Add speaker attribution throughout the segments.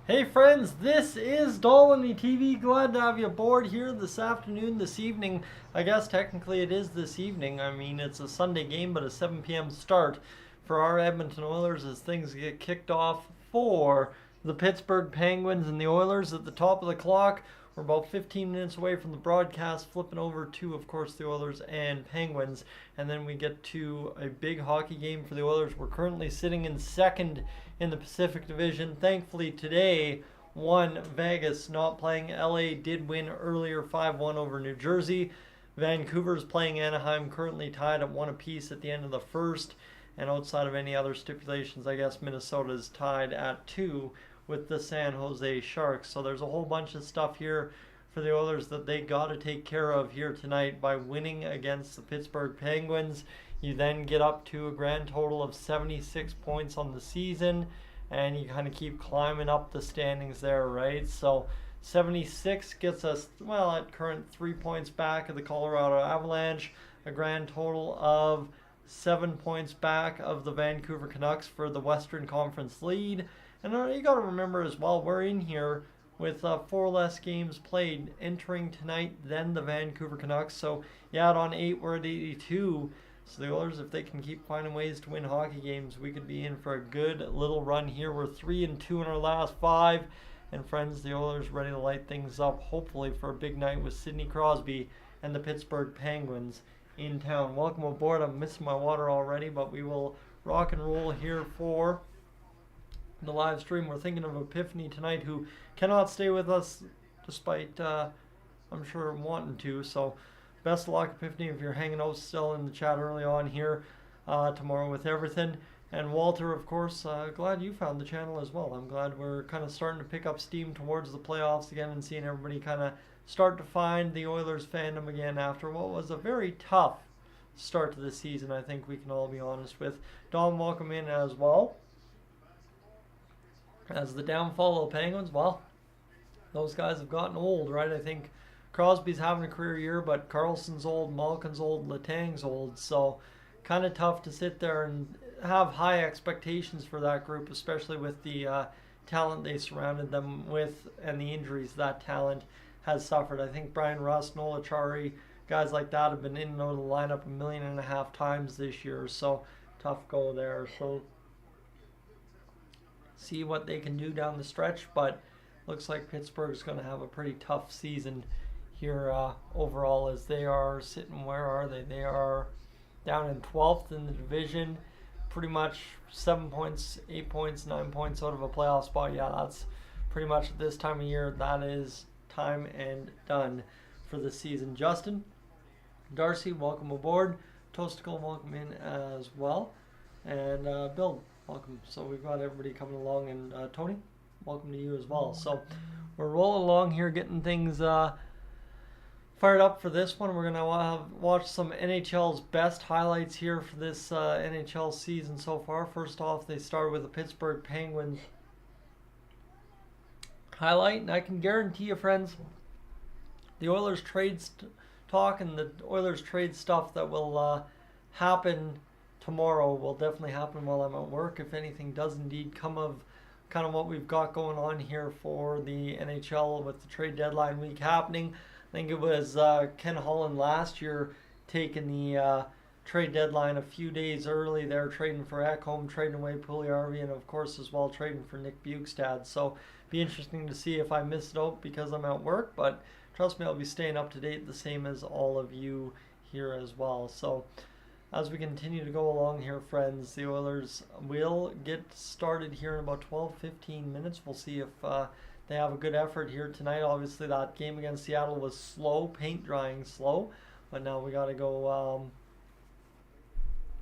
Speaker 1: Hey friends, this is Dolynny TV. Glad to have you aboard here this afternoon, this evening. I guess technically it is this evening. I mean, it's a Sunday game, but a 7 p.m. start for our Edmonton Oilers as things get kicked off for the Pittsburgh Penguins and the Oilers at the top of the clock. We're about 15 minutes away from the broadcast, flipping over to, of course, the Oilers and Penguins. And then we get to a big hockey game for the Oilers. We're currently sitting in second in the Pacific Division. Thankfully, today, won Vegas, not playing. LA did win earlier 5-1 over New Jersey. Vancouver's playing Anaheim, currently tied at 1 apiece at the end of the first. And outside of any other stipulations, I guess Minnesota's tied at 2 with the San Jose Sharks. So there's a whole bunch of stuff here for the Oilers that they got to take care of here tonight by winning against the Pittsburgh Penguins. You then get up to a grand total of 76 points on the season, and you kind of keep climbing up the standings there, right? So 76 gets us, well, at current 3 points back of the Colorado Avalanche, a grand total of 7 points back of the Vancouver Canucks for the Western Conference lead. And you got to remember as well, we're in here with 4 less games played entering tonight than the Vancouver Canucks. So you add on 8, we're at 82. So the Oilers, if they can keep finding ways to win hockey games, we could be in for a good little run here. We're 3-2 in our last 5. And friends, the Oilers ready to light things up, hopefully for a big night with Sidney Crosby and the Pittsburgh Penguins in town. Welcome aboard. I'm missing my water already, but we will rock and roll here for the live stream. We're thinking of Epiphany tonight, who cannot stay with us despite I'm sure wanting to. So best of luck, Epiphany, if you're hanging out still in the chat early on here tomorrow with everything. And Walter, of course, glad you found the channel as well. I'm glad we're kind of starting to pick up steam towards the playoffs again and seeing everybody kind of start to find the Oilers fandom again after what was a very tough start to the season, I think we can all be honest with. Dom, welcome in as well. As the downfall of the Penguins, well, those guys have gotten old, right? I think Crosby's having a career year, but Carlson's old, Malkin's old, Letang's old. So kind of tough to sit there and have high expectations for that group, especially with the talent they surrounded them with and the injuries that talent has suffered. I think Brian Rust, Nola Chari, guys like that have been in and out of the lineup 1.5 million times this year. So tough go there. So see what they can do down the stretch, but looks like Pittsburgh's going to have a pretty tough season here overall, as they are sitting, where are they? They are down in 12th in the division, pretty much 7 points, 8 points, 9 points out of a playoff spot. Yeah, that's pretty much at this time of year, that is time and done for the season. Justin, Darcy, welcome aboard. Toasticle, welcome in as well. And Bill, welcome. So we've got everybody coming along, and Tony, welcome to you as well. So we're rolling along here, getting things fired up for this one. We're going to watch some NHL's best highlights here for this NHL season so far. First off, they start with the Pittsburgh Penguins highlight, and I can guarantee you, friends, the Oilers trade talk and the Oilers trade stuff that will happen tomorrow will definitely happen while I'm at work, if anything does indeed come of kind of what we've got going on here for the NHL with the trade deadline week happening. I think it was Ken Holland last year taking the trade deadline a few days early there, trading for Ekholm, trading away Puljujärvi, and of course as well trading for Nick Bjugstad. So be interesting to see if I missed it out because I'm at work, but trust me, I'll be staying up to date the same as all of you here as well. So as we continue to go along here, friends, the Oilers will get started here in about 12-15 minutes. We'll see if they have a good effort here tonight. Obviously, that game against Seattle was slow, paint drying slow, but now we got to go.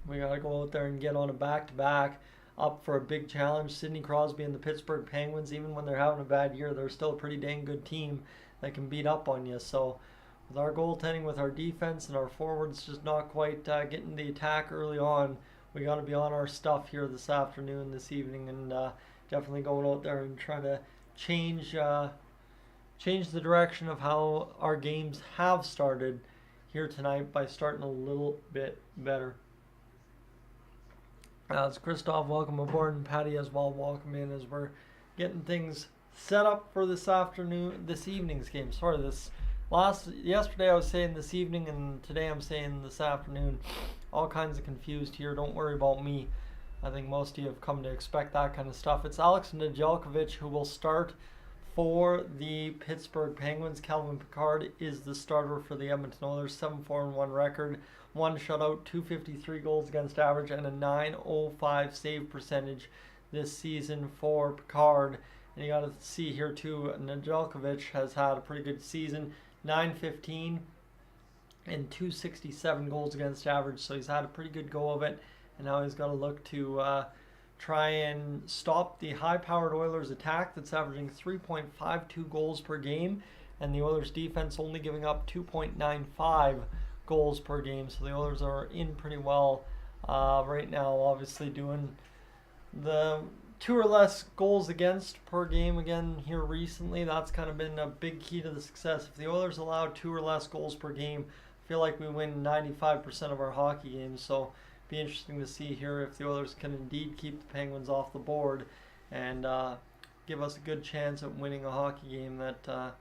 Speaker 1: We got to go out there and get on a back-to-back, up for a big challenge. Sidney Crosby and the Pittsburgh Penguins, even when they're having a bad year, they're still a pretty dang good team that can beat up on you. So with our goaltending, with our defense, and our forwards just not quite getting the attack early on, we got to be on our stuff here this afternoon, this evening, and definitely going out there and trying to change the direction of how our games have started here tonight by starting a little bit better. It's Christoph, welcome aboard, and Patty as well, welcome in as we're getting things set up for this evening's game. Sorry, yesterday I was saying this evening, and today I'm saying this afternoon. All kinds of confused here. Don't worry about me. I think most of you have come to expect that kind of stuff. It's Alex Nedeljkovic who will start for the Pittsburgh Penguins. Calvin Pickard is the starter for the Edmonton Oilers. 7-4-1 record, 1 shutout, 253 goals against average, and a .905 save percentage this season for Pickard. And you got to see here too, Nedeljkovic has had a pretty good season, .915 and 267 goals against average. So he's had a pretty good go of it, and now he's got to look to try and stop the high-powered Oilers attack that's averaging 3.52 goals per game, and the Oilers defense only giving up 2.95 goals per game. So the Oilers are in pretty well right now, obviously doing the 2 or less goals against per game again here recently. That's kind of been a big key to the success. If the Oilers allow 2 or less goals per game, I feel like we win 95% of our hockey games. So be interesting to see here if the Oilers can indeed keep the Penguins off the board and give us a good chance at winning a hockey game that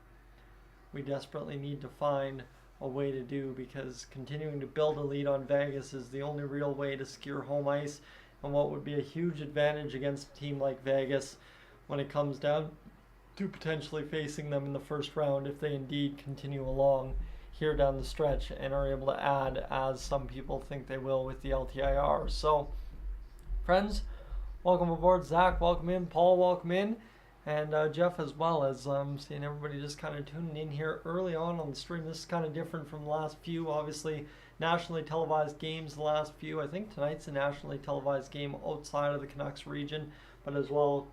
Speaker 1: we desperately need to find a way to do, because continuing to build a lead on Vegas is the only real way to secure home ice, and what would be a huge advantage against a team like Vegas when it comes down to potentially facing them in the first round if they indeed continue along here down the stretch and are able to add, as some people think they will, with the LTIR. So, friends, welcome aboard. Zach, welcome in. Paul, welcome in. And Jeff as well, as I'm seeing everybody just kind of tuning in here early on the stream. This is kind of different from the last few. Obviously, nationally televised games the last few. I think tonight's a nationally televised game outside of the Canucks region, but as well,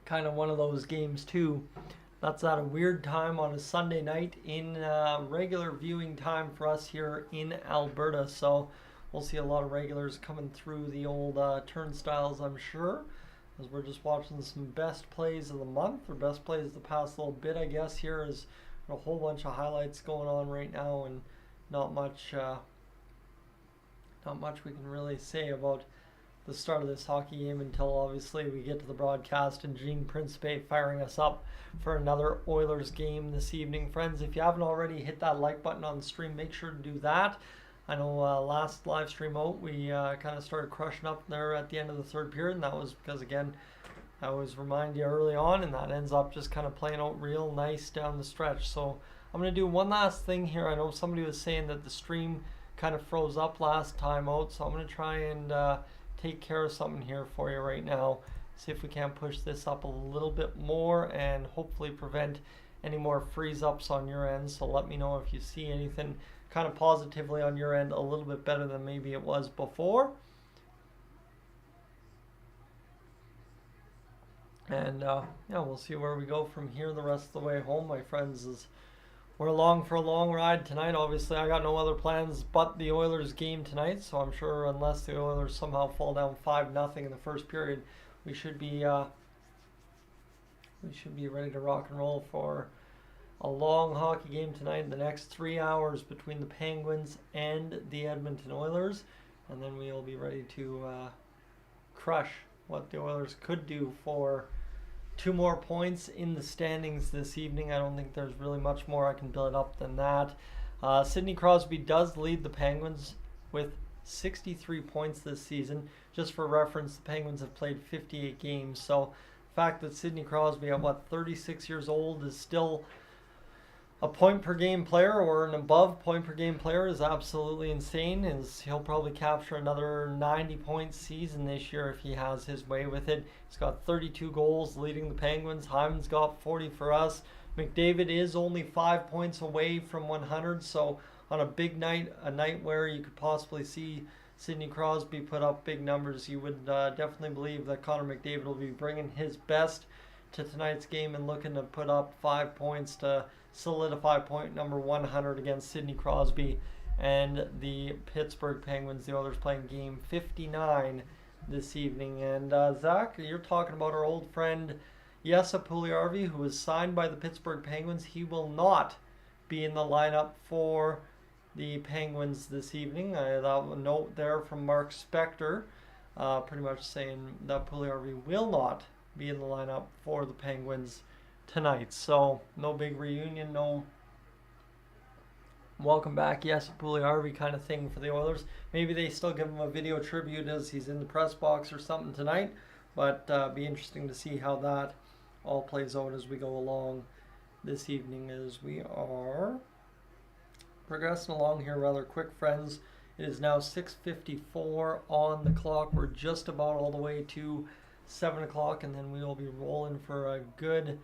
Speaker 1: kind of one of those games too. That's at a weird time on a Sunday night in regular viewing time for us here in Alberta. So we'll see a lot of regulars coming through the old turnstiles, I'm sure, as we're just watching some best plays of the month, or best plays of the past little bit, I guess. Here is a whole bunch of highlights going on right now, and not much we can really say about the start of this hockey game until obviously we get to the broadcast and Gene Principe firing us up for another Oilers game this evening. Friends, if you haven't already hit that like button on the stream, make sure to do that. I know last live stream out we kind of started crushing up there at the end of the third period, and that was because, again, I always remind you early on, and that ends up just kind of playing out real nice down the stretch. So I'm going to do one last thing here. I know somebody was saying that the stream kind of froze up last time out, so I'm going to try and take care of something here for you right now. See if we can push this up a little bit more and hopefully prevent any more freeze ups on your end. So let me know if you see anything kind of positively on your end a little bit better than maybe it was before. And yeah, we'll see where we go from here the rest of the way home, my friends. We're along for a long ride tonight. Obviously, I got no other plans but the Oilers game tonight, so I'm sure unless the Oilers somehow fall down 5-0 in the first period, we should be ready to rock and roll for a long hockey game tonight in the next 3 hours between the Penguins and the Edmonton Oilers, and then we'll be ready to crush what the Oilers could do for 2 more points in the standings this evening. I don't think there's really much more I can build up than that. Sidney Crosby does lead the Penguins with 63 points this season. Just for reference, the Penguins have played 58 games. So the fact that Sidney Crosby at 36 years old is still a point per game player or an above point per game player is absolutely insane. He'll probably capture another 90-point season this year if he has his way with it. He's got 32 goals leading the Penguins. Hyman's got 40 for us. McDavid is only 5 points away from 100, so on a big night, a night where you could possibly see Sidney Crosby put up big numbers, you would definitely believe that Connor McDavid will be bringing his best to tonight's game and looking to put up 5 points to solidify point number 100 against Sidney Crosby and the Pittsburgh Penguins. The Oilers playing game 59 this evening. And Zach, you're talking about our old friend Jesse Puljujärvi, who was signed by the Pittsburgh Penguins. He will not be in the lineup for the Penguins this evening. That note there from Mark Spector pretty much saying that Puljujärvi will not be in the lineup for the Penguins tonight. So no big reunion, no welcome back, yes, Puljujärvi kind of thing for the Oilers. Maybe they still give him a video tribute as he's in the press box or something tonight, but be interesting to see how that all plays out as we go along this evening, as we are progressing along here rather quick, friends. It is now 6:54 on the clock. We're just about all the way to 7 o'clock, and then we will be rolling for a good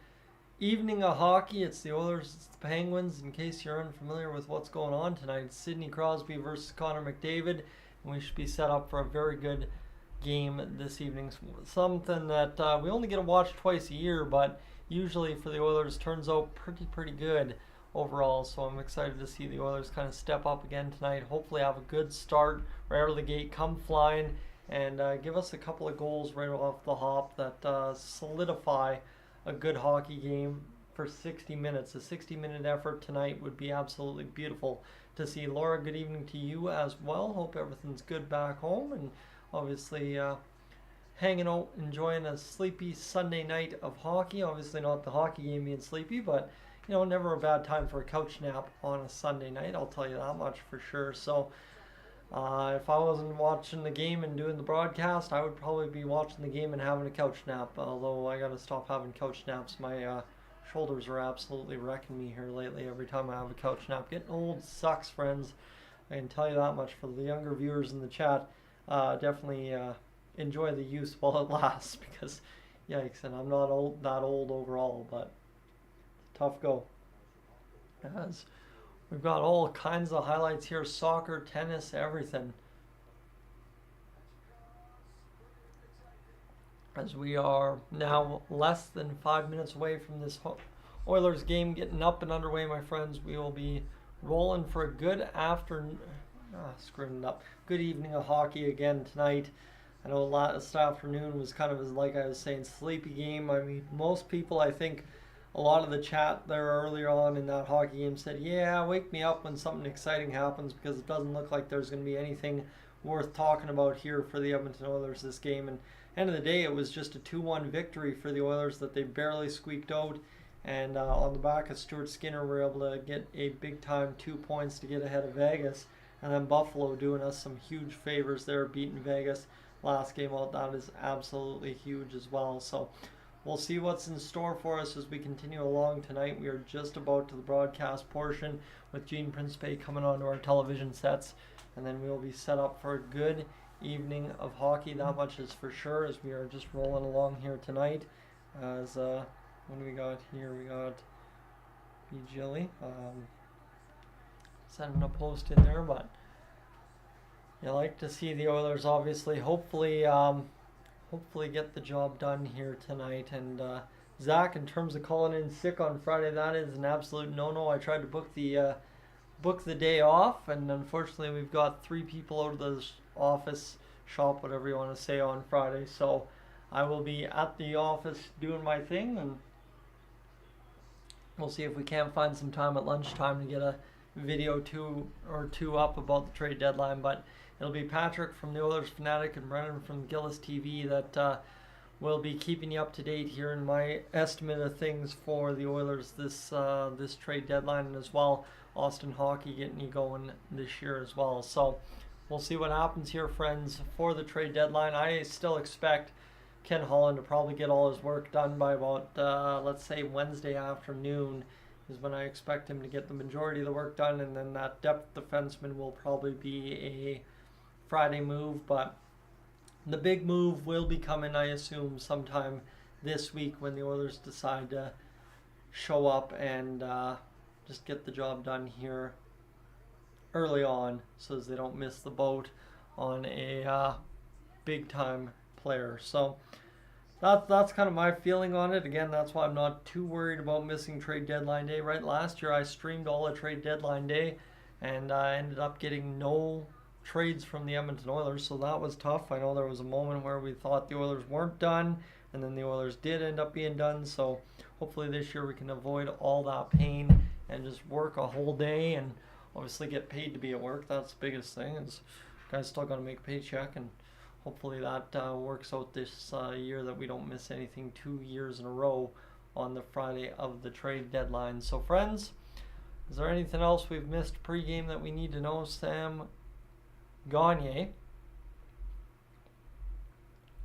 Speaker 1: evening of hockey. It's the Oilers, it's the Penguins. In case you're unfamiliar with what's going on tonight, it's Sidney Crosby versus Connor McDavid, and we should be set up for a very good game this evening. Something that we only get to watch twice a year, but usually for the Oilers turns out pretty good overall. So I'm excited to see the Oilers kind of step up again tonight. Hopefully have a good start right out of the gate, come flying, and give us a couple of goals right off the hop that solidify a good hockey game for 60 minutes. A 60-minute effort tonight would be absolutely beautiful to see. Laura, good evening to you as well. Hope everything's good back home, and obviously hanging out, enjoying a sleepy Sunday night of hockey. Obviously not the hockey game being sleepy, but never a bad time for a couch nap on a Sunday night, I'll tell you that much for sure. So if I wasn't watching the game and doing the broadcast, I would probably be watching the game and having a couch nap, although I gotta stop having couch naps. My shoulders are absolutely wrecking me here lately every time I have a couch nap. Getting old sucks, friends. I can tell you that much. For the younger viewers in the chat, definitely enjoy the use while it lasts, because yikes, and I'm not that old overall, but tough go. As we've got all kinds of highlights here: soccer, tennis, everything. As we are now less than 5 minutes away from this Oilers game getting up and underway, my friends, we will be rolling for a good afternoon. Screwing it up. Good evening of hockey again tonight. I know last afternoon was kind of, like I was saying, sleepy game. I mean, most people, I think, a lot of the chat there earlier on in that hockey game said, yeah, wake me up when something exciting happens, because it doesn't look like there's going to be anything worth talking about here for the Edmonton Oilers this game. And end of the day, it was just a 2-1 victory for the Oilers that they barely squeaked out. And on the back of Stuart Skinner, we're able to get a big-time 2 points to get ahead of Vegas. And then Buffalo doing us some huge favors there, beating Vegas last game out. That is absolutely huge as well. So we'll see what's in store for us as we continue along tonight. We are just about to the broadcast portion with Gene Principe coming onto our television sets, and then we'll be set up for a good evening of hockey. That much is for sure, as we are just rolling along here tonight. As what do we got here? We got B. Jilly sending a post in there, but you like to see the Oilers obviously hopefully get the job done here tonight. And Zach, in terms of calling in sick on Friday, that is an absolute no-no. I tried to book the day off, and unfortunately we've got 3 people out of the office, shop, whatever you want to say, on Friday. So I will be at the office doing my thing, and we'll see if we can't find some time at lunchtime to get a video or two up about the trade deadline. But it'll be Patrick from the Oilers Fanatic and Brennan from Gillis TV that will be keeping you up to date here in my estimate of things for the Oilers this trade deadline, and as well Austin Hockey getting you going this year as well. So we'll see what happens here, friends, for the trade deadline. I still expect Ken Holland to probably get all his work done by about let's say Wednesday afternoon is when I expect him to get the majority of the work done, and then that depth defenseman will probably be a Friday move. But the big move will be coming, I assume, sometime this week when the Oilers decide to show up and just get the job done here early on, so as they don't miss the boat on a big time player. So that's kind of my feeling on it. Again, that's why I'm not too worried about missing trade deadline day. Right, last year I streamed all of trade deadline day, and I ended up getting no trades from the Edmonton Oilers, so that was tough. I know there was a moment where we thought the Oilers weren't done, and then the Oilers did end up being done. So hopefully this year we can avoid all that pain and just work a whole day and obviously get paid to be at work. That's the biggest thing, is guys still got to make a paycheck, and hopefully that works out this year, that we don't miss anything 2 years in a row on the Friday of the trade deadline. So friends, is there anything else we've missed pregame that we need to know? Sam Gagner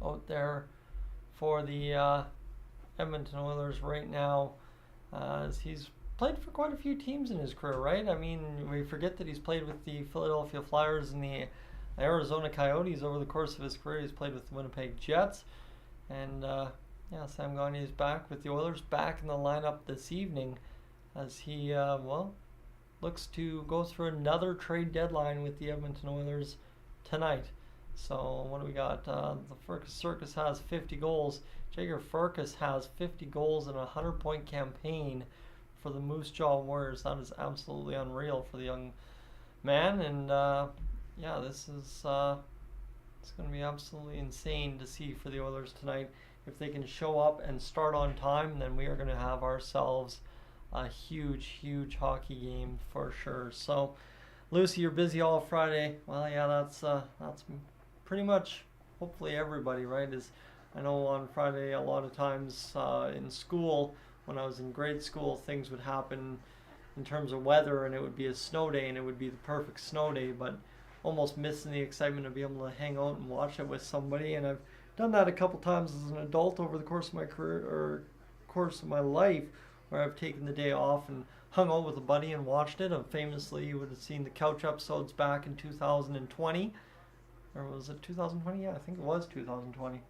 Speaker 1: out there for the Edmonton Oilers right now, as he's played for quite a few teams in his career, right? I mean, we forget that he's played with the Philadelphia Flyers and the Arizona Coyotes over the course of his career. He's played with the Winnipeg Jets, and yeah, Sam Gagner is back with the Oilers, back in the lineup this evening, as he looks to go through another trade deadline with the Edmonton Oilers tonight. So what do we got? The Furcus Circus has 50 goals. Jager Furcus has 50 goals in a 100-point campaign for the Moose Jaw Warriors. That is absolutely unreal for the young man. And yeah, this is it's going to be absolutely insane to see for the Oilers tonight. If they can show up and start on time, then we are going to have ourselves a huge, huge hockey game for sure. So, Lucy, you're busy all Friday. Well, yeah, that's pretty much hopefully everybody, right? I know on Friday a lot of times in school, when I was in grade school, things would happen in terms of weather, and it would be a snow day, and it would be the perfect snow day, but almost missing the excitement of being able to hang out and watch it with somebody. And I've done that a couple times as an adult over the course of my career, or course of my life, where I've taken the day off and hung out with a buddy and watched it. Famously, you would have seen the couch episodes back in 2020, or was it 2020? Yeah, I think it was 2020.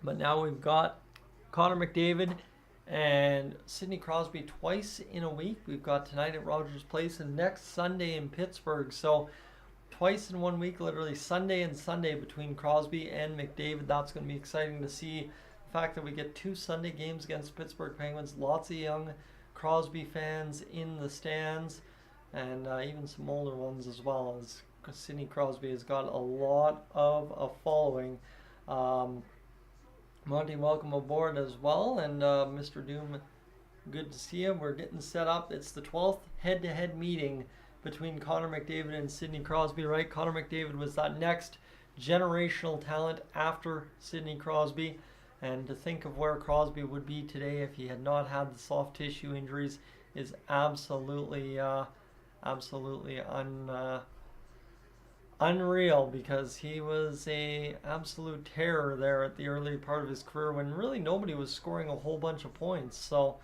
Speaker 1: But now we've got Connor McDavid and Sidney Crosby twice in a week. We've got tonight at Rogers Place and next Sunday in Pittsburgh. So twice in 1 week, literally Sunday and Sunday between Crosby and McDavid. That's going to be exciting to see. The fact that we get 2 Sunday games against Pittsburgh Penguins. Lots of young Crosby fans in the stands, and even some older ones as well, as Sidney Crosby has got a lot of a following. Monty, welcome aboard as well, and Mr. Doom, good to see you. We're getting set up. It's the 12th head-to-head meeting between Connor McDavid and Sidney Crosby, right? Connor McDavid was that next generational talent after Sidney Crosby, and to think of where Crosby would be today if he had not had the soft tissue injuries is absolutely unreal, because he was a absolute terror there at the early part of his career when really nobody was scoring a whole bunch of points. So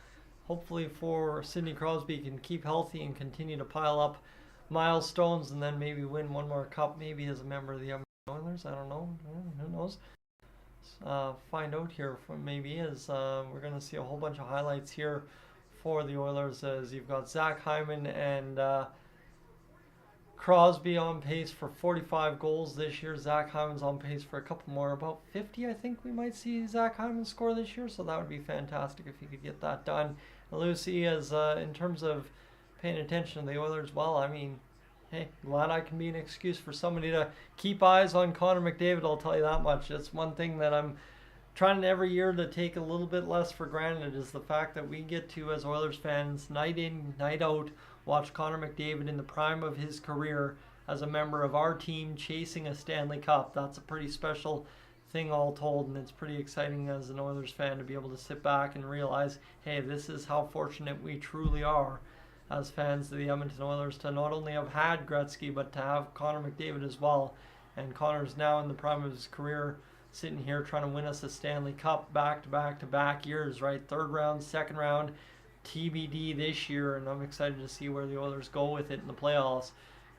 Speaker 1: hopefully for Sidney Crosby, he can keep healthy and continue to pile up milestones, and then maybe win one more cup, maybe as a member of the Edmonton Oilers. I don't know. Who knows? Find out here from maybe as we're going to see a whole bunch of highlights here for the Oilers, as you've got Zach Hyman and Crosby on pace for 45 goals this year. Zach Hyman's on pace for a couple more, about 50 I think we might see Zach Hyman score this year, so that would be fantastic if he could get that done. And Lucy, as in terms of paying attention to the Oilers, well, I mean, hey, glad I can be an excuse for somebody to keep eyes on Connor McDavid, I'll tell you that much. That's one thing that I'm trying every year to take a little bit less for granted, is the fact that we get to, as Oilers fans, night in, night out, watch Connor McDavid in the prime of his career as a member of our team chasing a Stanley Cup. That's a pretty special thing all told, and it's pretty exciting as an Oilers fan to be able to sit back and realize, hey, this is how fortunate we truly are as fans of the Edmonton Oilers to not only have had Gretzky, but to have Connor McDavid as well. And Connor's now in the prime of his career, sitting here trying to win us a Stanley Cup back-to-back-to-back years, right? Third round, second round, TBD this year, and I'm excited to see where the Oilers go with it in the playoffs,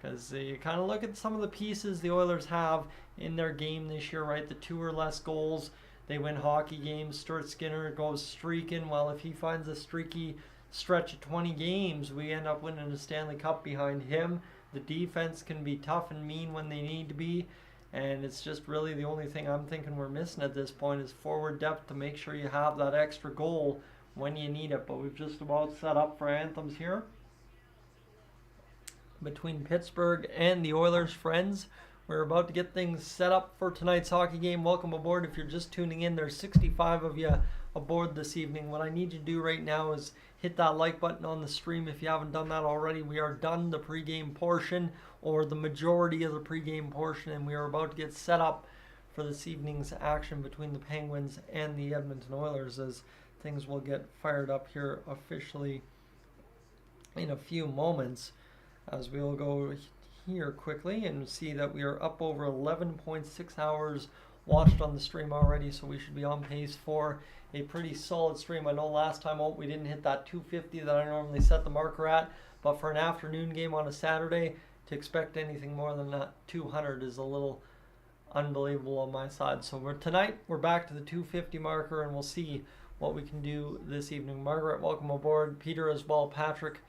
Speaker 1: because you kind of look at some of the pieces the Oilers have in their game this year, right? The 2 or less goals, they win hockey games. Stuart Skinner goes streaking. Well, if he finds a streaky stretch of 20 games, we end up winning a Stanley Cup behind him. The defense can be tough and mean when they need to be, and it's just really the only thing I'm thinking we're missing at this point is forward depth to make sure you have that extra goal when you need it. But we've just about set up for anthems here between Pittsburgh and the Oilers, friends. We're about to get things set up for tonight's hockey game. Welcome aboard. If you're just tuning in, there's 65 of you aboard this evening. What I need you to do right now is hit that like button on the stream if you haven't done that already. We are done the pregame portion, or the majority of the pregame portion, and we are about to get set up for this evening's action between the Penguins and the Edmonton Oilers, as things will get fired up here officially in a few moments, as we'll go here quickly and see that we are up over 11.6 hours watched on the stream already, so we should be on pace for a pretty solid stream. I know last time out we didn't hit that 250 that I normally set the marker at, but for an afternoon game on a Saturday, to expect anything more than that 200 is a little unbelievable on my side. So tonight we're back to the 250 marker, and we'll see what we can do this evening. Margaret, welcome aboard. Peter as well. Patrick,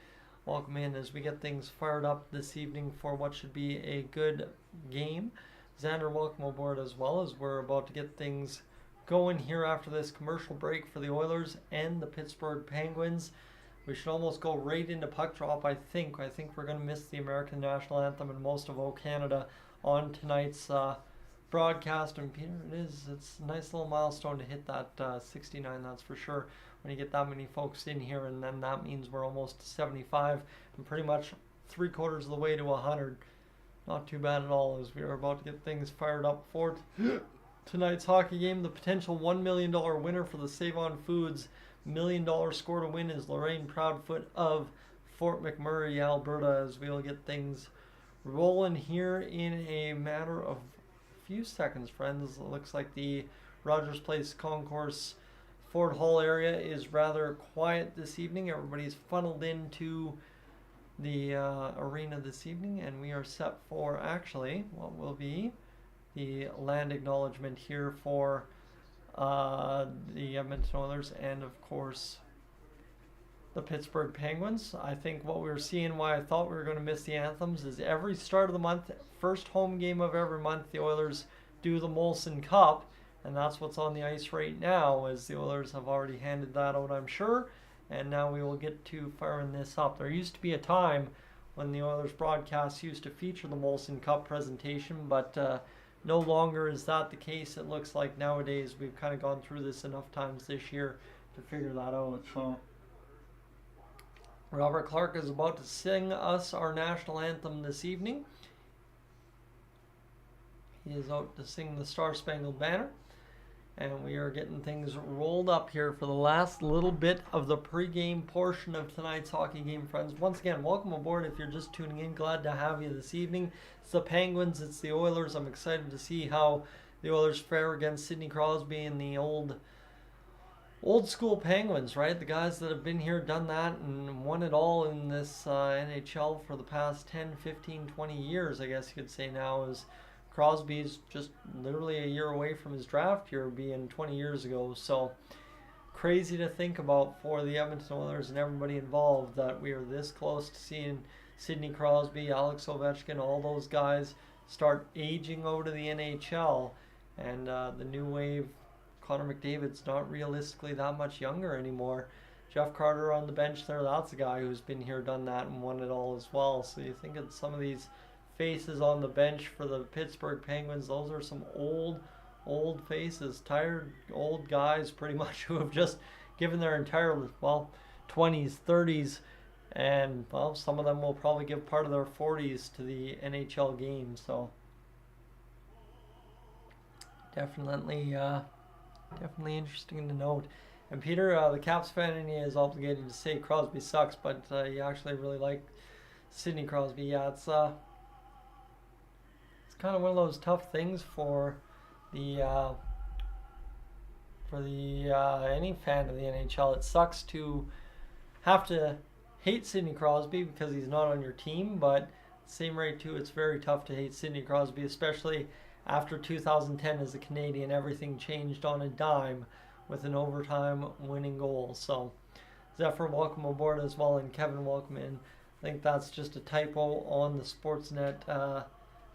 Speaker 1: welcome in as we get things fired up this evening for what should be a good game. Xander, welcome aboard as well, as we're about to get things going here after this commercial break for the Oilers and the Pittsburgh Penguins. We should almost go right into puck drop, I think. I think we're going to miss the American National Anthem and most of O Canada on tonight's broadcast. And Peter, it's a nice little milestone to hit that 69, that's for sure, when you get that many folks in here, and then that means we're almost to 75 and pretty much 3/4 of the way to 100. Not too bad at all, as we are about to get things fired up for tonight's hockey game. The potential $1 million winner for the Save On Foods $1 million score to win is Lorraine Proudfoot of Fort McMurray, Alberta, as we'll get things rolling here in a matter of a few seconds, friends. It looks like the Rogers Place Concourse Ford Hall area is rather quiet this evening. Everybody's funneled into the arena this evening, and we are set for actually what will be the land acknowledgement here for the Edmonton Oilers and of course the Pittsburgh Penguins. I think what we were seeing, why I thought we were going to miss the anthems, is every start of the month, first home game of every month, the Oilers do the Molson Cup, and that's what's on the ice right now, as the Oilers have already handed that out, I'm sure. And now we will get to firing this up. There used to be a time when the Oilers broadcasts used to feature the Molson Cup presentation, but no longer is that the case. It looks like nowadays we've kind of gone through this enough times this year to figure that out. So Robert Clark is about to sing us our national anthem this evening. He is out to sing the Star Spangled Banner. And we are getting things rolled up here for the last little bit of the pregame portion of tonight's hockey game, friends. Once again, welcome aboard if you're just tuning in. Glad to have you this evening. It's the Penguins, it's the Oilers. I'm excited to see how the Oilers fare against Sidney Crosby and the old school Penguins, right? The guys that have been here, done that, and won it all in this NHL for the past 10, 15, 20 years, I guess you could say now, is Crosby's just literally a year away from his draft year being 20 years ago. So crazy to think about for the Edmonton Oilers and everybody involved that we are this close to seeing Sidney Crosby, Alex Ovechkin, all those guys start aging over to the NHL. And the new wave, Connor McDavid's not realistically that much younger anymore. Jeff Carter on the bench there, that's a guy who's been here, done that, and won it all as well. So you think of some of these faces on the bench for the Pittsburgh Penguins, those are some old faces, tired old guys pretty much, who have just given their entire 20s, 30s, and some of them will probably give part of their 40s to the NHL game. So definitely interesting to note. And Peter, the Caps fan in you is obligated to say Crosby sucks, but you actually really like Sidney Crosby. Yeah, it's kind of one of those tough things for the any fan of the NHL. It sucks to have to hate Sidney Crosby because he's not on your team, but at the same rate too, it's very tough to hate Sidney Crosby, especially after 2010 as a Canadian. Everything changed on a dime with an overtime winning goal. So Zephyr, welcome aboard as well, and Kevin, welcome in. I think that's just a typo on the Sportsnet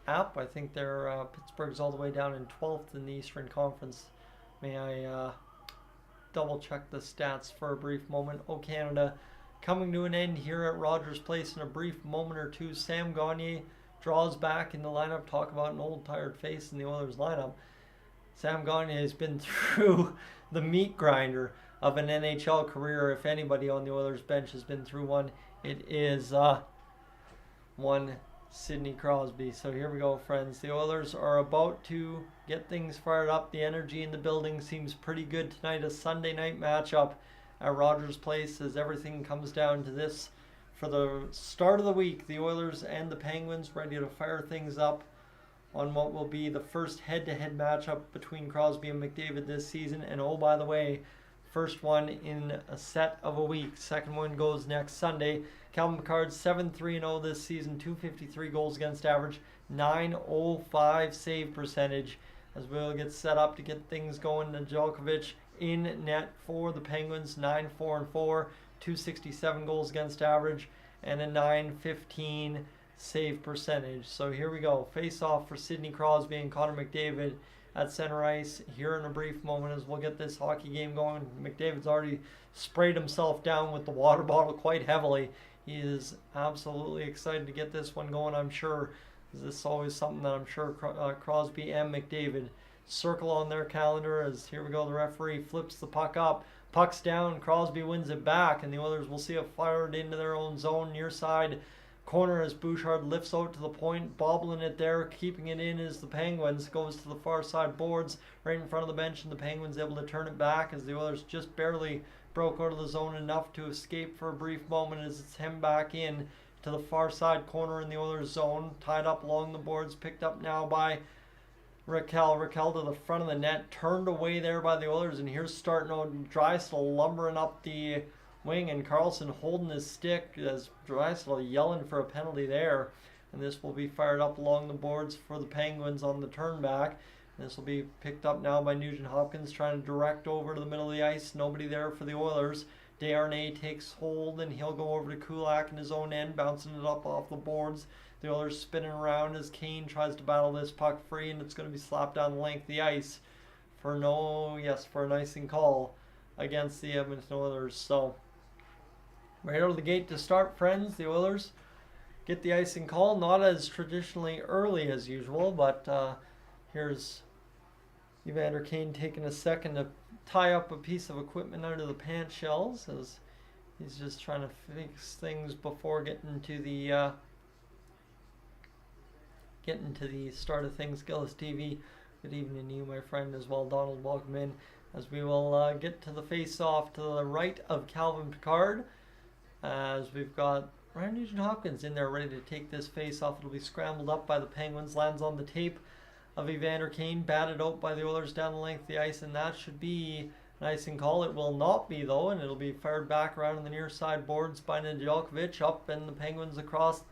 Speaker 1: app. I think they're Pittsburgh's all the way down in 12th in the Eastern Conference. May I double check the stats for a brief moment. O Canada coming to an end here at Rogers Place in a brief moment or two. Sam Gagner draws back in the lineup. Talk about an old tired face in the Oilers lineup. Sam Gagner has been through the meat grinder of an NHL career. If anybody on the Oilers bench has been through one, it is one Sidney Crosby. So here we go, friends. The Oilers are about to get things fired up. The energy in the building seems pretty good tonight. A Sunday night matchup at Rogers Place as everything comes down to this. For the start of the week, the Oilers and the Penguins ready to fire things up on what will be the first head-to-head matchup between Crosby and McDavid this season. And oh, by the way, first one in a set of a week. Second one goes next Sunday. Calvin Pickard's 7-3-0 this season, 253 goals against average, 905 save percentage. As we'll get set up to get things going, Nedeljkovic in net for the Penguins, 9-4-4, 267 goals against average, and a 915 save percentage. So here we go. Face off for Sidney Crosby and Connor McDavid at center ice here in a brief moment as we'll get this hockey game going. McDavid's already sprayed himself down with the water bottle quite heavily. He is absolutely excited to get this one going, I'm sure. This is always something that I'm sure Crosby and McDavid circle on their calendar as here we go. The referee flips the puck up. Puck's down. Crosby wins it back, and the Oilers will see it fired into their own zone near side corner as Bouchard lifts out to the point, bobbling it there, keeping it in as the Penguins goes to the far side boards right in front of the bench, and the Penguins able to turn it back as the Oilers just barely broke out of the zone enough to escape for a brief moment as it's hemmed back in to the far side corner in the Oilers zone, tied up along the boards, picked up now by Raquel to the front of the net, turned away there by the Oilers, and here's starting out Draisaitl lumbering up the wing, and Carlson holding his stick as Draisaitl yelling for a penalty there. And this will be fired up along the boards for the Penguins on the turn back. And this will be picked up now by Nugent Hopkins trying to direct over to the middle of the ice. Nobody there for the Oilers. Desharnais takes hold and he'll go over to Kulak in his own end, bouncing it up off the boards. The Oilers spinning around as Kane tries to battle this puck free, and it's going to be slapped down the length of the ice for an icing call against the Edmonton Oilers. So right out of the gate to start, friends, the Oilers get the icing call, not as traditionally early as usual, but here's Evander Kane taking a second to tie up a piece of equipment under the pant shells as he's just trying to fix things before getting to the start of things. Gillis TV, good evening to you, my friend, as well. Donald, welcome in as we will get to the face-off to the right of Calvin Pickard. As we've got Ryan Nugent-Hopkins in there ready to take this face-off. It'll be scrambled up by the Penguins, lands on the tape of Evander Kane, batted out by the Oilers down the length of the ice, and that should be an icing call. It will not be, though, and it'll be fired back around on the near side boards by Nedeljkovic, up and the Penguins across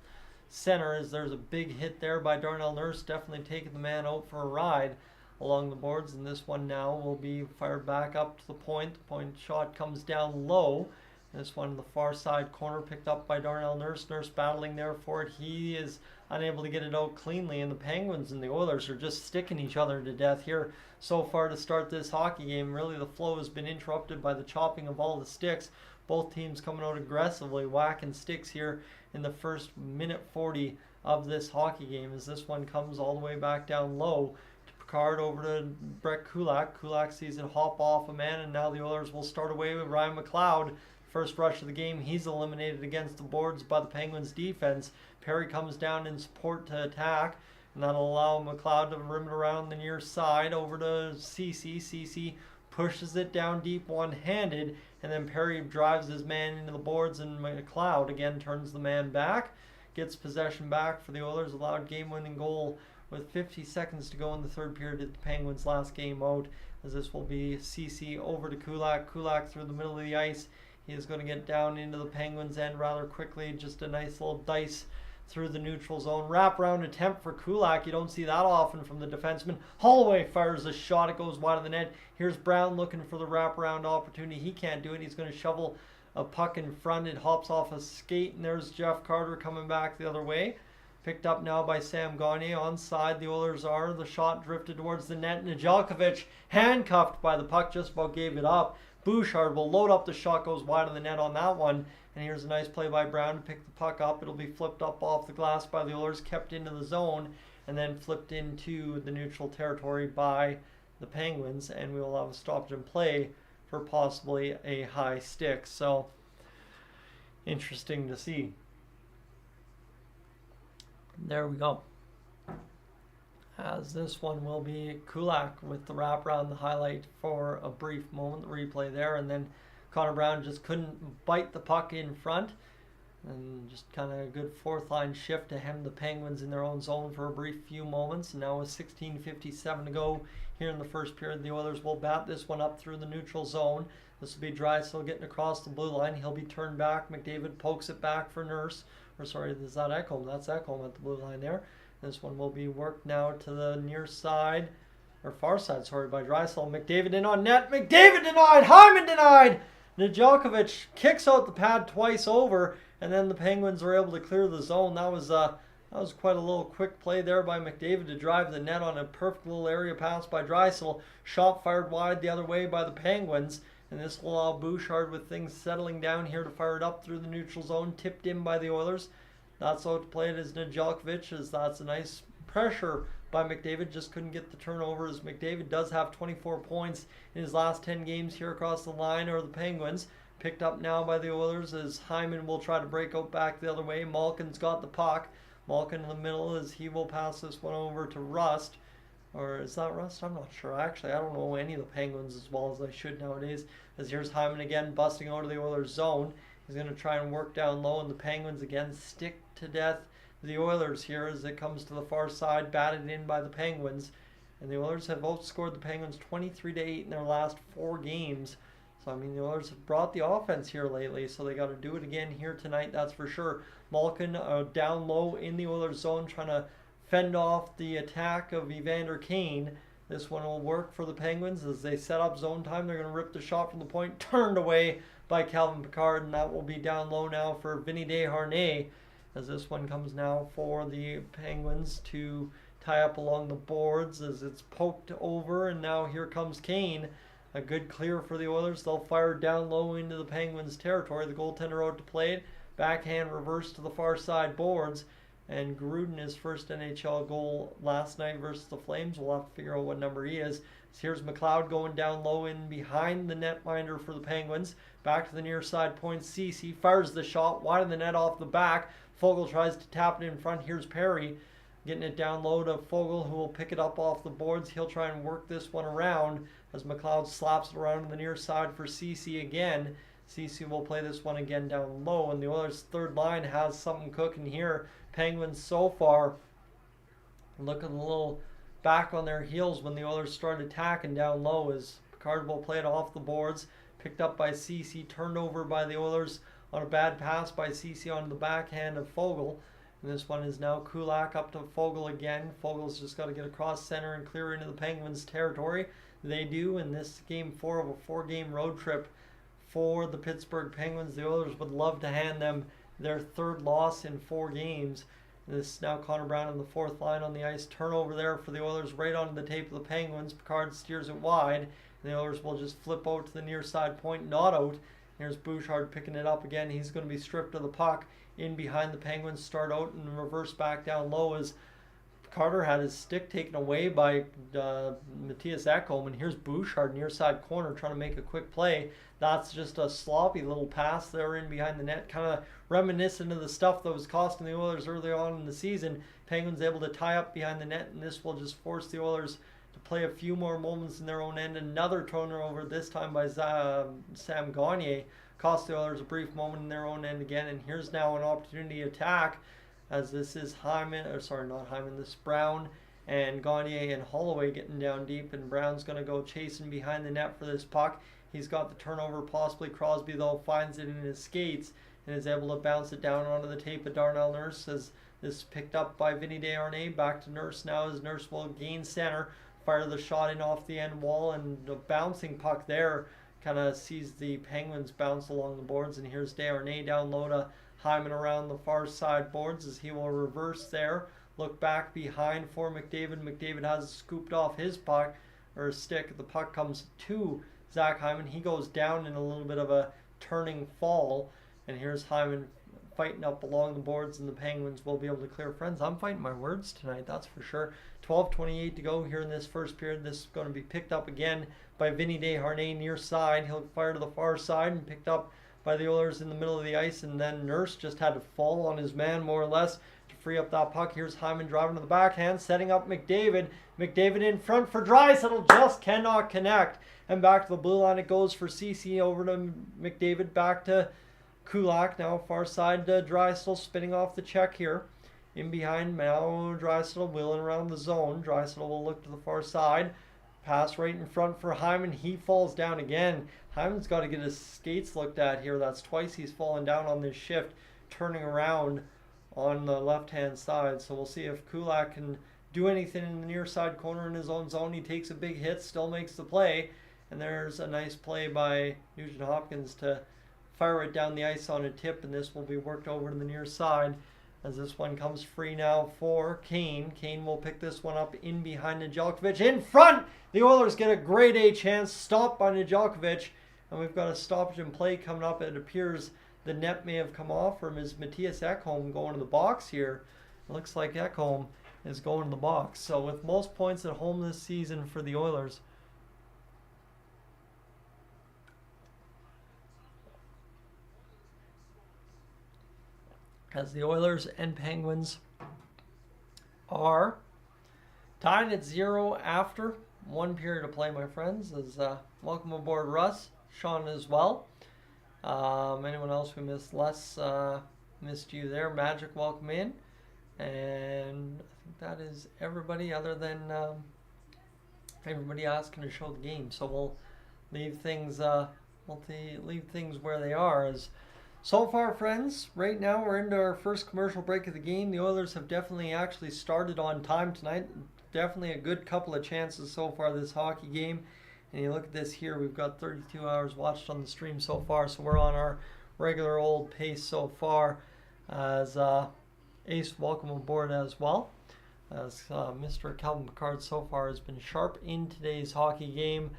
Speaker 1: center as there's a big hit there by Darnell Nurse, definitely taking the man out for a ride along the boards, and this one now will be fired back up to the point. The point shot comes down low. This one in the far side corner picked up by Darnell Nurse. Nurse battling there for it. He is unable to get it out cleanly, and the Penguins and the Oilers are just sticking each other to death here so far to start this hockey game. Really, the flow has been interrupted by the chopping of all the sticks. Both teams coming out aggressively, whacking sticks here in the first minute 40 of this hockey game as this one comes all the way back down low to Pickard over to Brett Kulak. Kulak sees it hop off a man, and now the Oilers will start away with Ryan McLoud. First rush of the game, he's eliminated against the boards by the Penguins defense. Perry comes down in support to attack, and that'll allow McLeod to rim it around the near side over to CeCe. CeCe pushes it down deep one-handed, and then Perry drives his man into the boards, and McLeod again turns the man back. Gets possession back for the Oilers, allowed game-winning goal with 50 seconds to go in the third period of the Penguins' last game out, as this will be CeCe over to Kulak. Kulak through the middle of the ice. He is going to get down into the Penguins' end rather quickly. Just a nice little dice through the neutral zone. Wraparound attempt for Kulak. You don't see that often from the defenseman. Holloway fires a shot. It goes wide of the net. Here's Brown looking for the wraparound opportunity. He can't do it. He's going to shovel a puck in front. It hops off a skate, and there's Jeff Carter coming back the other way. Picked up now by Sam Gagner. Onside, the Oilers are. The shot drifted towards the net. Nedeljkovic handcuffed by the puck. Just about gave it up. Bouchard will load up the shot, goes wide of the net on that one. And here's a nice play by Brown to pick the puck up. It'll be flipped up off the glass by the Oilers, kept into the zone, and then flipped into the neutral territory by the Penguins, and we will have a stoppage in play for possibly a high stick. So interesting to see. There we go. As this one will be Kulak with the wraparound, the highlight for a brief moment, the replay there, and then Connor Brown just couldn't bite the puck in front, and just kind of a good fourth line shift to hem the Penguins in their own zone for a brief few moments. And now with 16:57 to go here in the first period, the Oilers will bat this one up through the neutral zone. This will be Draisaitl getting across the blue line. He'll be turned back. McDavid pokes it back for Nurse. Or sorry, is that Ekholm? That's Ekholm at the blue line there. This one will be worked now to the near side, or far side, sorry, by Draisaitl. McDavid in on net. McDavid denied. Hyman denied. Nedeljkovic kicks out the pad twice over, and then the Penguins are able to clear the zone. That was quite a little quick play there by McDavid to drive the net on a perfect little area pass by Draisaitl. Shot fired wide the other way by the Penguins, and this will allow Bouchard, with things settling down here, to fire it up through the neutral zone, tipped in by the Oilers. That's out to play it as Nedeljkovic, as that's a nice pressure by McDavid. Just couldn't get the turnover, as McDavid does have 24 points in his last 10 games here across the line, or the Penguins. Picked up now by the Oilers as Hyman will try to break out back the other way. Malkin's got the puck. Malkin in the middle as he will pass this one over to Rust. Or is that Rust? I'm not sure. Actually, I don't know any of the Penguins as well as I should nowadays. As here's Hyman again busting out of the Oilers zone. He's going to try and work down low, and the Penguins again stick to death the Oilers here as it comes to the far side, batted in by the Penguins. And the Oilers have outscored the Penguins 23-8 in their last 4 games. So, I mean, the Oilers have brought the offense here lately, so they got to do it again here tonight, that's for sure. Malkin down low in the Oilers zone, trying to fend off the attack of Evander Kane. This one will work for the Penguins as they set up zone time. They're going to rip the shot from the point, turned away by Calvin Pickard, and that will be down low now for Vinny Desharnais, as this one comes now for the Penguins to tie up along the boards as it's poked over, and now here comes Kane. A good clear for the Oilers. They'll fire down low into the Penguins' territory. The goaltender out to play it. Backhand reverse to the far side boards. And Gruden, his first NHL goal last night versus the Flames. We'll have to figure out what number he is. So here's McLoud going down low in behind the netminder for the Penguins. Back to the near side point. CeCe fires the shot wide of the net off the back. Fogle tries to tap it in front. Here's Perry getting it down low to Fogle, who will pick it up off the boards. He'll try and work this one around as McLoud slaps it around to the near side for CeCe again. CeCe will play this one again down low, and the Oilers' third line has something cooking here. Penguins so far looking a little back on their heels when the Oilers start attacking down low, as Pickard will play it off the boards. Picked up by CeCe, turned over by the Oilers on a bad pass by CeCe onto the backhand of Fogle. And this one is now Kulak up to Fogle again. Fogle's just got to get across center and clear into the Penguins' territory. They do, in this game 4 of a 4-game road trip for the Pittsburgh Penguins. The Oilers would love to hand them their third loss in 4 games. This is now Connor Brown in the fourth line on the ice. Turnover there for the Oilers right onto the tape of the Penguins. Pickard steers it wide. And the Oilers will just flip out to the near side point, not out. Here's Bouchard picking it up again. He's going to be stripped of the puck in behind the Penguins. Start out and reverse back down low as Carter had his stick taken away by Mattias Ekholm. And here's Bouchard near side corner trying to make a quick play. That's just a sloppy little pass there in behind the net, kind of reminiscent of the stuff that was costing the Oilers early on in the season. Penguins able to tie up behind the net, and this will just force the Oilers to play a few more moments in their own end. Another turnover, this time by Sam Gagner, cost the Oilers a brief moment in their own end again. And here's now an opportunity attack, as this is Hyman, or sorry, not Hyman, this is Brown and Gagner and Holloway getting down deep, and Brown's going to go chasing behind the net for this puck. He's got the turnover, possibly Crosby though finds it in his skates and is able to bounce it down onto the tape of Darnell Nurse, as this is picked up by Vinny Desharnais. Back to Nurse now, as Nurse will gain center, fire the shot in off the end wall, and the bouncing puck there kind of sees the Penguins bounce along the boards. And here's Desharnais down low to Hyman around the far side boards as he will reverse there. Look back behind for McDavid. McDavid has scooped off his puck, or stick. The puck comes to Zach Hyman. He goes down in a little bit of a turning fall. And here's Hyman fighting up along the boards, and the Penguins will be able to clear. Friends, I'm fighting my words tonight, that's for sure. 12:28 to go here in this first period. This is going to be picked up again by Vinny Desharnais near side. He'll fire to the far side and picked up by the Oilers in the middle of the ice, and then Nurse just had to fall on his man more or less to free up that puck. Here's Hyman driving to the backhand, setting up McDavid. McDavid in front for Draisaitl, just cannot connect. And back to the blue line it goes for CeCe, over to McDavid, back to Kulak. Now far side to Draisaitl, spinning off the check here. In behind now, Draisaitl wheeling around the zone. Draisaitl will look to the far side. Pass right in front for Hyman. He falls down again. Hyman's got to get his skates looked at here. That's twice he's fallen down on this shift, turning around on the left-hand side. So we'll see if Kulak can do anything in the near side corner in his own zone. He takes a big hit, still makes the play. And there's a nice play by Nugent Hopkins to fire it down the ice on a tip, and this will be worked over to the near side as this one comes free now for Kane. Kane will pick this one up in behind Nedeljkovic. In front! The Oilers get a grade A chance, stopped by Nedeljkovic, and we've got a stoppage in play coming up. It appears the net may have come off from his Matthias Ekholm going to the box here. It looks like Ekholm is going to the box. So with most points at home this season for the Oilers, as the Oilers and Penguins are tied at 0 after 1 period of play, my friends. Welcome aboard, Russ, Sean as well. Anyone else we missed? Les, missed you there. Magic, welcome in. And I think that is everybody other than everybody asking to show the game. So we'll leave things leave things where they are. As so far, friends, right now we're into our first commercial break of the game. The Oilers have definitely actually started on time tonight. Definitely a good couple of chances so far this hockey game. And you look at this here, we've got 32 hours watched on the stream so far, so we're on our regular old pace so far. As Ace, welcome aboard as well. As Mr. Calvin Picard so far has been sharp in today's hockey game.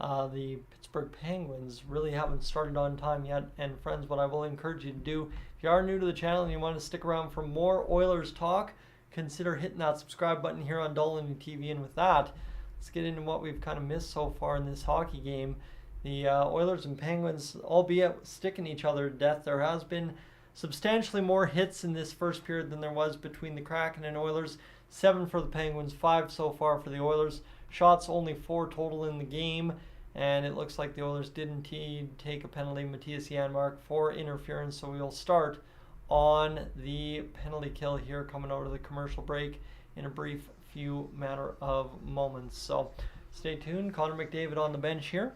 Speaker 1: The Pittsburgh Penguins really haven't started on time yet. And friends, what I will encourage you to do, if you are new to the channel and you want to stick around for more Oilers talk, consider hitting that subscribe button here on Dolynny TV. And with that, let's get into what we've kind of missed so far in this hockey game. The Oilers and Penguins, albeit sticking each other to death, there has been substantially more hits in this first period than there was between the Kraken and Oilers. 7 for the Penguins, 5 so far for the Oilers. Shots only 4 total in the game, and it looks like the Oilers did indeed take a penalty, Matthias Janmark, for interference. So we'll start on the penalty kill here coming out of the commercial break in a brief few matter of moments. So stay tuned. Connor McDavid on the bench here.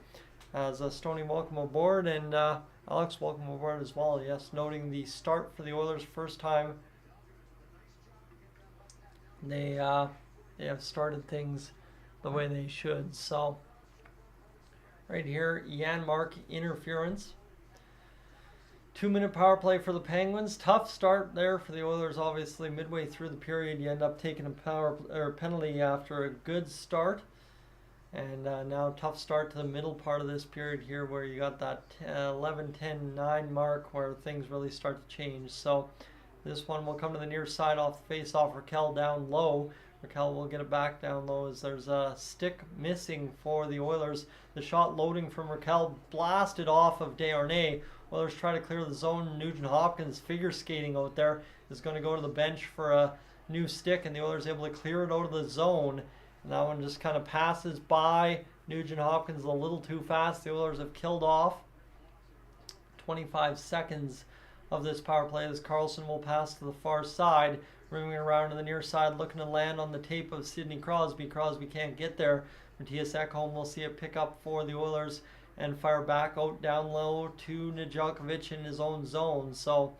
Speaker 1: As Stoney, welcome aboard, and Alex, welcome aboard as well. Yes, noting the start for the Oilers, first time they have started things the way they should. So right here, Janmark interference. 2-minute power play for the Penguins. Tough start there for the Oilers. Obviously, midway through the period, you end up taking a penalty after a good start. And now tough start to the middle part of this period here, where you got that 11-10-9 mark where things really start to change. So this one will come to the near side off the face-off. Raquel down low. Raquel will get it back down low as there's a stick missing for the Oilers. The shot loading from Raquel blasted off of Desharnais. Oilers try to clear the zone. Nugent Hopkins figure skating out there is going to go to the bench for a new stick, and the Oilers able to clear it out of the zone. And that one just kind of passes by Nugent Hopkins a little too fast. The Oilers have killed off 25 seconds of this power play as Carlson will pass to the far side, ringing around to the near side, looking to land on the tape of Sidney Crosby. Crosby can't get there. Matthias Ekholm will see it pick up for the Oilers and fire back out down low to Nedeljkovic in his own zone. So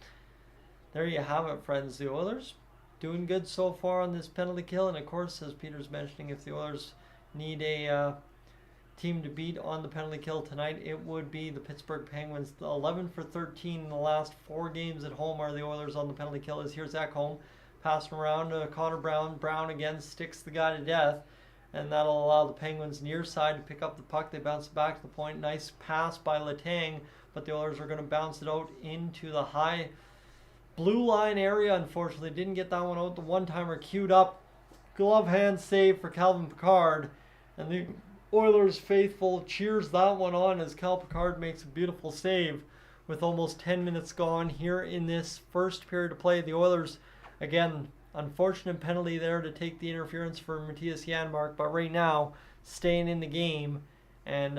Speaker 1: there you have it, friends. The Oilers doing good so far on this penalty kill. And of course, as Peter's mentioning, if the Oilers need a team to beat on the penalty kill tonight, it would be the Pittsburgh Penguins. 11 for 13 in the last 4 games at home are the Oilers on the penalty kill. As here's Ekholm passing around to Connor Brown. Brown again sticks the guy to death, and that'll allow the Penguins near side to pick up the puck. They bounce it back to the point. Nice pass by Letang, but the Oilers are going to bounce it out into the high blue line area. Unfortunately, didn't get that one out. The one-timer queued up. Glove hand save for Calvin Pickard. And the Oilers faithful cheers that one on as Cal Pickard makes a beautiful save with almost 10 minutes gone here in this first period of play. The Oilers, again, unfortunate penalty there to take the interference for Matthias Janmark, but right now staying in the game and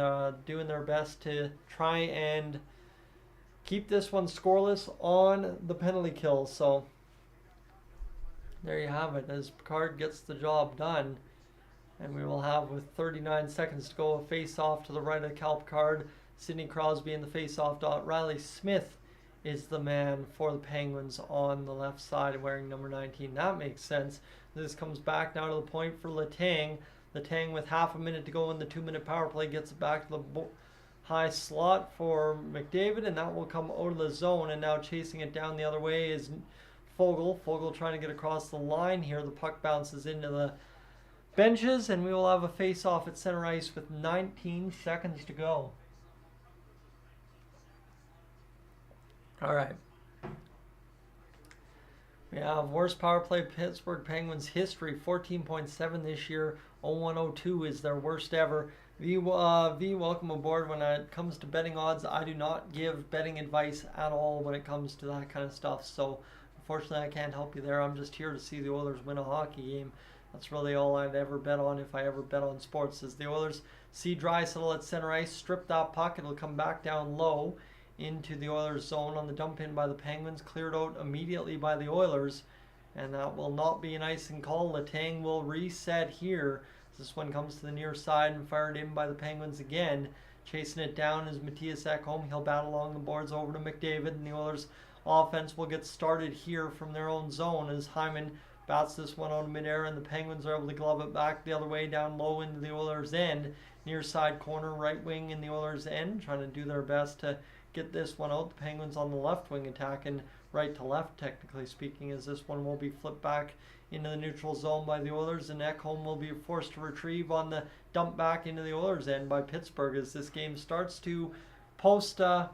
Speaker 1: doing their best to try and keep this one scoreless on the penalty kill. So there you have it, as Pickard gets the job done. And we will have, with 39 seconds to go, a face-off to the right of Cal Pickard. Sidney Crosby in the face-off dot. Riley Smith is the man for the Penguins on the left side wearing number 19. That makes sense. This comes back now to the point for Letang. Letang with half a minute to go in the 2-minute power play gets it back to the high slot for McDavid, and that will come out of the zone. And now chasing it down the other way is Foegele. Foegele trying to get across the line here. The puck bounces into the benches, and we will have a face-off at center ice with 19 seconds to go. All right. We have worst power play Pittsburgh Penguins history, 14.7 this year. 0102 is their worst ever. V, welcome aboard. When it comes to betting odds, I do not give betting advice at all when it comes to that kind of stuff. So unfortunately, I can't help you there. I'm just here to see the Oilers win a hockey game. That's really all I'd ever bet on if I ever bet on sports. Is the Oilers see Draisaitl at center ice, strip that puck. It'll come back down low into the Oilers zone on the dump in by the Penguins, cleared out immediately by the Oilers, and that will not be an icing call. Letang will reset here. This one comes to the near side and fired in by the Penguins again. Chasing it down is Matthias Ekholm. He'll bat along the boards over to McDavid, and the Oilers offense will get started here from their own zone as Hyman bats this one out of midair, and the Penguins are able to glove it back the other way down low into the Oilers' end. Near side corner, right wing in the Oilers' end, trying to do their best to get this one out. The Penguins on the left wing attacking right to left, technically speaking, as this one will be flipped back into the neutral zone by the Oilers, and Ekholm will be forced to retrieve on the dump back into the Oilers' end by Pittsburgh as this game starts to post power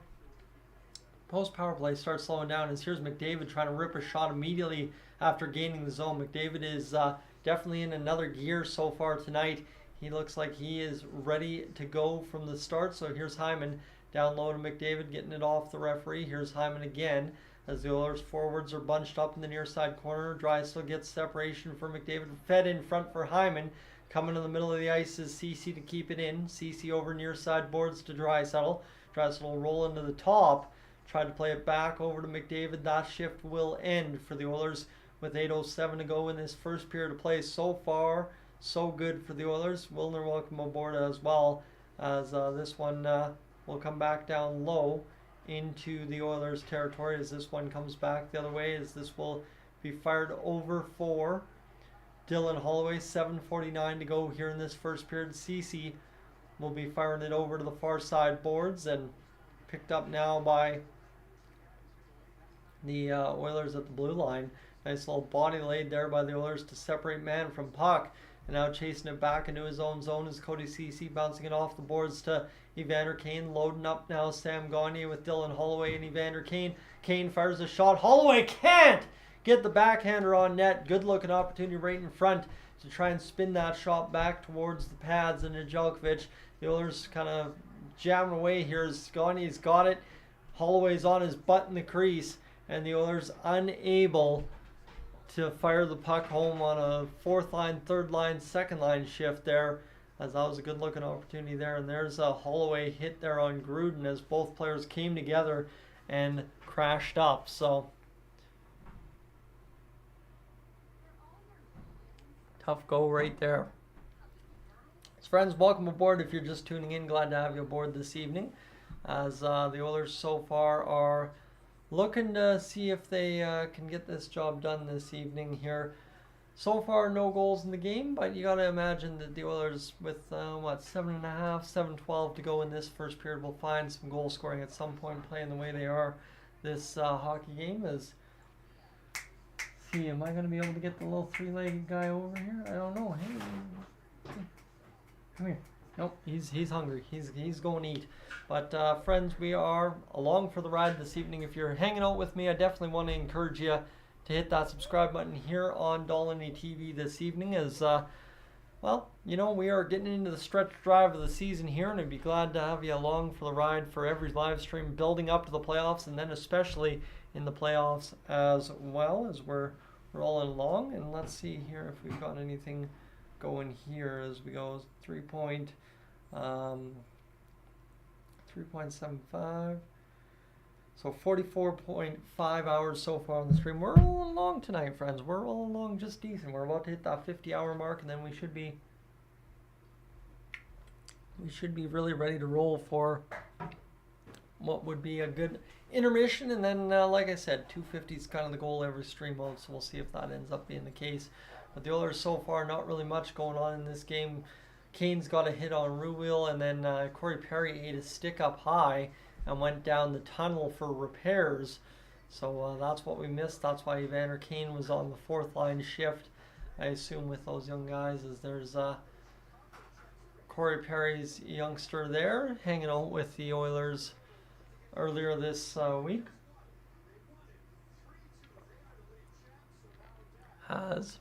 Speaker 1: play starts slowing down. As here's McDavid trying to rip a shot immediately after gaining the zone. McDavid is definitely in another gear so far tonight. He looks like he is ready to go from the start. So here's Hyman down low to McDavid, getting it off the referee. Here's Hyman again as the Oilers forwards are bunched up in the near side corner. Draisaitl gets separation for McDavid, fed in front for Hyman. Coming to the middle of the ice is CeCe to keep it in. CeCe over near side boards to Draisaitl. Draisaitl will roll into the top. Try to play it back over to McDavid. That shift will end for the Oilers with 8:07 to go in this first period of play. So far, so good for the Oilers. Wilner, welcome aboard as well, as this one will come back down low into the Oilers territory as this one comes back the other way, as this will be fired over for Dylan Holloway. 7:49 to go here in this first period. CeCe will be firing it over to the far side boards and picked up now by the Oilers at the blue line. Nice little body laid there by the Oilers to separate man from puck. And now chasing it back into his own zone is Cody CeCe, bouncing it off the boards to Evander Kane. Loading up now Sam Gagner with Dylan Holloway and Evander Kane. Kane fires a shot. Holloway can't get the backhander on net. Good looking opportunity right in front to try and spin that shot back towards the pads and Nedeljkovic. The Oilers kind of jamming away here as Gagner's got it. Holloway's on his butt in the crease, and the Oilers unable to fire the puck home on a fourth line, third line, second line shift there, as that was a good looking opportunity there. And there's a Holloway hit there on Gruden as both players came together and crashed up. So tough go right there. So friends, welcome aboard. If you're just tuning in, glad to have you aboard this evening, as the Oilers so far are looking to see if they can get this job done this evening here. So far, no goals in the game, but you got to imagine that the Oilers, with 7.5, 7:12 to go in this first period, will find some goal scoring at some point, playing the way they are this hockey game. Is see, am I going to be able to get the little three-legged guy over here? I don't know. Hey, come here. Nope, he's hungry. He's going to eat. But friends, we are along for the ride this evening. If you're hanging out with me, I definitely want to encourage you to hit that subscribe button here on Dolynny TV this evening. As well, you know, we are getting into the stretch drive of the season here, and I'd be glad to have you along for the ride for every live stream building up to the playoffs, and then especially in the playoffs as well, as we're rolling along. And let's see here if we've got anything going here as we go. 3.75. So 44.5 hours so far on the stream. We're rolling along tonight, friends. We're rolling along just decent. We're about to hit that 50-hour mark, and then we should be really ready to roll for what would be a good intermission. And then, like I said, 250 is kind of the goal every stream out, so we'll see if that ends up being the case. But the Oilers so far, not really much going on in this game. Kane's got a hit on Ruhwedel, and then Corey Perry ate a stick up high and went down the tunnel for repairs. So that's what we missed. That's why Evander Kane was on the fourth line shift, I assume, with those young guys, as there's Corey Perry's youngster there hanging out with the Oilers earlier this week. Has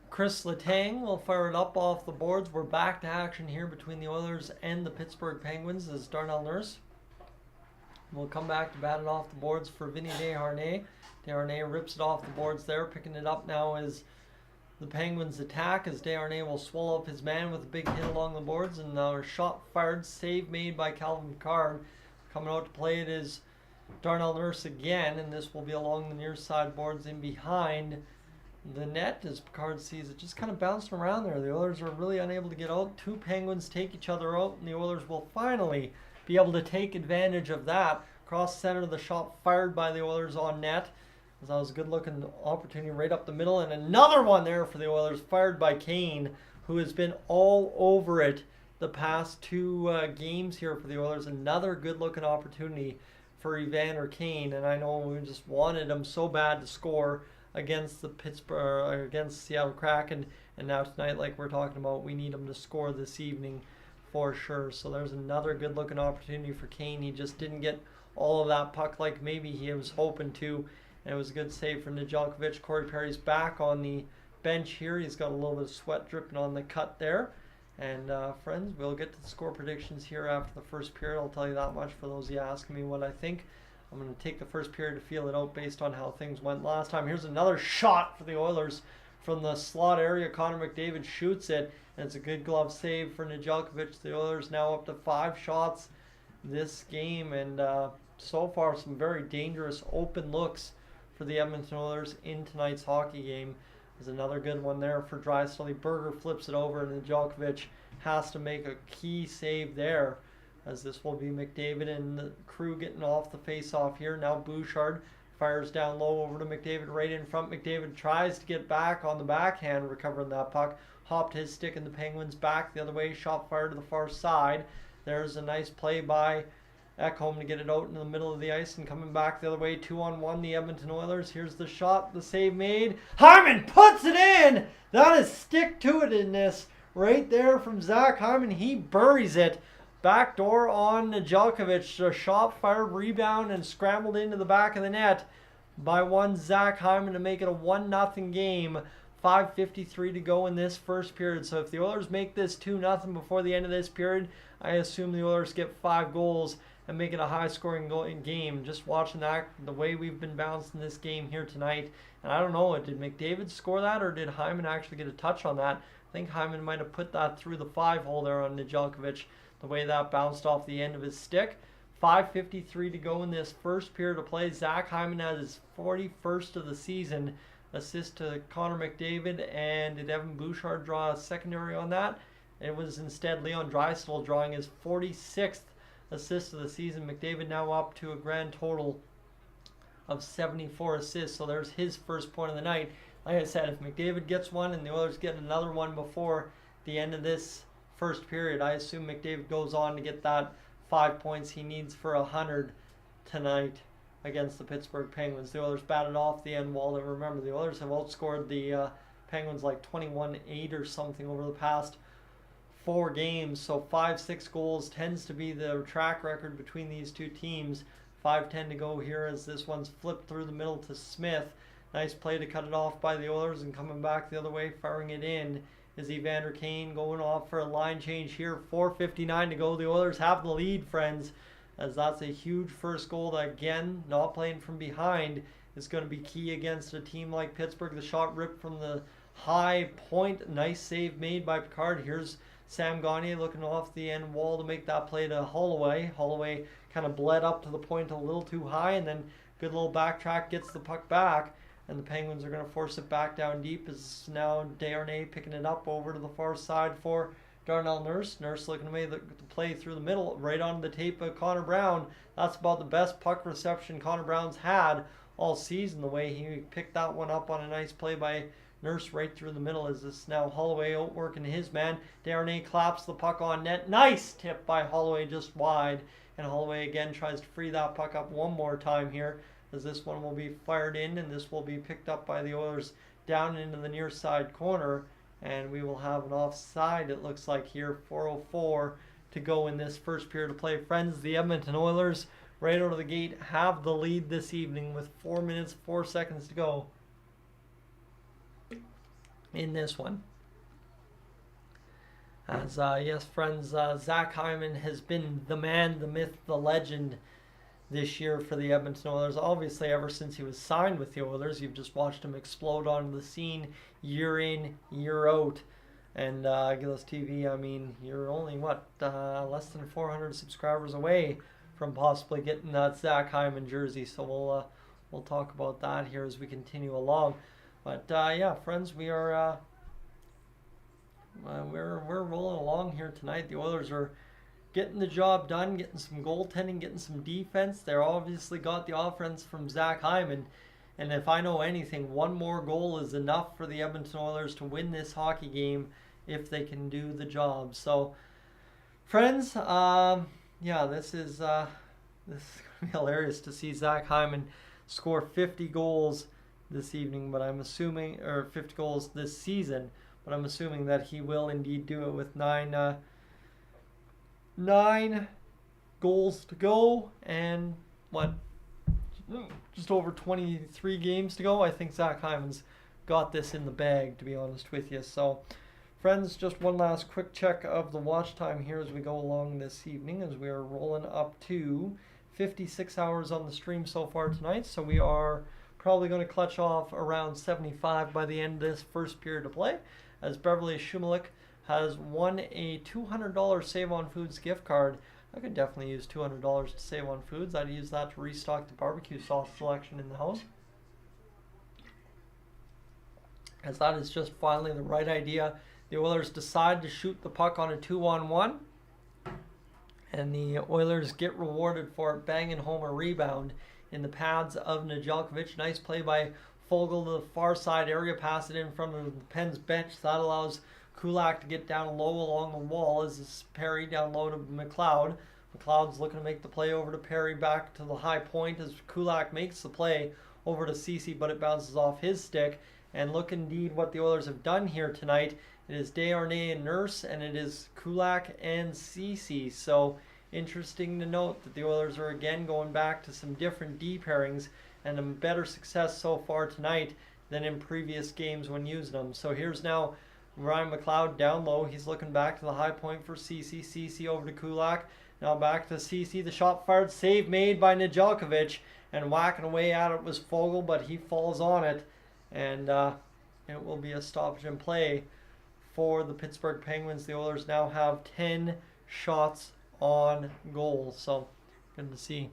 Speaker 1: Chris Letang will fire it up off the boards. We're back to action here between the Oilers and the Pittsburgh Penguins as Darnell Nurse will come back to bat it off the boards for Vinny Desharnais. Desharnais rips it off the boards there. Picking it up now is the Penguins attack as Desharnais will swallow up his man with a big hit along the boards, and now a shot fired, save made by Calvin Picard. Coming out to play it is Darnell Nurse again, and this will be along the near side boards in behind the net as Picard sees it just kind of bouncing around there. The Oilers are really unable to get out. Two Penguins take each other out, and the Oilers will finally be able to take advantage of that. Cross center, the shot fired by the Oilers on net. That was a good looking opportunity right up the middle, and another one there for the Oilers fired by Kane, who has been all over it the past two games here for the Oilers. Another good looking opportunity for Evander Kane, and I know we just wanted him so bad to score against the against Seattle Kraken, and now tonight, like we're talking about, we need him to score this evening for sure. So there's another good looking opportunity for Kane. He just didn't get all of that puck like maybe he was hoping to, and it was a good save from Nedeljkovic. Corey Perry's back on the bench here. He's got a little bit of sweat dripping on the cut there. And friends, we'll get to the score predictions here after the first period. I'll tell you that much for those of you asking me what I think. I'm going to take the first period to feel it out based on how things went last time. Here's another shot for the Oilers from the slot area. Connor McDavid shoots it, and it's a good glove save for Nedeljkovic. The Oilers now up to 5 shots this game, and so far some very dangerous open looks for the Edmonton Oilers in tonight's hockey game. There's another good one there for Draisaitl. Berger flips it over, and Nedeljkovic has to make a key save there, as this will be McDavid and the crew getting off the face-off here. Now Bouchard fires down low over to McDavid right in front. McDavid tries to get back on the backhand, recovering that puck. Hopped his stick in the Penguins back the other way. Shot fired to the far side. There's a nice play by Ekholm to get it out in the middle of the ice, and coming back the other way, 2-on-1, the Edmonton Oilers. Here's the shot, the save made. Hyman puts it in! That is stick-to-it-ness right there from Zach Hyman. He buries it. Backdoor on Nedeljkovic. A shot fired, rebound, and scrambled into the back of the net by one Zach Hyman to make it a 1-0 game. 5:53 to go in this first period. So if the Oilers make this 2-0 before the end of this period, I assume the Oilers get 5 goals and make it a high-scoring game. Just watching that, the way we've been bouncing this game here tonight. And I don't know, did McDavid score that, or did Hyman actually get a touch on that? I think Hyman might have put that through the 5-hole there on Nedeljkovic, the way that bounced off the end of his stick. 5:53 to go in this first period of play. Zach Hyman has his 41st of the season. Assist to Connor McDavid, and did Evan Bouchard draw a secondary on that? It was instead Leon Draisaitl drawing his 46th assist of the season. McDavid now up to a grand total of 74 assists, so there's his first point of the night. Like I said, if McDavid gets one and the Oilers get another one before the end of this first period, I assume McDavid goes on to get that 5 points he needs for 100 tonight against the Pittsburgh Penguins. The Oilers batted off the end wall. And remember, the Oilers have outscored the Penguins like 21-8 or something over the past 4 games. So 5-6 goals tends to be the track record between these two teams. 5:10 to go here as this one's flipped through the middle to Smith. Nice play to cut it off by the Oilers, and coming back the other way, firing it in is Evander Kane going off for a line change here. 4:59 to go. The Oilers have the lead, friends, as that's a huge first goal that, again, not playing from behind is going to be key against a team like Pittsburgh. The shot ripped from the high point. Nice save made by Picard. Here's Sam Gagner looking off the end wall to make that play to Holloway. Holloway kind of bled up to the point a little too high, and then good little backtrack, gets the puck back, and the Penguins are going to force it back down deep. As now Darnay picking it up over to the far side for Darnell Nurse. Nurse looking to make the play through the middle, right onto the tape of Connor Brown. That's about the best puck reception Connor Brown's had all season, the way he picked that one up on a nice play by Nurse right through the middle. As this now Holloway outworking his man. Darnay claps the puck on net. Nice tip by Holloway, just wide. And Holloway again tries to free that puck up one more time here, as this one will be fired in, and this will be picked up by the Oilers down into the near side corner. And we will have an offside, it looks like here. 4:04 to go in this first period of play. Friends, the Edmonton Oilers right out of the gate have the lead this evening with 4 minutes, 4 seconds to go in this one. As, yes, friends, Zach Hyman has been the man, the myth, the legend this year for the Edmonton Oilers. Obviously, ever since he was signed with the Oilers, you've just watched him explode onto the scene year in, year out. And Gillis TV, I mean, you're only, less than 400 subscribers away from possibly getting that Zach Hyman jersey. So we'll talk about that here as we continue along. But yeah, friends, we are we're rolling along here tonight. The Oilers are getting the job done, getting some goaltending, getting some defense. They're obviously got the offense from Zach Hyman. And if I know anything, one more goal is enough for the Edmonton Oilers to win this hockey game if they can do the job. So, friends, yeah, this is going to be hilarious to see Zach Hyman score 50 goals this evening, but I'm assuming, or 50 goals this season, but I'm assuming that he will indeed do it with nine goals to go, and just over 23 games to go. I think Zach Hyman's got this in the bag, to be honest with you. So, friends, just one last quick check of the watch time here as we go along this evening, as we are rolling up to 56 hours on the stream so far tonight. So we are probably going to clutch off around 75 by the end of this first period of play, as Beverly Shumalik has won a $200 Save on Foods gift card. I could definitely use $200 to save on foods. I'd use that to restock the barbecue sauce selection in the house, as that is just finally the right idea. The Oilers decide to shoot the puck on a 2-on-1, and the Oilers get rewarded for it, banging home a rebound in the pads of Nedeljkovic. Nice play by Fogle to the far side area, pass it in front of the Pens bench. That allows Kulak to get down low along the wall, as it's Perry down low to McLoud. McLeod's looking to make the play over to Perry, back to the high point as Kulak makes the play over to CeCe, but it bounces off his stick. And look indeed what the Oilers have done here tonight. It is Desharnais and Nurse, and it is Kulak and CeCe. So interesting to note that the Oilers are again going back to some different D pairings, and a better success so far tonight than in previous games when using them. So here's now Ryan McLeod down low. He's looking back to the high point for CeCe. CeCe over to Kulak. Now back to CeCe. The shot fired. Save made by Nedeljkovic. And whacking away at it was Fogle, but he falls on it. And it will be a stoppage in play for the Pittsburgh Penguins. The Oilers now have 10 shots on goal. So good to see.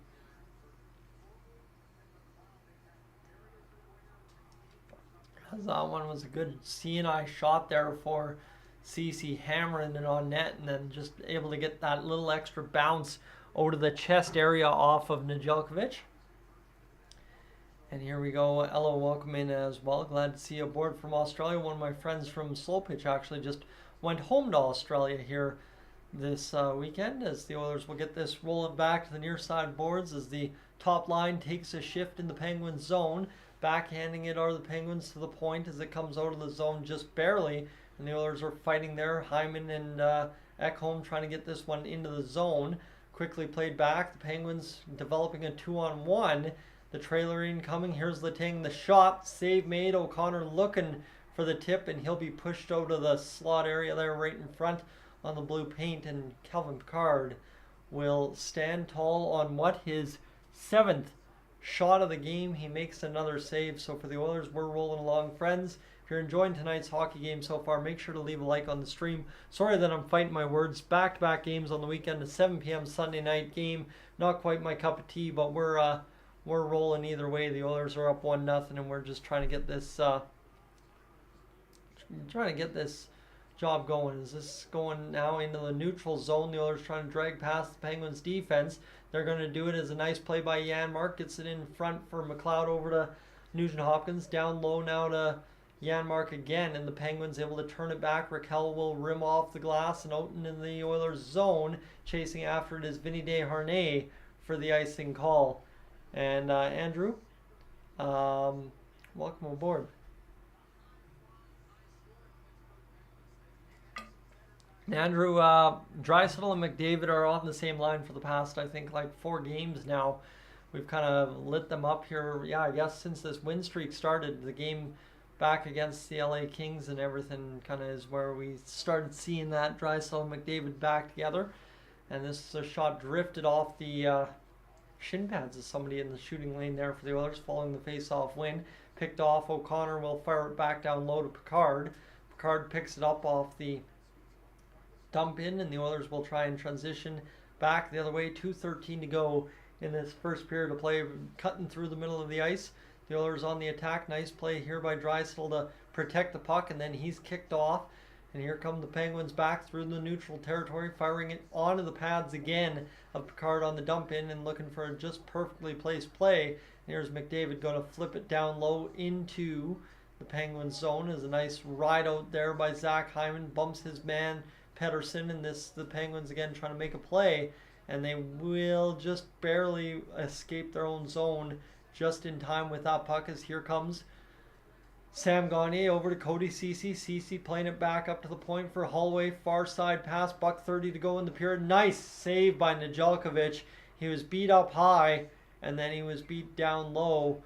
Speaker 1: That one was a good CNI shot there for CeCe, hammering it on net, and then just able to get that little extra bounce over to the chest area off of Nedeljkovic. And here we go. Ella, welcome in as well. Glad to see you aboard from Australia. One of my friends from Slow Pitch actually just went home to Australia here this weekend, as the Oilers will get this rolling back to the near side boards as the top line takes a shift in the Penguins zone. Backhanding it are the Penguins to the point as it comes out of the zone just barely. and the Oilers are fighting there. Hyman and Ekholm trying to get this one into the zone. Quickly played back. The Penguins developing a 2-on-1. The trailer incoming. Here's Letang. The shot. Save made. O'Connor looking for the tip, and he'll be pushed out of the slot area there right in front on the blue paint. And Calvin Pickard will stand tall on his 7th shot of the game. He makes another save. So for the Oilers, we're rolling along, friends. If you're enjoying tonight's hockey game so far, make sure to leave a like on the stream. Sorry that I'm fighting my words. Back-to-back games on the weekend. A 7 p.m. Sunday night game. Not quite my cup of tea, but we're rolling either way. The Oilers are up 1-0, and we're just trying to get this job going. Is this going now into the neutral zone? The Oilers trying to drag past the Penguins defense. They're going to do it as a nice play by Janmark. Gets it in front for McLoud over to Nugent-Hopkins. Down low now to Janmark again, and the Penguins able to turn it back. Raquel will rim off the glass and out into the Oilers zone. Chasing after it is Vinny Desharnais for the icing call. And Andrew, welcome aboard. Andrew, Draisaitl and McDavid are on the same line for the past, I think, like 4 games now. We've kind of lit them up here. Yeah, I guess since this win streak started, the game back against the LA Kings and everything kind of is where we started seeing that Draisaitl and McDavid back together. And this shot drifted off the shin pads of somebody in the shooting lane there for the Oilers following the face-off win. Picked off. O'Connor will fire it back down low to Pickard. Pickard picks it up off the dump in, and the Oilers will try and transition back the other way. 2:13 to go in this first period of play, cutting through the middle of the ice. The Oilers on the attack. Nice play here by Draisaitl to protect the puck, and then he's kicked off. And here come the Penguins back through the neutral territory, firing it onto the pads again of Pickard on the dump in and looking for a just perfectly placed play. And here's McDavid going to flip it down low into the Penguins zone. Is a nice ride out there by Zach Hyman. Bumps his man Pettersson, and the Penguins again trying to make a play, and they will just barely escape their own zone just in time with that puck. As here comes Sam Gagner over to Cody CeCe. CeCe playing it back up to the point for Holloway. Far side pass. $1:30 to go in the period. Nice save by Nedeljkovic. He was beat up high, and then he was beat down low,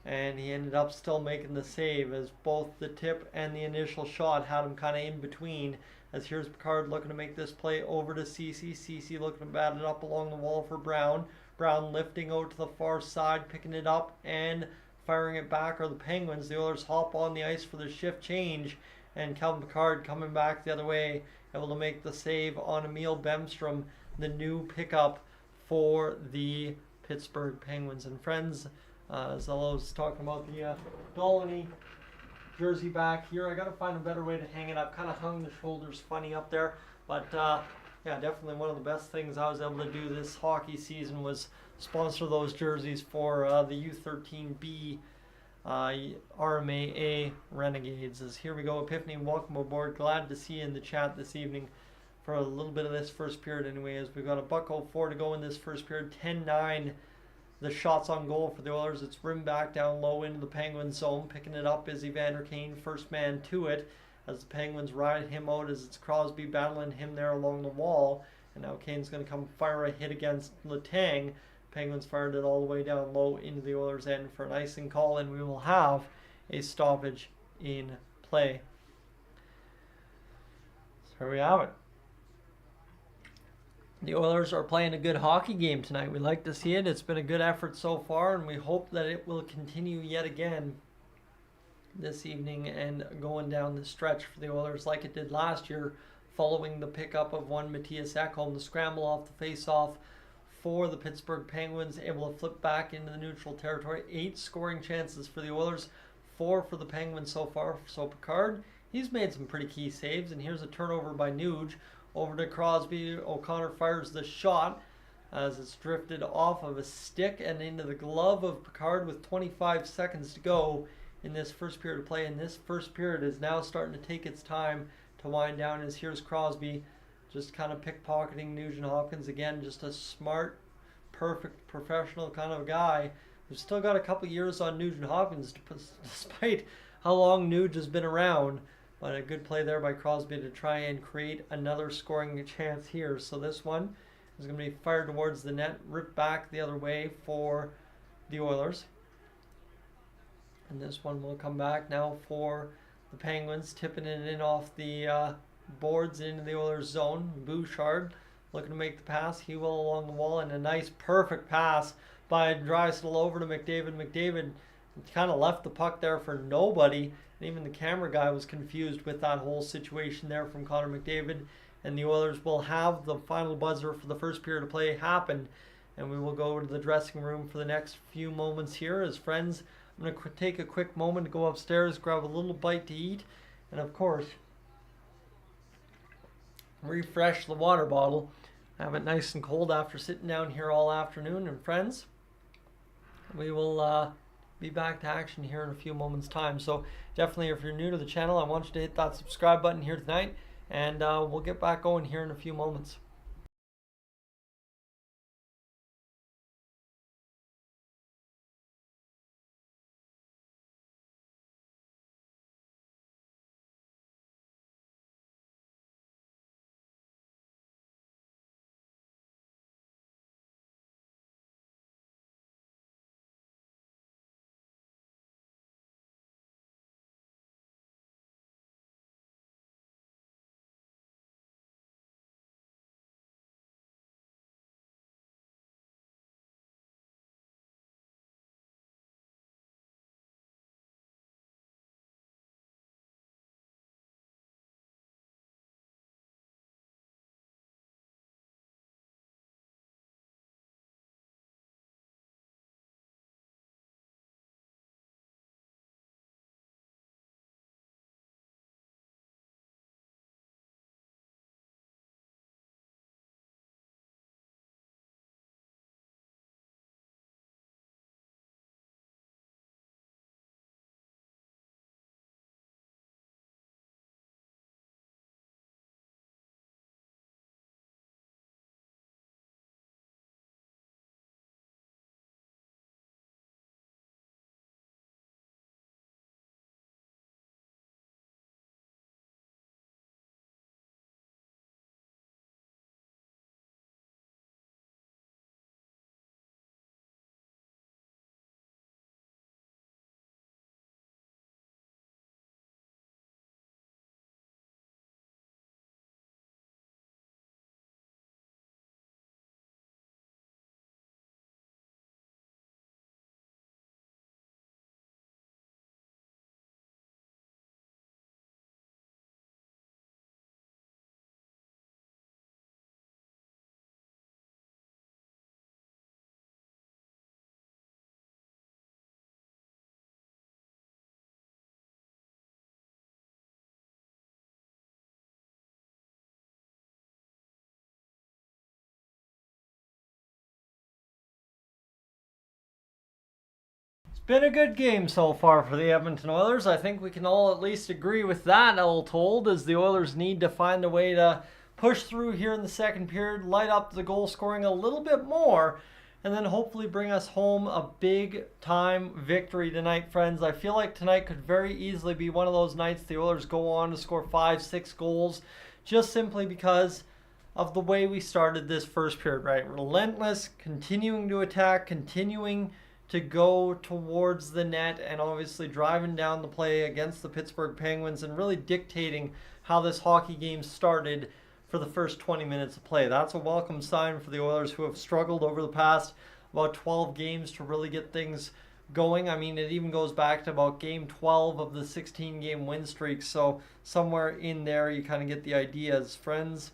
Speaker 1: and he ended up still making the save as both the tip and the initial shot had him kind of in between. As here's Pickard looking to make this play over to CeCe. CeCe looking to bat it up along the wall for Brown. Brown lifting out to the far side, picking it up and firing it back are the Penguins. The Oilers hop on the ice for the shift change, and Calvin Pickard coming back the other way, able to make the save on Emil Bemstrom, the new pickup for the Pittsburgh Penguins. And friends, as I was talking about the Dolynny jersey back here, I got to find a better way to hang it up. Kind of hung the shoulders funny up there, but yeah, definitely one of the best things I was able to do this hockey season was sponsor those jerseys for the U13B RMAA Renegades. As here we go, Epiphany, welcome aboard. Glad to see you in the chat this evening for a little bit of this first period anyway, as we've got a $1:04 to go in this first period. 10-9 the shots on goal for the Oilers. It's rimmed back down low into the Penguins zone. Picking it up is Evander Kane, first man to it, as the Penguins ride him out as it's Crosby battling him there along the wall. And now Kane's going to come fire a hit against Letang. Penguins fired it all the way down low into the Oilers' end for an icing call, and we will have a stoppage in play. So here we have it. The Oilers are playing a good hockey game tonight. We like to see it. It's been a good effort so far, and we hope that it will continue yet again this evening and going down the stretch for the Oilers like it did last year, following the pickup of one Mattias Ekholm, the scramble off the face-off for the Pittsburgh Penguins, able to flip back into the neutral territory. 8 scoring chances for the Oilers, 4 for the Penguins so far. So Pickard, he's made some pretty key saves, and here's a turnover by Nuge. Over to Crosby. O'Connor fires the shot as it's drifted off of a stick and into the glove of Pickard with 25 seconds to go in this first period of play. And this first period is now starting to take its time to wind down, as here's Crosby just kind of pickpocketing Nugent-Hopkins again. Just a smart, perfect, professional kind of guy who's still got a couple years on Nugent-Hopkins despite how long Nuge has been around. But a good play there by Crosby to try and create another scoring chance here. So this one is going to be fired towards the net, ripped back the other way for the Oilers. And this one will come back now for the Penguins, tipping it in off the boards into the Oilers zone. Bouchard looking to make the pass. He will along the wall, and a nice perfect pass by Draisaitl over to McDavid. McDavid kind of left the puck there for nobody. And even the camera guy was confused with that whole situation there from Connor McDavid. And the Oilers will have the final buzzer for the first period of play happen. And we will go to the dressing room for the next few moments here. As friends, I'm going to take a quick moment to go upstairs, grab a little bite to eat, and of course, refresh the water bottle. Have it nice and cold after sitting down here all afternoon. And friends, we will be back to action here in a few moments' time. So definitely, if you're new to the channel, I want you to hit that subscribe button here tonight, and we'll get back going here in a few moments. Been a good game so far for the Edmonton Oilers. I think we can all at least agree with that, all told, as the Oilers need to find a way to push through here in the second period, light up the goal scoring a little bit more, and then hopefully bring us home a big-time victory tonight, friends. I feel like tonight could very easily be one of those nights the Oilers go on to score 5-6 goals, just simply because of the way we started this first period, right? Relentless, continuing to attack, continuing to go towards the net, and obviously driving down the play against the Pittsburgh Penguins and really dictating how this hockey game started for the first 20 minutes of play. That's a welcome sign for the Oilers, who have struggled over the past about 12 games to really get things going. I mean, it even goes back to about game 12 of the 16-game win streak, so somewhere in there you kind of get the idea. As friends,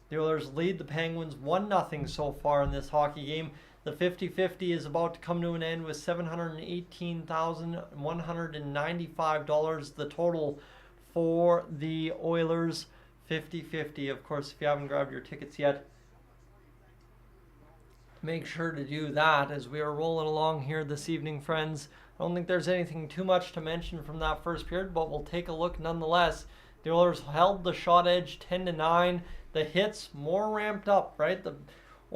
Speaker 1: the Oilers lead the Penguins 1-0 so far in this hockey game. The 50-50 is about to come to an end with $718,195, the total for the Oilers. 50-50. Of course, if you haven't grabbed your tickets yet, make sure to do that as we are rolling along here this evening, friends. I don't think there's anything too much to mention from that first period, but we'll take a look nonetheless. The Oilers held the shot edge 10-9. The hits more ramped up, right? The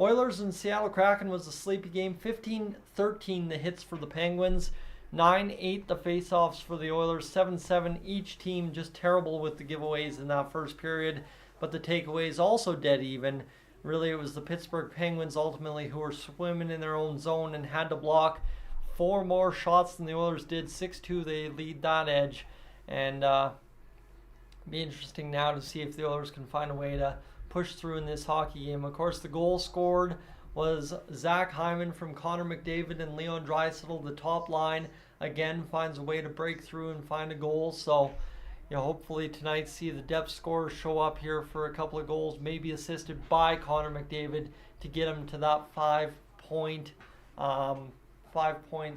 Speaker 1: Oilers and Seattle Kraken was a sleepy game. 15-13 the hits for the Penguins. 9-8 the faceoffs for the Oilers, 7-7 each team, just terrible with the giveaways in that first period, but the takeaways also dead even. Really, it was the Pittsburgh Penguins ultimately who were swimming in their own zone and had to block 4 more shots than the Oilers did. 6-2, they lead that edge, and be interesting now to see if the Oilers can find a way to push through in this hockey game. Of course, the goal scored was Zach Hyman from Connor McDavid and Leon Draisaitl. The top line again finds a way to break through and find a goal. So, hopefully tonight see the depth scorers show up here for a couple of goals, maybe assisted by Connor McDavid to get him to that 5-point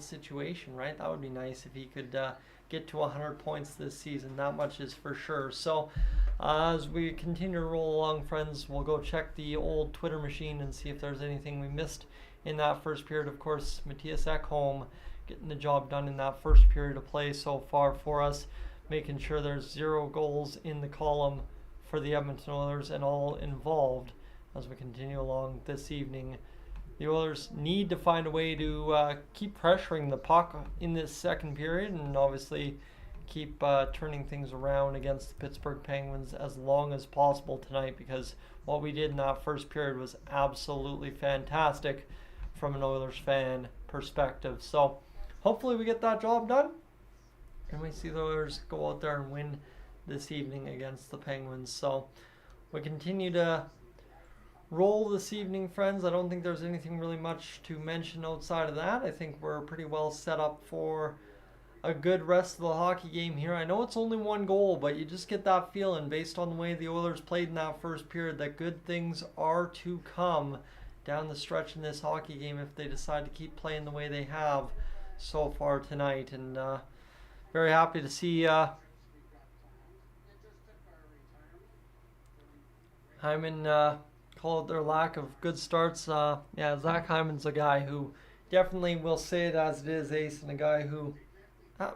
Speaker 1: situation, right? That would be nice if he could get to 100 points this season. That much is for sure. So as we continue to roll along, friends, we'll go check the old Twitter machine and see if there's anything we missed in that first period. Of course, Matthias Ekholm getting the job done in that first period of play so far for us, making sure there's 0 goals in the column for the Edmonton Oilers and all involved as we continue along this evening. The Oilers need to find a way to keep pressuring the puck in this second period and obviously keep turning things around against the Pittsburgh Penguins as long as possible tonight, because what we did in that first period was absolutely fantastic from an Oilers fan perspective. So hopefully we get that job done and we see the Oilers go out there and win this evening against the Penguins. So we continue to roll this evening, friends. I don't think there's anything really much to mention outside of that. I think we're pretty well set up for a good rest of the hockey game here. I know it's only 1 goal, but you just get that feeling based on the way the Oilers played in that first period that good things are to come down the stretch in this hockey game if they decide to keep playing the way they have so far tonight. And very happy to see Hyman call out their lack of good starts. Zach Hyman's a guy who definitely will say it as it is, Ace, and a guy who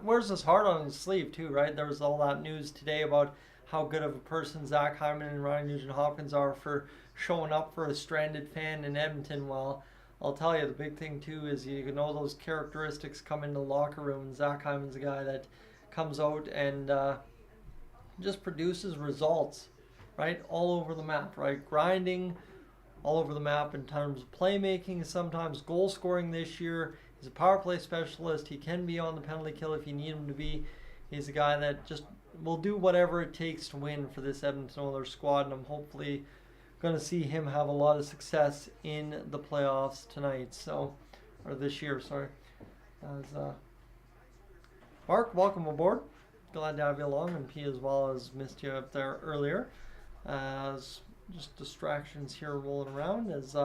Speaker 1: wears his heart on his sleeve too, right? There was all that news today about how good of a person Zach Hyman and Ryan Nugent-Hopkins are for showing up for a stranded fan in Edmonton. Well, I'll tell you, the big thing too is you know those characteristics come into the locker room, and Zach Hyman's a guy that comes out and just produces results, right, all over the map, right? Grinding all over the map in terms of playmaking, sometimes goal scoring this year. He's a power play specialist. He can be on the penalty kill if you need him to be. He's a guy that just will do whatever it takes to win for this Edmonton Oilers squad, and I'm hopefully going to see him have a lot of success in the playoffs tonight. Or this year, sorry. Mark, welcome aboard. Glad to have you along, and P as well as missed you up there earlier. As just distractions here rolling around as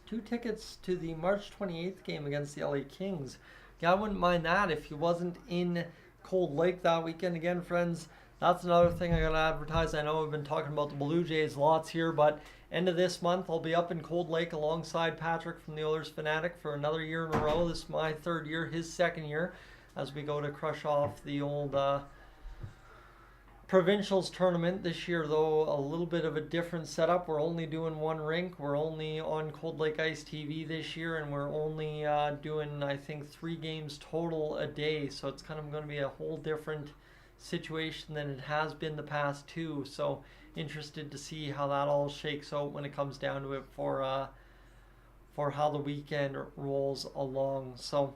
Speaker 1: 2 tickets to the March 28th game against the LA Kings. Yeah, I wouldn't mind that if he wasn't in Cold Lake that weekend. Again, friends, that's another thing I got to advertise. I know I've been talking about the Blue Jays lots here, but end of this month, I'll be up in Cold Lake alongside Patrick from the Oilers Fanatic for another year in a row. This is my 3rd year, his 2nd year, as we go to crush off the old Provincials tournament. This year, though, a little bit of a different setup. We're only doing 1 rink. We're only on Cold Lake Ice TV this year, and we're only doing, I think, 3 games total a day. So it's kind of going to be a whole different situation than it has been the past 2. So interested to see how that all shakes out when it comes down to it for how the weekend rolls along. So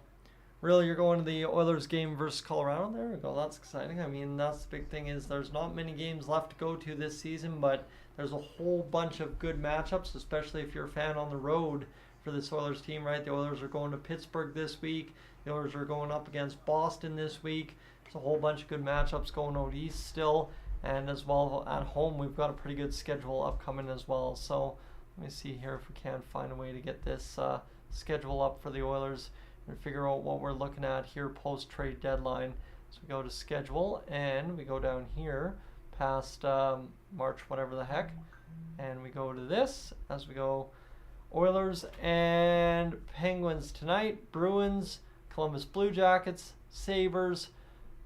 Speaker 1: really, you're going to the Oilers game versus Colorado. There we go. That's exciting. I mean, that's the big thing is there's not many games left to go to this season, but there's a whole bunch of good matchups, especially if you're a fan on the road for this Oilers team, right? The Oilers are going to Pittsburgh this week. The Oilers are going up against Boston this week. There's a whole bunch of good matchups going out east still, and as well at home, we've got a pretty good schedule upcoming as well. So let me see here if we can find a way to get this schedule up for the Oilers and figure out what we're looking at here post-trade deadline. So we go to schedule and we go down here past March whatever the heck, and we go to this as we go Oilers and Penguins tonight. Bruins, Columbus Blue Jackets, Sabres,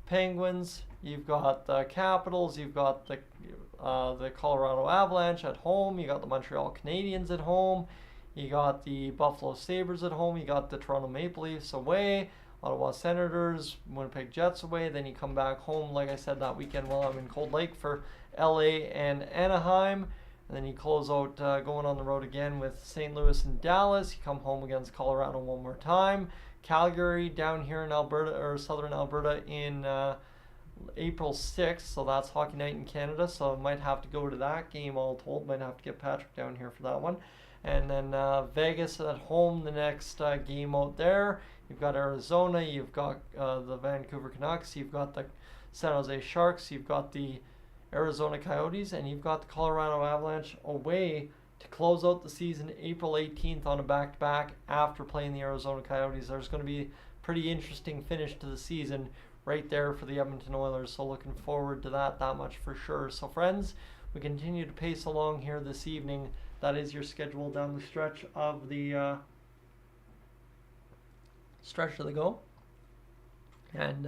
Speaker 1: Penguins. You've got the Capitals, you've got the Colorado Avalanche at home, you got the Montreal Canadiens at home, You got the Buffalo Sabres at home. You got the Toronto Maple Leafs away. Ottawa Senators, Winnipeg Jets away. Then you come back home, like I said, that weekend while I'm in Cold Lake for LA and Anaheim. And then you close out going on the road again with St. Louis and Dallas. You come home against Colorado one more time. Calgary down here in Alberta, or southern Alberta, in April 6th. So that's Hockey Night in Canada. So I might have to go to that game all told. Might have to get Patrick down here for that one. And then Vegas at home, the next game out there. You've got Arizona, you've got the Vancouver Canucks, you've got the San Jose Sharks, you've got the Arizona Coyotes, and you've got the Colorado Avalanche away to close out the season April 18th on a back-to-back after playing the Arizona Coyotes. There's going to be a pretty interesting finish to the season right there for the Edmonton Oilers, so looking forward to that much for sure. So friends, we continue to pace along here this evening. That is your schedule down the stretch of the go. And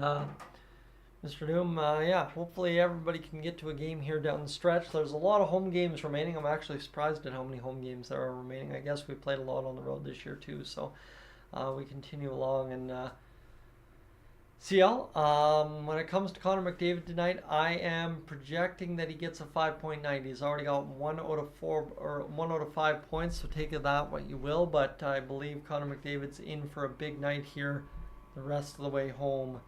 Speaker 1: Mr. Doom, yeah, hopefully everybody can get to a game here down the stretch. There's a lot of home games remaining. I'm actually surprised at how many home games there are remaining. I guess we played a lot on the road this year too, so we continue along. And CL, when it comes to Connor McDavid tonight, I am projecting that he gets a 5-point night. He's already got 1 out of 5 points, so take of that what you will. But I believe Connor McDavid's in for a big night here the rest of the way home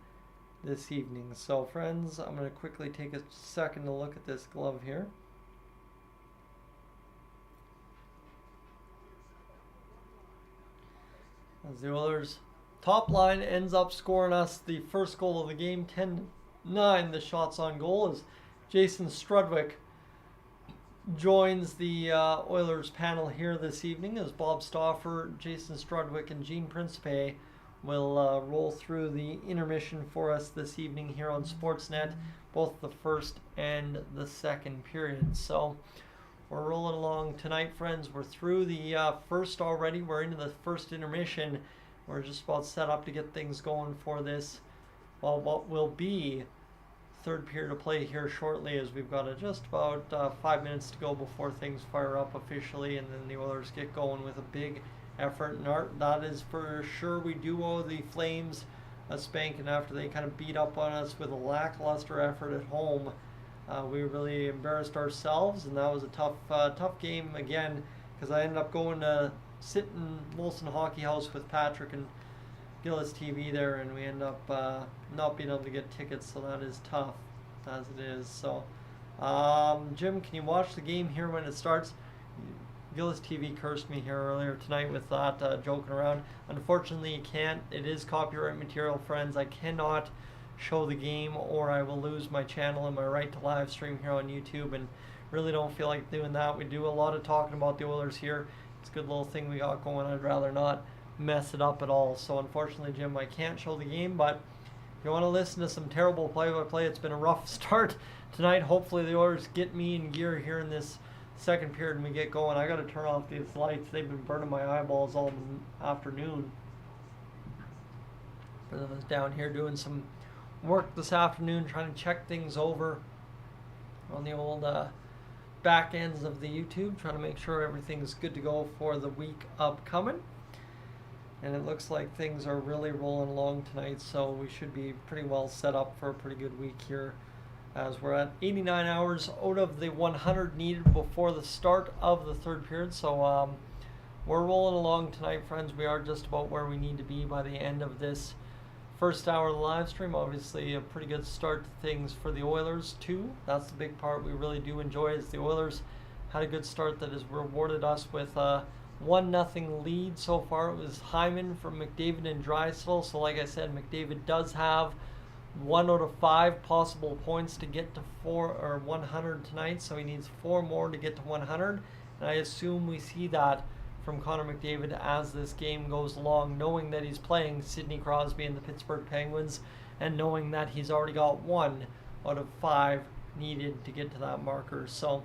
Speaker 1: this evening. So friends, I'm going to quickly take a second to look at this glove here. As the Oilers top line ends up scoring us the first goal of the game, 10-9. The shots on goal as Jason Strudwick joins the Oilers panel here this evening, as Bob Stauffer, Jason Strudwick, and Gene Principe will roll through the intermission for us this evening here on Sportsnet, both the first and the second period. So we're rolling along tonight, friends. We're through the first already. We're into the first intermission. We're just about set up to get things going for this, well, what will be third period of play here shortly, as we've got just about 5 minutes to go before things fire up officially, and then the Oilers get going with a big effort. And that is for sure. We do owe the Flames a spanking after they kind of beat up on us with a lackluster effort at home. We really embarrassed ourselves, and that was a tough game again, because I ended up going to sit in Wilson Hockey House with Patrick and Gillis TV there, and we end up not being able to get tickets, so that is tough as it is. So Jim, can you watch the game here when it starts? Gillis TV cursed me here earlier tonight with that joking around. Unfortunately, you can't. It is copyright material, friends. I cannot show the game, or I will lose my channel and my right to live stream here on YouTube, and really don't feel like doing that. We do a lot of talking about the Oilers here. It's a good little thing we got going. I'd rather not mess it up at all. So unfortunately, Jim, I can't show the game, but if you want to listen to some terrible play-by-play, it's been a rough start tonight. Hopefully the Oilers get me in gear here in this second period and we get going. I got to turn off these lights. They've been burning my eyeballs all afternoon. But I was down here doing some work this afternoon, trying to check things over on the old back ends of the YouTube, trying to make sure everything's good to go for the week upcoming. And it looks like things are really rolling along tonight, so we should be pretty well set up for a pretty good week here, as we're at 89 hours out of the 100 needed before the start of the third period. So we're rolling along tonight, friends. We are just about where we need to be by the end of this first hour of the live stream. Obviously a pretty good start to things for the Oilers too. That's the big part we really do enjoy, is the Oilers had a good start that has rewarded us with 1-0 lead so far. It was Hyman from McDavid and Draisaitl. So like I said, McDavid does have 1 out of 5 possible points to get to 100 tonight. So he needs 4 more to get to 100. And I assume we see that from Connor McDavid as this game goes along, knowing that he's playing Sidney Crosby and the Pittsburgh Penguins, and knowing that he's already got 1 out of 5 needed to get to that marker. So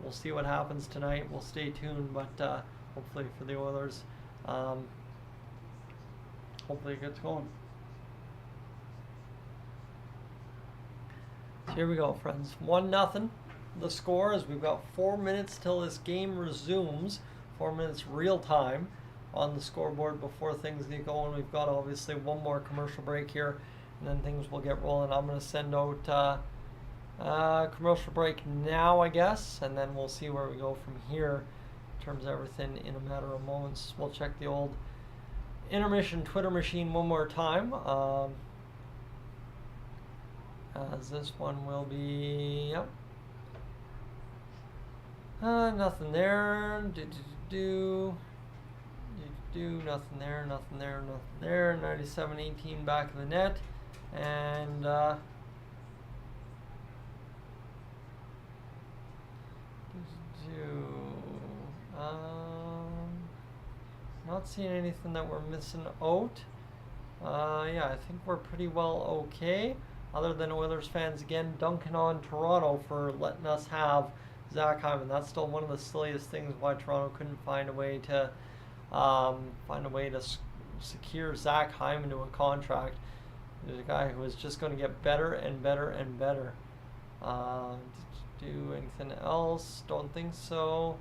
Speaker 1: we'll see what happens tonight. We'll stay tuned, but hopefully for the Oilers, hopefully it gets going. So here we go, friends. 1-0 the score, as we've got 4 minutes till this game resumes. 4 minutes real time on the scoreboard before things get going. We've got obviously one more commercial break here, and then things will get rolling. I'm going to send out commercial break now, I guess, and then we'll see where we go from here in terms of everything in a matter of moments. We'll check the old intermission Twitter machine one more time. As this one will be, yep. Nothing there. Nothing there, nothing there, nothing there. 97-18 back of the net. And not seeing anything that we're missing out. Yeah, I think we're pretty well okay. Other than Oilers fans again dunking on Toronto for letting us have Zach Hyman. That's still one of the silliest things why Toronto couldn't find a way to secure Zach Hyman to a contract. There's a guy who is just going to get better and better and better. Did you do anything else? Don't think so.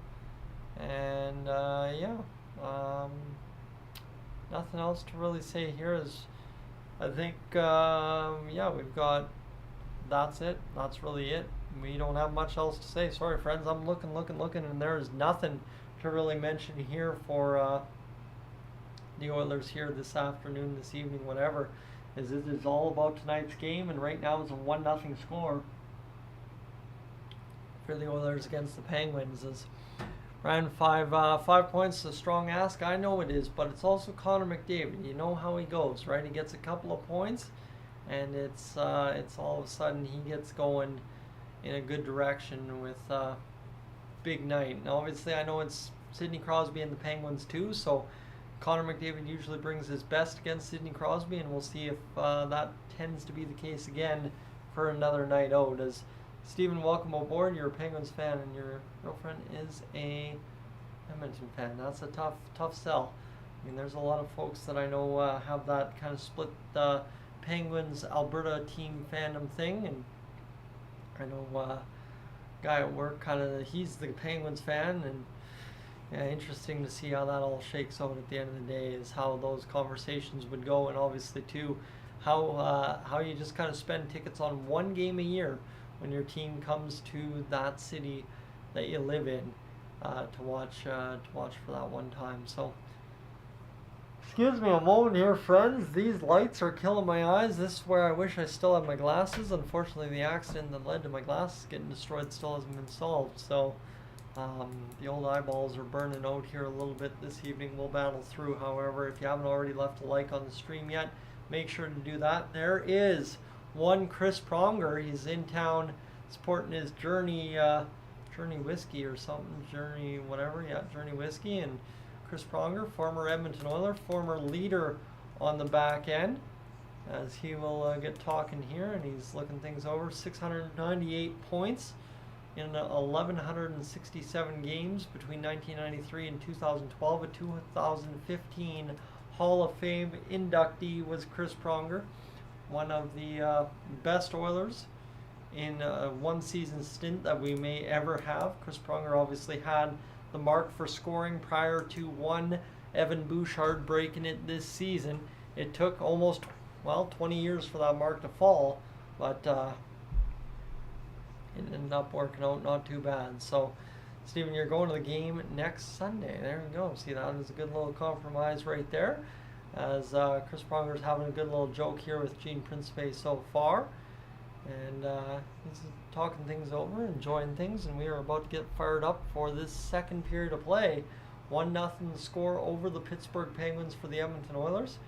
Speaker 1: And yeah, nothing else to really say here. Is I think yeah, we've got. That's it. That's really it. We don't have much else to say. Sorry, friends. I'm looking, and there is nothing to really mention here for the Oilers here this afternoon, this evening, whatever. It is all about tonight's game, and right now it's a 1-0 score for the Oilers against the Penguins. As Ryan, 5 points, a strong ask. I know it is, but it's also Connor McDavid. You know how he goes, right? He gets a couple of points, and it's all of a sudden he gets going in a good direction with big night. And obviously I know it's Sidney Crosby and the Penguins too, so Connor McDavid usually brings his best against Sidney Crosby, and we'll see if that tends to be the case again for another night out. As Stephen, welcome aboard. You're a Penguins fan and your girlfriend is a Edmonton fan. That's a tough sell. I mean, there's a lot of folks that I know have that kind of split Penguins Alberta team fandom thing, and I know guy at work he's the Penguins fan, and yeah, interesting to see how that all shakes out at the end of the day, is how those conversations would go, and obviously too how you just kind of spend tickets on one game a year when your team comes to that city that you live in to watch for that one time. So excuse me a moment here, friends. These lights are killing my eyes. This is where I wish I still had my glasses. Unfortunately, the accident that led to my glasses getting destroyed still hasn't been solved. So the old eyeballs are burning out here a little bit this evening. We'll battle through. However, if you haven't already left a like on the stream yet, make sure to do that. There is one Chris Pronger. He's in town supporting his Journey Whiskey or something. Journey whatever. Yeah, Journey Whiskey. And Chris Pronger, former Edmonton Oiler, former leader on the back end, as he will get talking here, and he's looking things over. 698 points in 1,167 games between 1993 and 2012. A 2015 Hall of Fame inductee was Chris Pronger, one of the best Oilers in one season stint that we may ever have. Chris Pronger obviously had the mark for scoring prior to one Evan Bouchard breaking it this season. It took almost 20 years for that mark to fall, but it ended up working out not too bad. So Stephen, you're going to the game next Sunday. There we go. See, that is a good little compromise right there, as Chris Pronger's having a good little joke here with Gene Principe so far, and he's talking things over, enjoying things, and we are about to get fired up for this second period of play. 1-0 score over the Pittsburgh Penguins for the Edmonton Oilers.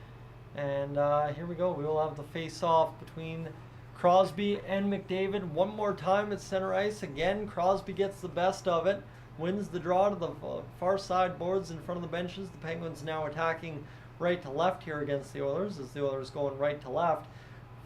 Speaker 1: And here we go. We will have the face-off between Crosby and McDavid one more time at center ice. Again, Crosby gets the best of it, wins the draw to the far side boards in front of the benches. The Penguins now attacking right to left here against the Oilers, as the Oilers going right to left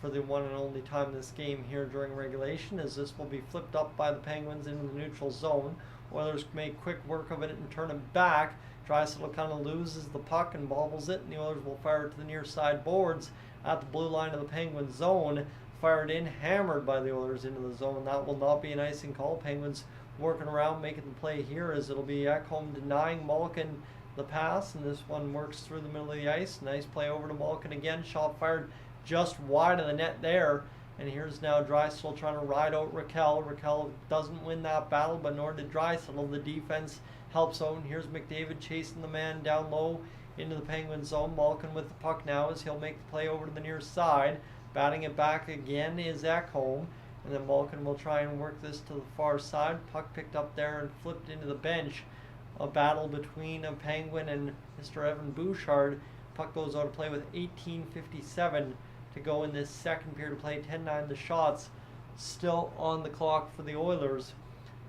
Speaker 1: for the one and only time this game here during regulation, as this will be flipped up by the Penguins into the neutral zone. Oilers make quick work of it and turn it back. Draisaitl kind of loses the puck and bobbles it, and the Oilers will fire it to the near side boards at the blue line of the Penguin zone. fired in, hammered by the Oilers into the zone. That will not be an icing call. Penguins working around, making the play here, as it'll be Ekholm denying Malkin the pass, and this one works through the middle of the ice. Nice play over to Malkin again. Shot fired just wide of the net there. And here's now Draisaitl trying to ride out Raquel. Raquel doesn't win that battle, but nor did Draisaitl. The defense helps out. And here's McDavid chasing the man down low into the Penguin zone. Malkin with the puck now as he'll make the play over to the near side. Batting it back again is Ekholm. And then Malkin will try and work this to the far side. Puck picked up there and flipped into the bench. A battle between a Penguin and Mr. Evan Bouchard. Puck goes out of play with 18:57 to go in this second period of play. 10-9 the shots still on the clock for the Oilers.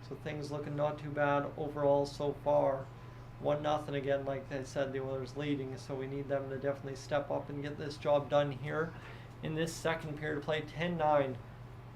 Speaker 1: So things looking not too bad overall so far. 1-0 again, like I said, the Oilers leading. So we need them to definitely step up and get this job done here in this second period of play. 10-9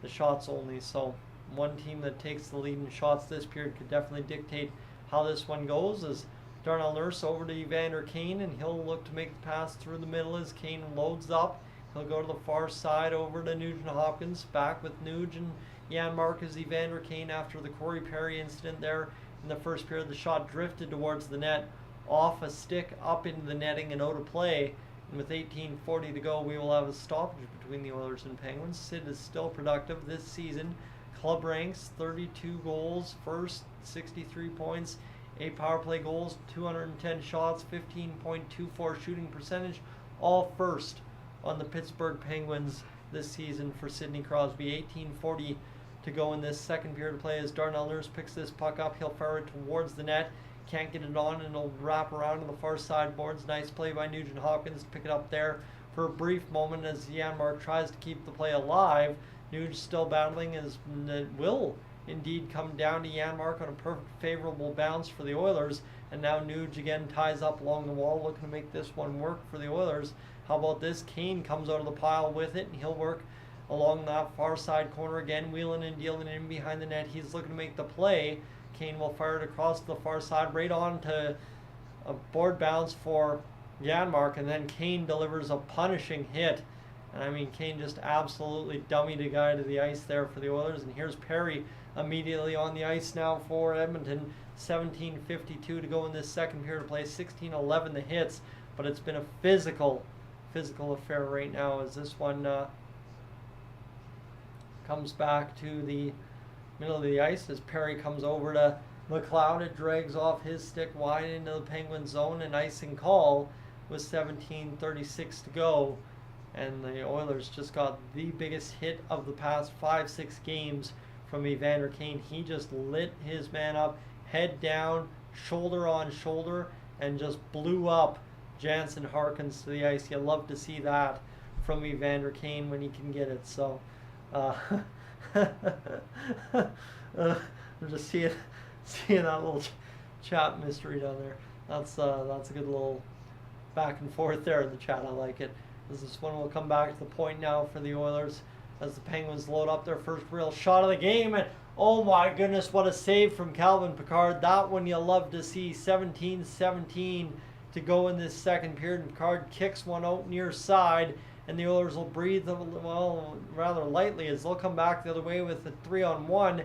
Speaker 1: the shots only. So one team that takes the lead in shots this period could definitely dictate how this one goes. As Darnell Nurse over to Evander Kane, and he'll look to make the pass through the middle as Kane loads up. He'll go to the far side over to Nugent Hopkins. Back with Nuge and Janmark as Evander Kane after the Corey Perry incident there in the first period. The shot drifted towards the net, off a stick, up into the netting and out of play. And with 18:40 to go, we will have a stoppage between the Oilers and Penguins. Sid is still productive this season. Club ranks 32 goals, first 63 points, 8 power play goals, 210 shots, 15.24 shooting percentage, all first on the Pittsburgh Penguins this season for Sidney Crosby. 18:40 to go in this second period of play as Darnell Nurse picks this puck up. He'll fire it towards the net. Can't get it on, and it'll wrap around to the far side boards. Nice play by Nugent Hopkins to pick it up there for a brief moment as Janmark tries to keep the play alive. Nuge still battling, as it will indeed come down to Janmark on a perfect favorable bounce for the Oilers. And now Nuge again ties up along the wall, looking to make this one work for the Oilers. How about this? Kane comes out of the pile with it, and he'll work along that far side corner again, wheeling and dealing in behind the net. He's looking to make the play. Kane will fire it across the far side, right on to a board bounce for Janmark, and then Kane delivers a punishing hit. And I mean, Kane just absolutely dummied a guy to the ice there for the Oilers. And here's Perry immediately on the ice now for Edmonton. 17:52 to go in this second period of play. 16:11 the hits, but it's been a physical affair right now as this one comes back to the middle of the ice as Perry comes over to McLoud. It drags off his stick wide into the Penguin zone, and icing call with 17:36 to go. And the Oilers just got the biggest hit of the past 5-6 games from Evander Kane. He just lit his man up, head down, shoulder on shoulder, and just blew up Jansen Harkins to the ice. You love to see that from Evander Kane when he can get it. So I'm just seeing that little chat mystery down there. That's a good little back and forth there in the chat. I like it. This one will come back to the point now for the Oilers as the Penguins load up their first real shot of the game. And oh my goodness, what a save from Calvin Pickard. That one you love to see. 17-17 to go in this second period. And Pickard kicks one out near side, and the Oilers will breathe rather lightly as they'll come back the other way with a 3-on-1.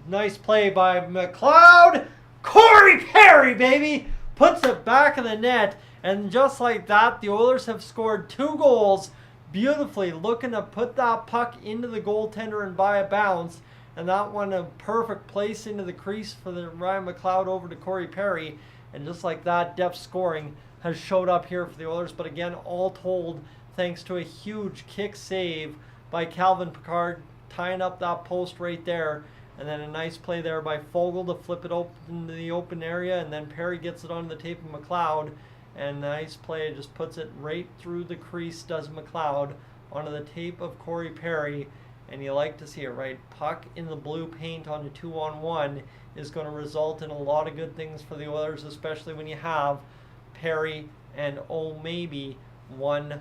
Speaker 1: Nice play by McLoud. Corey Perry, baby, puts it back in the net. And just like that, the Oilers have scored 2 goals beautifully, looking to put that puck into the goaltender and by a bounce. And that one a perfect place into the crease for the Ryan McLeod over to Corey Perry. And just like that, depth scoring has showed up here for the Oilers. But again, all told, thanks to a huge kick save by Calvin Pickard, tying up that post right there. And then a nice play there by Fogle to flip it open into the open area. And then Perry gets it onto the tape of McLeod. And nice play, just puts it right through the crease, does McLeod, onto the tape of Corey Perry. And you like to see it, right? Puck in the blue paint on a 2-on-1 is going to result in a lot of good things for the Oilers, especially when you have Perry and maybe one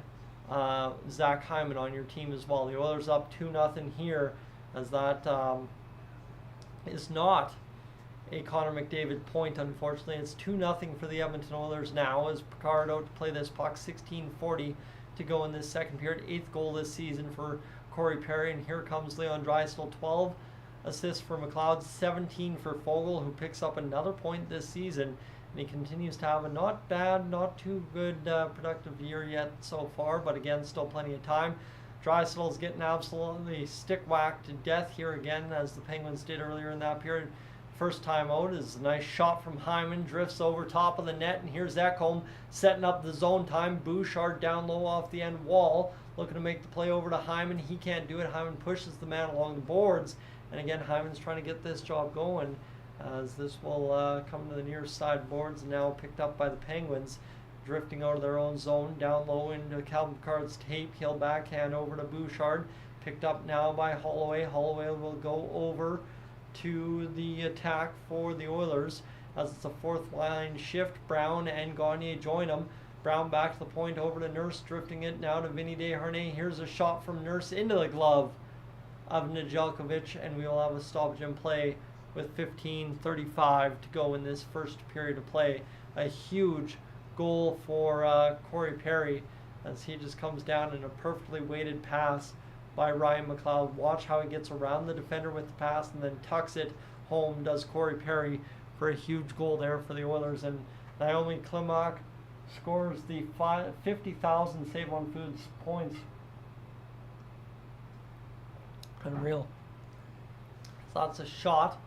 Speaker 1: Zach Hyman on your team as well. The Oilers up 2-0 here, as that is not a Connor McDavid point, unfortunately. It's 2-0 for the Edmonton Oilers now as Pickard out to play this puck. 16:40 to go in this second period. 8th goal this season for Corey Perry, and here comes Leon Draisaitl. 12 assists for McLoud, 17 for Fogle, who picks up another point this season. And he continues to have a not bad, not too good productive year yet so far, but again, still plenty of time. Draisaitl's getting absolutely stick-whacked to death here again, as the Penguins did earlier in that period. First time out is a nice shot from Hyman, drifts over top of the net, and here's Ekholm setting up the zone time. Bouchard down low off the end wall, looking to make the play over to Hyman. He can't do it. Hyman pushes the man along the boards, and again, Hyman's trying to get this job going, as this will come to the near side boards, and now picked up by the Penguins, drifting out of their own zone, down low into Calvin Pickard's tape. He'll backhand over to Bouchard, picked up now by Holloway. Holloway will go over to the attack for the Oilers, as it's a fourth line shift. Brown and Gagner join them. Brown back to the point over to Nurse, drifting it now to Vinny Desharnais. Here's a shot from Nurse into the glove of Nedeljkovic, and we will have a stoppage in play with 15:35 to go in this first period of play. A huge goal for Corey Perry, as he just comes down in a perfectly weighted pass by Ryan McLoud. Watch how he gets around the defender with the pass and then tucks it home, does Corey Perry, for a huge goal there for the Oilers. And Naomi Klimak scores the 50,000 Save on Foods points. Unreal. So that's a shot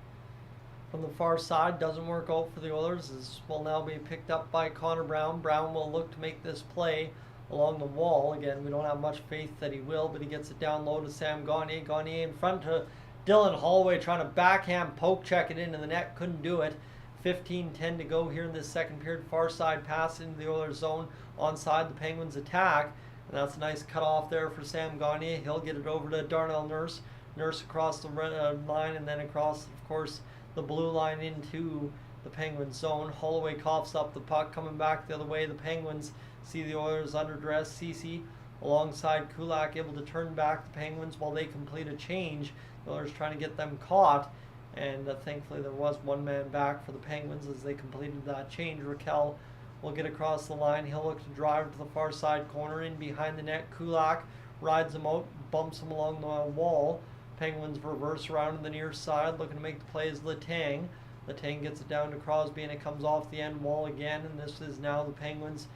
Speaker 1: from the far side. Doesn't work out for the Oilers. This will now be picked up by Connor Brown. Brown will look to make this play along the wall. Again, we don't have much faith that he will, but he gets it down low to Sam Gagner. Gagner in front to Dylan Holloway, trying to backhand poke check it into the net. Couldn't do it. 15:10 to go here in this second period. Far side pass into the Oilers zone, onside the Penguins attack. And that's a nice cut off there for Sam Gagner. He'll get it over to Darnell Nurse. Nurse across the line, and then across, of course, the blue line into the Penguins zone. Holloway coughs up the puck, coming back the other way. The Penguins see the Oilers underdress. CeCe alongside Kulak, able to turn back the Penguins while they complete a change. The Oilers trying to get them caught, and thankfully there was one man back for the Penguins as they completed that change. Raquel will get across the line. He'll look to drive to the far side corner, in behind the net. Kulak rides him out, bumps him along the wall. Penguins reverse around to the near side, looking to make the play is Letang. Letang gets it down to Crosby, and it comes off the end wall again, and this is now the Penguins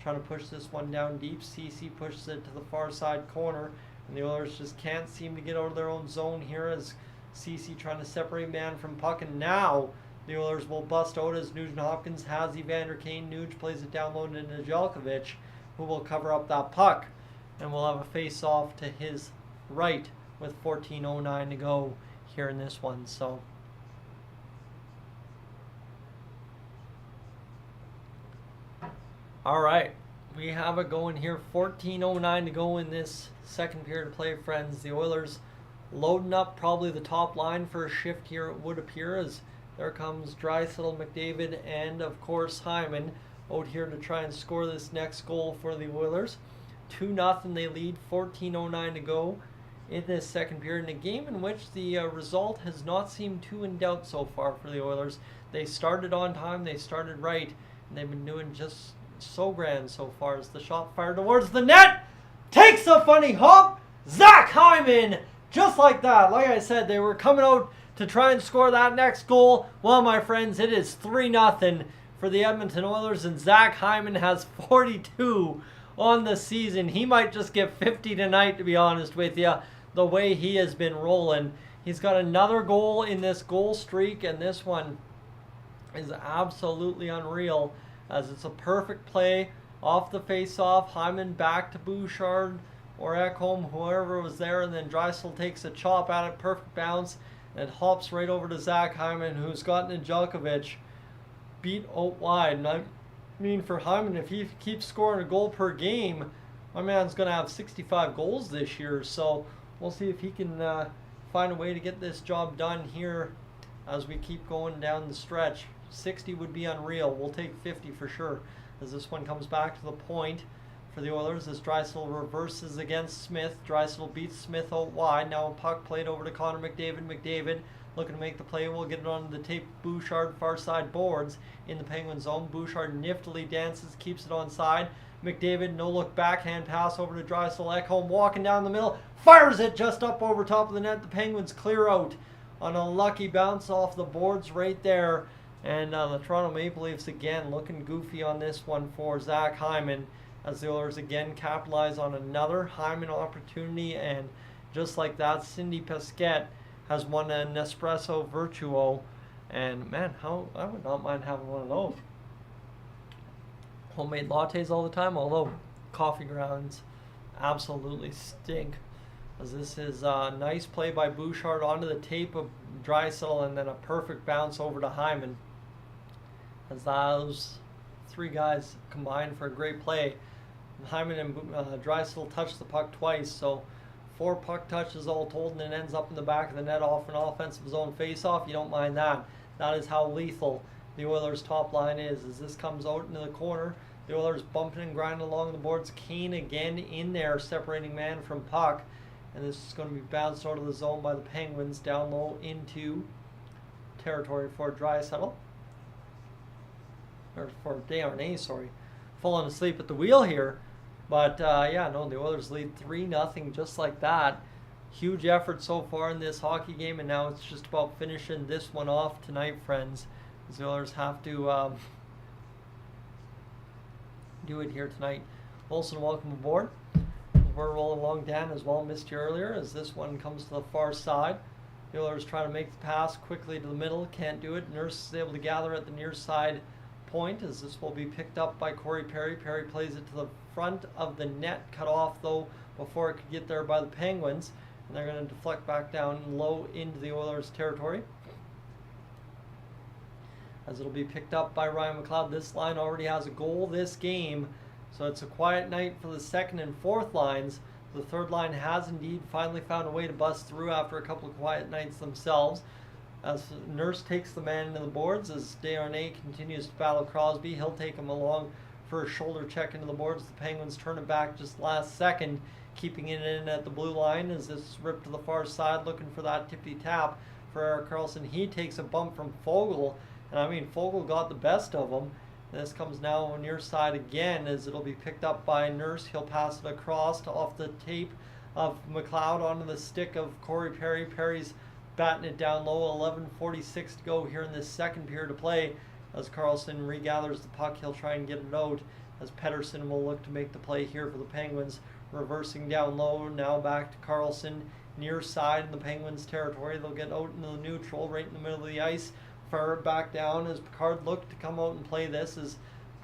Speaker 1: trying to push this one down deep. CeCe pushes it to the far side corner, and the Oilers just can't seem to get out of their own zone here, as CeCe trying to separate man from puck, and now the Oilers will bust out as Nugent Hopkins has Evander Kane. Nuge plays it down low to Nedeljkovic, who will cover up that puck, and we'll have a face-off to his right with 14:09 to go here in this one. So all right, we have it going here. 14:09 to go in this second period of play, friends. The Oilers loading up probably the top line for a shift here, it would appear, as there comes Draisaitl, McDavid, and of course Hyman out here to try and score this next goal for the Oilers. 2-0 they lead, 14:09 to go in this second period, in a game in which the result has not seemed too in doubt so far for the Oilers. They started on time, they started right, and they've been doing just so grand so far. As the shot fired towards the net, takes a funny hop, Zach Hyman, just like that. Like I said, they were coming out to try and score that next goal. Well, my friends, it is 3-0 for the Edmonton Oilers, and Zach Hyman has 42 on the season. He might just get 50 tonight, to be honest with you, the way he has been rolling. He's got another goal in this goal streak, and this one is absolutely unreal, as it's a perfect play off the face-off. Hyman back to Bouchard or Ekholm, whoever was there, and then Draisaitl takes a chop at it, perfect bounce, and it hops right over to Zach Hyman, who's got Nedeljkovic beat out wide. And I mean, for Hyman, if he keeps scoring a goal per game, my man's going to have 65 goals this year. So we'll see if he can find a way to get this job done here as we keep going down the stretch. 60 would be unreal. We'll take 50 for sure, as this one comes back to the point for the Oilers as Draisaitl reverses against Smith. Draisaitl beats Smith out wide. Now a puck played over to Connor McDavid. McDavid looking to make the play. We'll get it on the tape. Bouchard far side boards in the Penguin zone. Bouchard niftily dances, keeps it on side. McDavid, no look backhand pass over to Draisaitl. Ekholm walking down the middle, fires it just up over top of the net. The Penguins clear out on a lucky bounce off the boards right there. And the Toronto Maple Leafs again looking goofy on this one for Zach Hyman, as the Oilers again capitalize on another Hyman opportunity. And just like that, Cindy Pesquet has won an Nespresso Virtuo. And man, I would not mind having one of those. Homemade lattes all the time, although coffee grounds absolutely stink. As this is a nice play by Bouchard onto the tape of Draisaitl, and then a perfect bounce over to Hyman. As those three guys combined for a great play. Hyman and Draisaitl touched the puck twice, so 4 puck touches all told, and it ends up in the back of the net off an offensive zone face-off. You don't mind that. That is how lethal the Oilers' top line is. As this comes out into the corner, the Oilers bumping and grinding along the boards. Kane again in there, separating man from puck. And this is going to be bounced out of the zone by the Penguins down low into territory for Draisaitl. Or for Dolynny, sorry. Falling asleep at the wheel here. But the Oilers lead 3-0 just like that. Huge effort so far in this hockey game, and now it's just about finishing this one off tonight, friends. The Oilers have to do it here tonight. Wilson, welcome aboard. We're rolling along. Dan as well, missed you earlier, as this one comes to the far side. The Oilers trying to make the pass quickly to the middle, can't do it. Nurse is able to gather at the near side point, as this will be picked up by Corey Perry. Perry plays it to the front of the net, cut off though before it could get there by the Penguins, and they're going to deflect back down low into the Oilers territory, as it'll be picked up by Ryan McLoud. This line already has a goal this game, so it's a quiet night for the second and fourth lines. The third line has indeed finally found a way to bust through after a couple of quiet nights themselves. As Nurse takes the man into the boards, as Dolynny continues to battle Crosby, he'll take him along for a shoulder check into the boards. The Penguins turn it back just last second, keeping it in at the blue line, as this is ripped to the far side, looking for that tippy tap for Erik Karlsson. He takes a bump from Foegele, and I mean, Foegele got the best of him. And this comes now on near side again, as it'll be picked up by Nurse. He'll pass it across off the tape of McLeod onto the stick of Corey Perry. Perry's batting it down low. 11:46 to go here in this second period of play. As Karlsson regathers the puck, he'll try and get it out, as Pettersson will look to make the play here for the Penguins. Reversing down low, now back to Karlsson, near side in the Penguins territory. They'll get out into the neutral, right in the middle of the ice. Fire it back down as Picard looked to come out and play this, as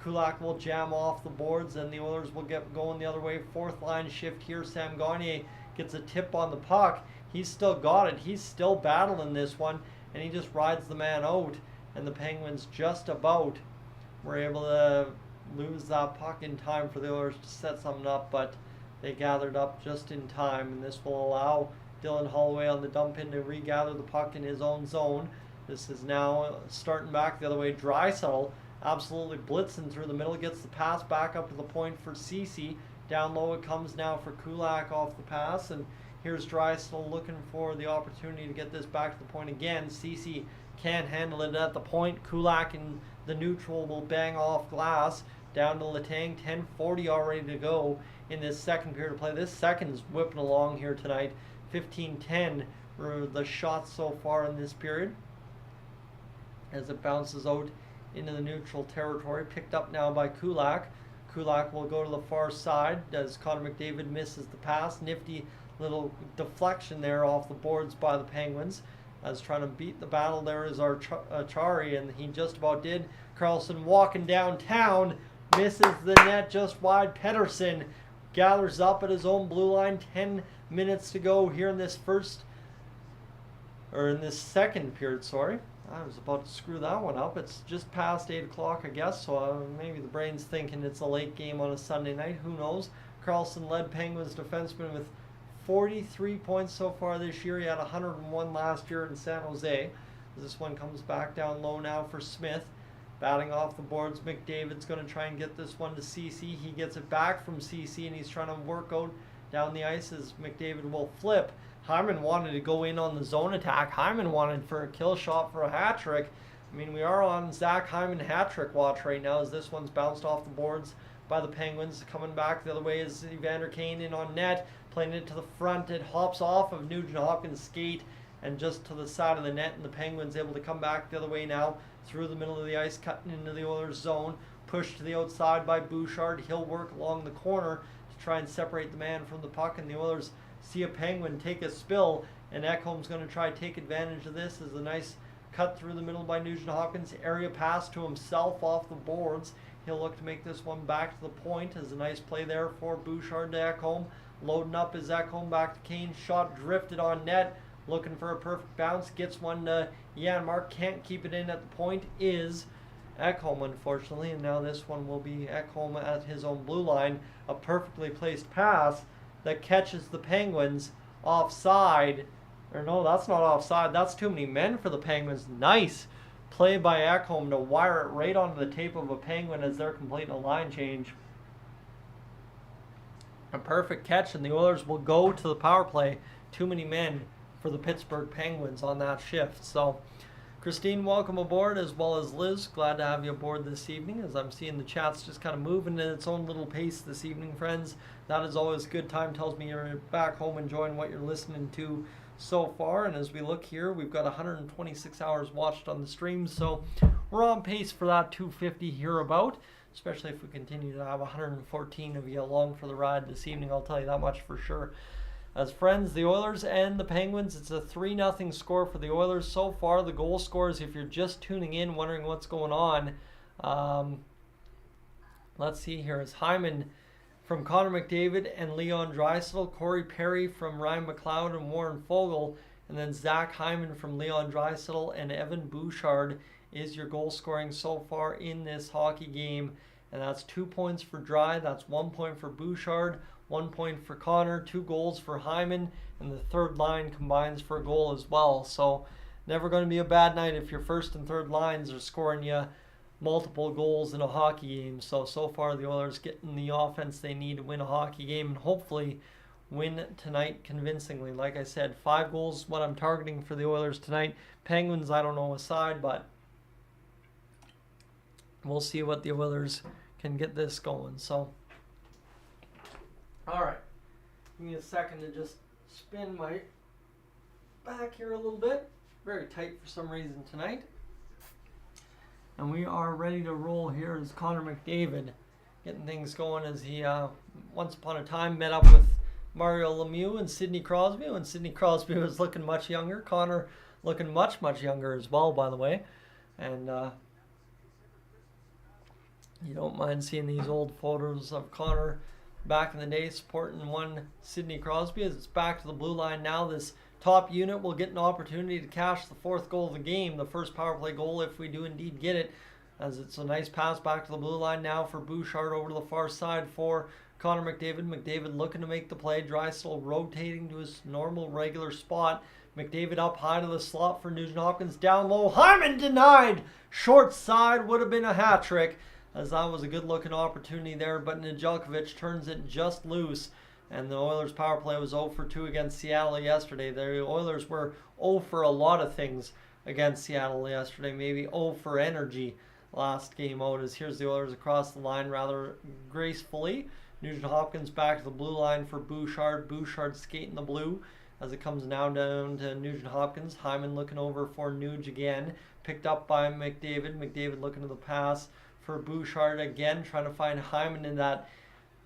Speaker 1: Kulak will jam off the boards, and the Oilers will get going the other way. Fourth line shift here. Sam Gagner gets a tip on the puck. He's still got it. He's still battling this one, and he just rides the man out. And the Penguins just about were able to lose that puck in time for the Oilers to set something up, but they gathered up just in time, and this will allow Dylan Holloway on the dump in to regather the puck in his own zone. This is now starting back the other way. Draisaitl absolutely blitzing through the middle, gets the pass back up to the point for CeCe. Down low it comes now for Kulak off the pass, and here's Draisaitl looking for the opportunity to get this back to the point again. CeCe can't handle it at the point. Kulak in the neutral will bang off glass. Down to Letang, 10:40 already to go in this second period of play. This second's whipping along here tonight. 15-10 for the shots so far in this period, as it bounces out into the neutral territory. Picked up now by Kulak. Kulak will go to the far side as Connor McDavid misses the pass. Nifty little deflection there off the boards by the Penguins, as trying to beat the battle there is our Achari, and he just about did. Karlsson walking downtown, misses the net just wide. Pettersson gathers up at his own blue line. 10 minutes to go here in this second period, sorry. I was about to screw that one up. It's just past 8 o'clock, I guess, so maybe the brain's thinking it's a late game on a Sunday night. Who knows? Karlsson led Penguins defenseman with 43 points so far this year. He had 101 last year in San Jose. This one comes back down low now for Smith. Batting off the boards, McDavid's going to try and get this one to CeCe. He gets it back from CeCe, and he's trying to work out down the ice as McDavid will flip. Hyman wanted to go in on the zone attack. Hyman wanted for a kill shot for a hat trick. I mean, we are on Zach Hyman hat trick watch right now, as this one's bounced off the boards by the Penguins. Coming back the other way is Evander Kane in on net, playing it to the front. It hops off of Nugent Hopkins' skate and just to the side of the net, and the Penguins able to come back the other way now through the middle of the ice, cutting into the Oilers' zone. Pushed to the outside by Bouchard. He'll work along the corner to try and separate the man from the puck, and the Oilers see a Penguin take a spill, and Ekholm's going to try to take advantage of this as a nice cut through the middle by Nugent Hopkins. Area pass to himself off the boards. He'll look to make this one back to the point as a nice play there for Bouchard to Ekholm. Loading up is Ekholm back to Kane. Shot drifted on net. Looking for a perfect bounce. Gets one to Janmark. Can't keep it in at the point is Ekholm, unfortunately. And now this one will be Ekholm at his own blue line. A perfectly placed pass that catches the Penguins offside. Or no, that's not offside. That's too many men for the Penguins. Nice play by Ekholm to wire it right onto the tape of a Penguin as they're completing a line change. A perfect catch, and the Oilers will go to the power play. Too many men for the Pittsburgh Penguins on that shift. So, Christine, welcome aboard, as well as Liz. Glad to have you aboard this evening, as I'm seeing the chats just kind of moving at its own little pace this evening, friends. That is always a good time. Tells me you're back home enjoying what you're listening to so far. And as we look here, we've got 126 hours watched on the stream, so we're on pace for that 250 here about, especially if we continue to have 114 of you along for the ride this evening. I'll tell you that much for sure. As friends, the Oilers and the Penguins, it's a 3-0 score for the Oilers so far. The goal scorers, if you're just tuning in, wondering what's going on, let's see here. It's Hyman from Connor McDavid and Leon Draisaitl, Corey Perry from Ryan McLeod and Warren Foegele, and then Zach Hyman from Leon Draisaitl and Evan Bouchard is your goal scoring so far in this hockey game. And that's 2 points for Dry, that's 1 point for Bouchard, 1 point for Connor, 2 goals for Hyman, and the third line combines for a goal as well. So never going to be a bad night if your first and third lines are scoring you multiple goals in a hockey game. So far the Oilers getting the offense they need to win a hockey game and hopefully win tonight convincingly. Like I said, 5 goals is what I'm targeting for the Oilers tonight. Penguins, I don't know aside, but we'll see what the Oilers can get this going. So, all right, give me a second to just spin my back here a little bit. Very tight for some reason tonight. And we are ready to roll here as Connor McDavid getting things going as he once upon a time met up with Mario Lemieux and Sidney Crosby when Sidney Crosby was looking much younger. Connor looking much, much younger as well, by the way. And you don't mind seeing these old photos of Connor back in the day supporting one Sidney Crosby as it's back to the blue line now. This top unit will get an opportunity to cash the 4th goal of the game, the first power play goal if we do indeed get it, as it's a nice pass back to the blue line now for Bouchard over to the far side for Connor McDavid. McDavid looking to make the play. Draisaitl rotating to his normal regular spot. McDavid up high to the slot for Nugent Hopkins. Down low. Hyman denied. Short side would have been a hat trick, as that was a good looking opportunity there, but Nedeljkovic turns it just loose. And the Oilers power play was 0 for 2 against Seattle yesterday. The Oilers were 0 for a lot of things against Seattle yesterday. Maybe 0 for energy last game out. As here's the Oilers across the line rather gracefully. Nugent Hopkins back to the blue line for Bouchard. Bouchard skating the blue as it comes now down to Nugent Hopkins. Hyman looking over for Nuge again. Picked up by McDavid. McDavid looking to the pass for Bouchard again. Trying to find Hyman in that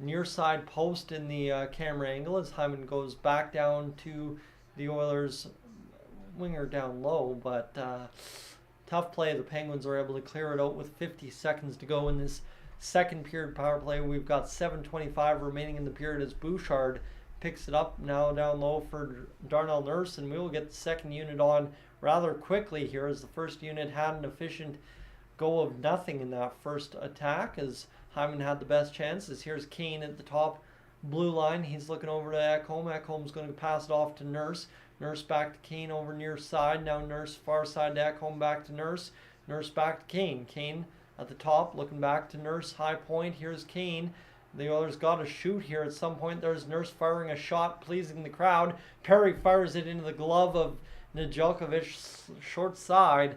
Speaker 1: near side post in the camera angle as Hyman goes back down to the Oilers winger down low, but tough play. The Penguins are able to clear it out with 50 seconds to go in this second period power play. We've got 7:25 remaining in the period as Bouchard picks it up now down low for Darnell Nurse, and we will get the second unit on rather quickly here as the first unit had an efficient go of nothing in that first attack as Hyman had the best chances. Here's Kane at the top blue line. He's looking over to Ekholm. Ekholm's going to pass it off to Nurse. Nurse back to Kane over near side. Now Nurse far side to Ekholm, back to Nurse. Nurse back to Kane. Kane at the top looking back to Nurse. High point. Here's Kane. The Oilers got to shoot here at some point. There's Nurse firing a shot, pleasing the crowd. Perry fires it into the glove of Nedeljkovic, short side.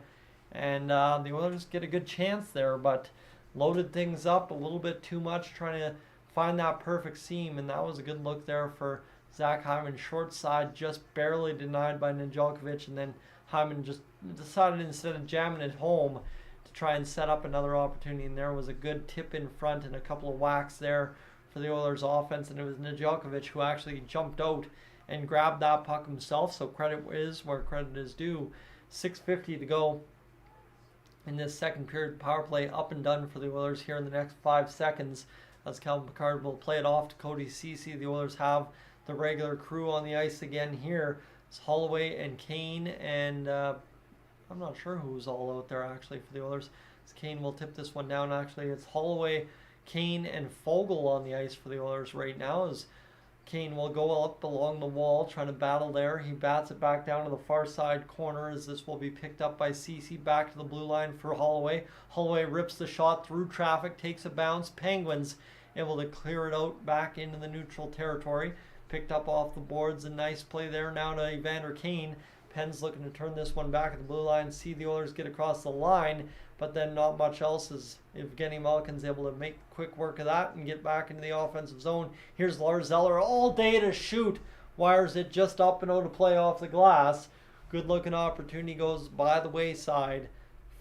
Speaker 1: And the Oilers get a good chance there, but loaded things up a little bit too much, trying to find that perfect seam, and that was a good look there for Zach Hyman. Short side, just barely denied by Nedeljkovic, and then Hyman just decided instead of jamming it home to try and set up another opportunity, and there was a good tip in front and a couple of whacks there for the Oilers offense, and it was Nedeljkovic who actually jumped out and grabbed that puck himself, so credit is where credit is due. 6:50 to go in this second period. Power play up and done for the Oilers here in the next 5 seconds as Calvin Pickard will play it off to Cody CeCe. The Oilers have the regular crew on the ice again here. It's Holloway and Kane, and I'm not sure who's all out there actually for the Oilers. Kane will tip this one down. Actually, it's Holloway, Kane, and Fogle on the ice for the Oilers right now, as Kane will go up along the wall trying to battle there. He bats it back down to the far side corner as this will be picked up by CeCe. Back to the blue line for Holloway. Holloway rips the shot through traffic, takes a bounce. Penguins able to clear it out back into the neutral territory. Picked up off the boards. A nice play there now to Evander Kane. Penn's looking to turn this one back at the blue line. See the Oilers get across the line, but then not much else as Evgeny Malkin's able to make quick work of that and get back into the offensive zone. Here's Lars Eller all day to shoot. Wires it just up and out to play off the glass. Good looking opportunity goes by the wayside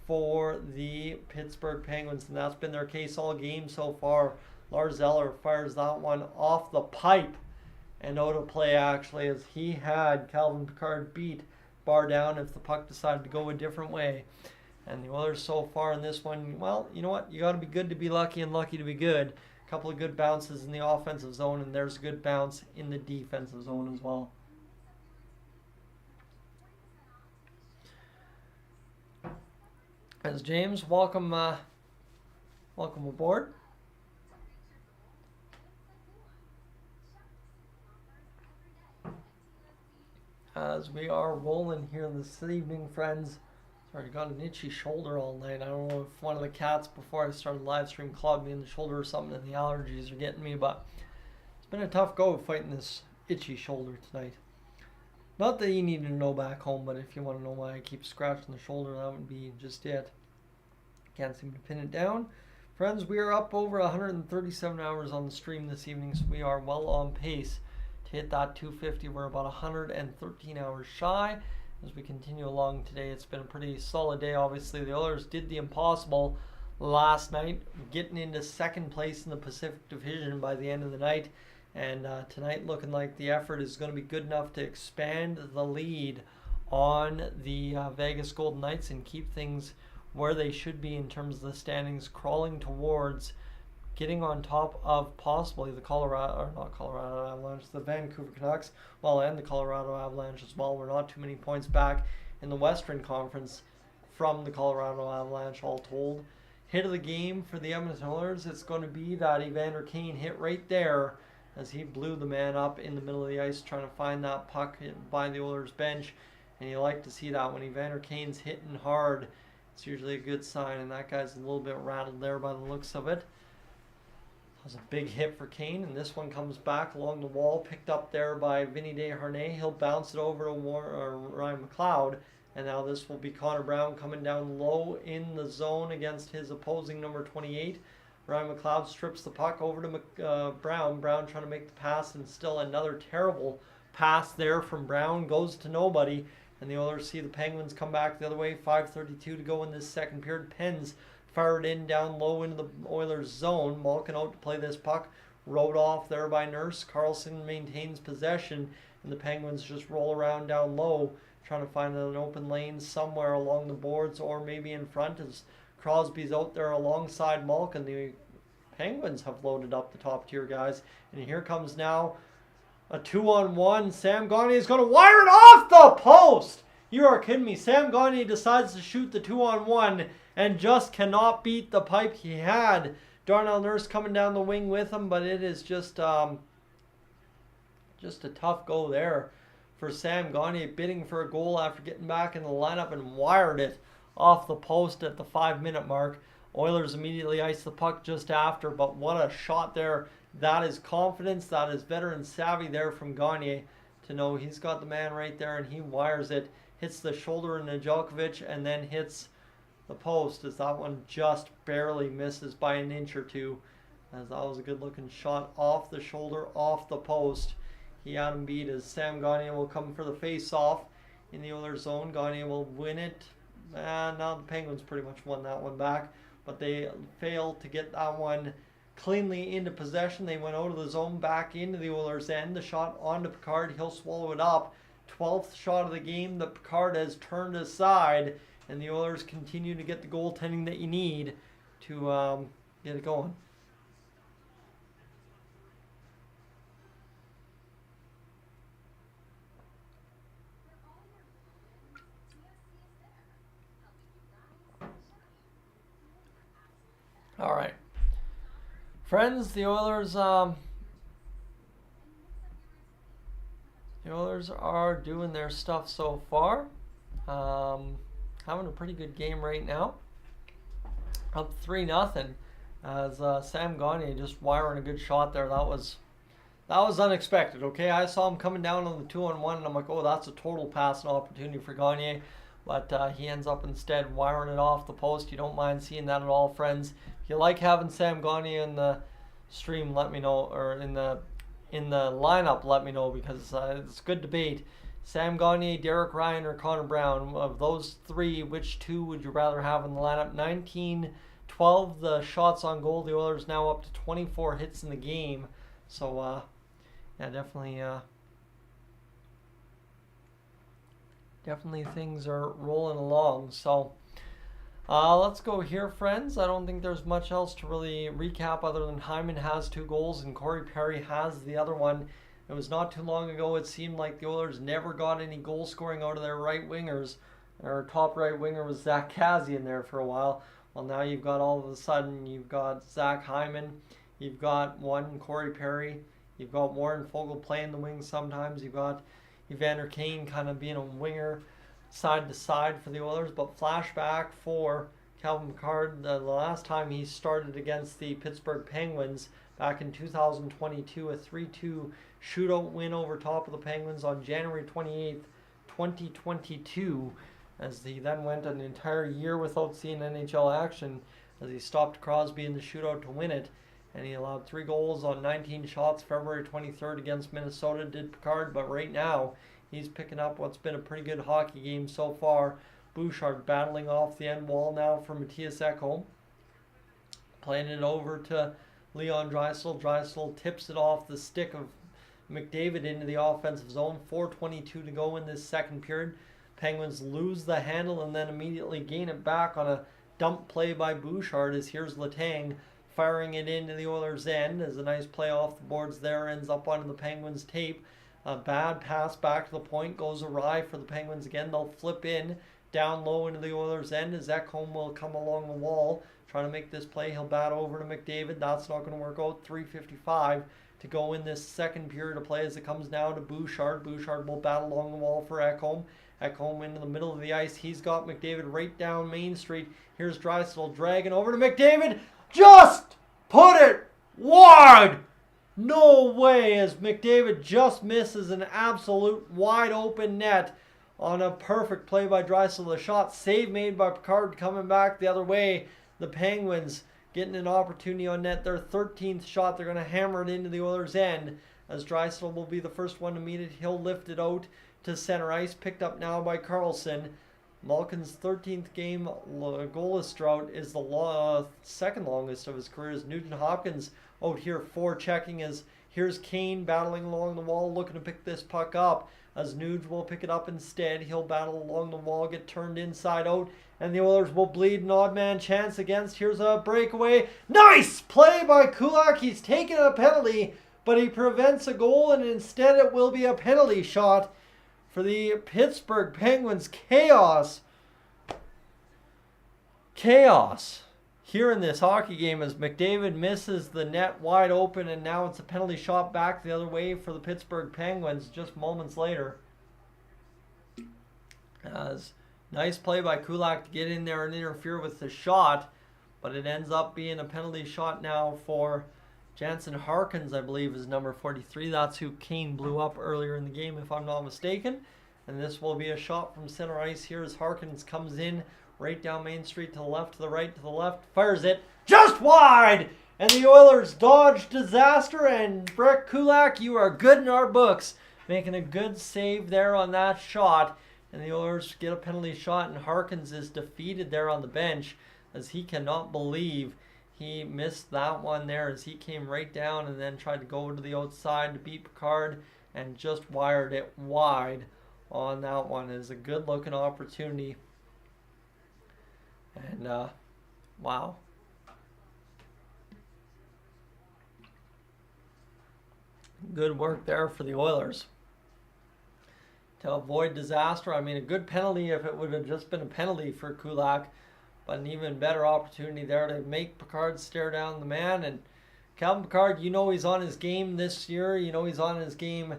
Speaker 1: for the Pittsburgh Penguins, and that's been their case all game so far. Lars Eller fires that one off the pipe and out of play actually, as he had Calvin Pickard beat bar down if the puck decided to go a different way. And the Oilers so far in this one, well, you know what? You got to be good to be lucky and lucky to be good. A couple of good bounces in the offensive zone, and there's a good bounce in the defensive zone as well. As James, welcome aboard. As we are rolling here this evening, friends. Sorry, I got an itchy shoulder all night. I don't know if one of the cats before I started live stream clogged me in the shoulder or something, and the allergies are getting me, but it's been a tough go fighting this itchy shoulder tonight. Not that you need to know back home, but if you want to know why I keep scratching the shoulder, that would be just it. Can't seem to pin it down. Friends, we are up over 137 hours on the stream this evening, so we are well on pace to hit that 250. We're about 113 hours shy as we continue along today. It's been a pretty solid day. Obviously, the Oilers did the impossible last night, getting into second place in the Pacific Division by the end of the night. And tonight looking like the effort is going to be good enough to expand the lead on the Vegas Golden Knights and keep things where they should be in terms of the standings, crawling towards getting on top of possibly the Colorado Avalanche, the Vancouver Canucks, well, and the Colorado Avalanche as well. We're not too many points back in the Western Conference from the Colorado Avalanche, all told. Hit of the game for the Edmonton Oilers, it's going to be that Evander Kane hit right there as he blew the man up in the middle of the ice trying to find that puck by the Oilers bench. And you like to see that when Evander Kane's hitting hard. It's usually a good sign, and that guy's a little bit rattled there by the looks of it. That was a big hit for Kane, and this one comes back along the wall, picked up there by Vinny Desharnais. He'll bounce it over to Ryan McLoud, and now this will be Connor Brown coming down low in the zone against his opposing number 28. Ryan McLoud strips the puck over to Brown. Brown trying to make the pass, and still another terrible pass there from Brown. Goes to nobody, and the Oilers see the Penguins come back the other way. 5:32 to go in this second period. Penn's fired in down low into the Oilers zone. Malkin out to play this puck. Rode off there by Nurse. Carlson maintains possession, and the Penguins just roll around down low, trying to find an open lane somewhere along the boards or maybe in front as Crosby's out there alongside Malkin. The Penguins have loaded up the top tier guys, and here comes now a 2-on-1. Sam Gagner is going to wire it off the post. You are kidding me. Sam Gagner decides to shoot the 2-on-1 and just cannot beat the pipe he had. Darnell Nurse coming down the wing with him, but it is just a tough go there for Sam Gagner, bidding for a goal after getting back in the lineup and wired it off the post at the 5-minute mark. Oilers immediately ice the puck just after, but what a shot there. That is confidence. That is veteran savvy there from Gagner to know he's got the man right there, and he wires it. Hits the shoulder of Nedeljkovic and then hits the post, as that one just barely misses by an inch or two, as that was a good looking shot off the shoulder, off the post. He had him beat, as Sam Gagner will come for the face-off in the Oilers zone. Gagner will win it. Now the Penguins pretty much won that one back, but they failed to get that one cleanly into possession. They went out of the zone, back into the Oilers end. The shot onto Picard. He'll swallow it up. 12th shot of the game that Picard has turned aside, and the Oilers continue to get the goaltending that you need to get it going. All right, friends, the Oilers are doing their stuff so far. Having a pretty good game right now. Up 3-0 as Sam Gagner just wiring a good shot there. That was unexpected. Okay, I saw him coming down on the 2-on-1, and I'm like, oh, that's a total passing opportunity for Gagner. But he ends up instead wiring it off the post. You don't mind seeing that at all, friends. If you like having Sam Gagner in the stream, let me know, or in the lineup, let me know, because it's good debate. Sam Gagner, Derek Ryan, or Connor Brown. Of those three, which two would you rather have in the lineup? 19-12 the shots on goal. The Oilers now up to 24 hits in the game. So, yeah, definitely things are rolling along. So, let's go here, friends. I don't think there's much else to really recap other than Hyman has 2 goals and Corey Perry has the other one. It was not too long ago it seemed like the Oilers never got any goal scoring out of their right wingers. Our top right winger was Zach Kassian there for a while. Well, now you've got all of a sudden, you've got Zach Hyman, you've got one Corey Perry, you've got Warren Foegele playing the wing sometimes, you've got Evander Kane kind of being a winger side to side for the Oilers. But flashback for Calvin Picard, the last time he started against the Pittsburgh Penguins back in 2022, a 3-2 shootout win over top of the Penguins on January 28th, 2022, as he then went an entire year without seeing NHL action, as he stopped Crosby in the shootout to win it, and he allowed 3 goals on 19 shots February 23rd against Minnesota, did Picard. But right now he's picking up what's been a pretty good hockey game so far. Bouchard battling off the end wall now for Mattias Ekholm, playing it over to Leon Draisaitl. Draisaitl tips it off the stick of McDavid into the offensive zone. 4:22 to go in this second period. Penguins lose the handle and then immediately gain it back on a dump play by Bouchard, as here's Letang firing it into the Oilers' end, as a nice play off the boards there ends up onto the Penguins' tape. A bad pass back to the point goes awry for the Penguins again. They'll flip in down low into the Oilers' end, as Ekholm will come along the wall trying to make this play. He'll bat over to McDavid. That's not going to work out. 3:55 to go in this second period of play, as it comes now to Bouchard. Bouchard will bat along the wall for Ekholm. Ekholm into the middle of the ice. He's got McDavid right down Main Street. Here's Draisaitl dragging over to McDavid. Just put it wide! No way, as McDavid just misses an absolute wide open net on a perfect play by Draisaitl. A shot save made by Picard coming back the other way. The Penguins getting an opportunity on net. Their 13th shot. They're going to hammer it into the Oilers' end, as Draisaitl will be the first one to meet it. He'll lift it out to center ice. Picked up now by Karlsson. Malkin's 13th game goalless drought is the second longest of his career, as Nugent Hopkins out here forechecking, as here's Kane battling along the wall looking to pick this puck up, as Nuge will pick it up instead. He'll battle along the wall, get turned inside out, and the Oilers will bleed an odd man chance against. Here's a breakaway. Nice play by Kulak. He's taken a penalty, but he prevents a goal, and instead it will be a penalty shot for the Pittsburgh Penguins. Chaos here in this hockey game, as McDavid misses the net wide open, and now it's a penalty shot back the other way for the Pittsburgh Penguins just moments later. As nice play by Kulak to get in there and interfere with the shot, but it ends up being a penalty shot now for Jansen Harkins, I believe, is number 43. That's who Kane blew up earlier in the game, if I'm not mistaken. And this will be a shot from center ice here as Harkins comes in right down Main Street to the left, to the right, to the left, fires it just wide. And the Oilers dodge disaster. And Brett Kulak, you are good in our books, making a good save there on that shot. And the Oilers get a penalty shot, and Harkins is defeated there on the bench as he cannot believe he missed that one there as he came right down and then tried to go to the outside to beat Picard and just wired it wide on that one. It is a good looking opportunity. And wow. Good work there for the Oilers to avoid disaster. I mean, a good penalty if it would have just been a penalty for Kulak, but an even better opportunity there to make Picard stare down the man. And Calvin Picard, you know he's on his game this year. You know he's on his game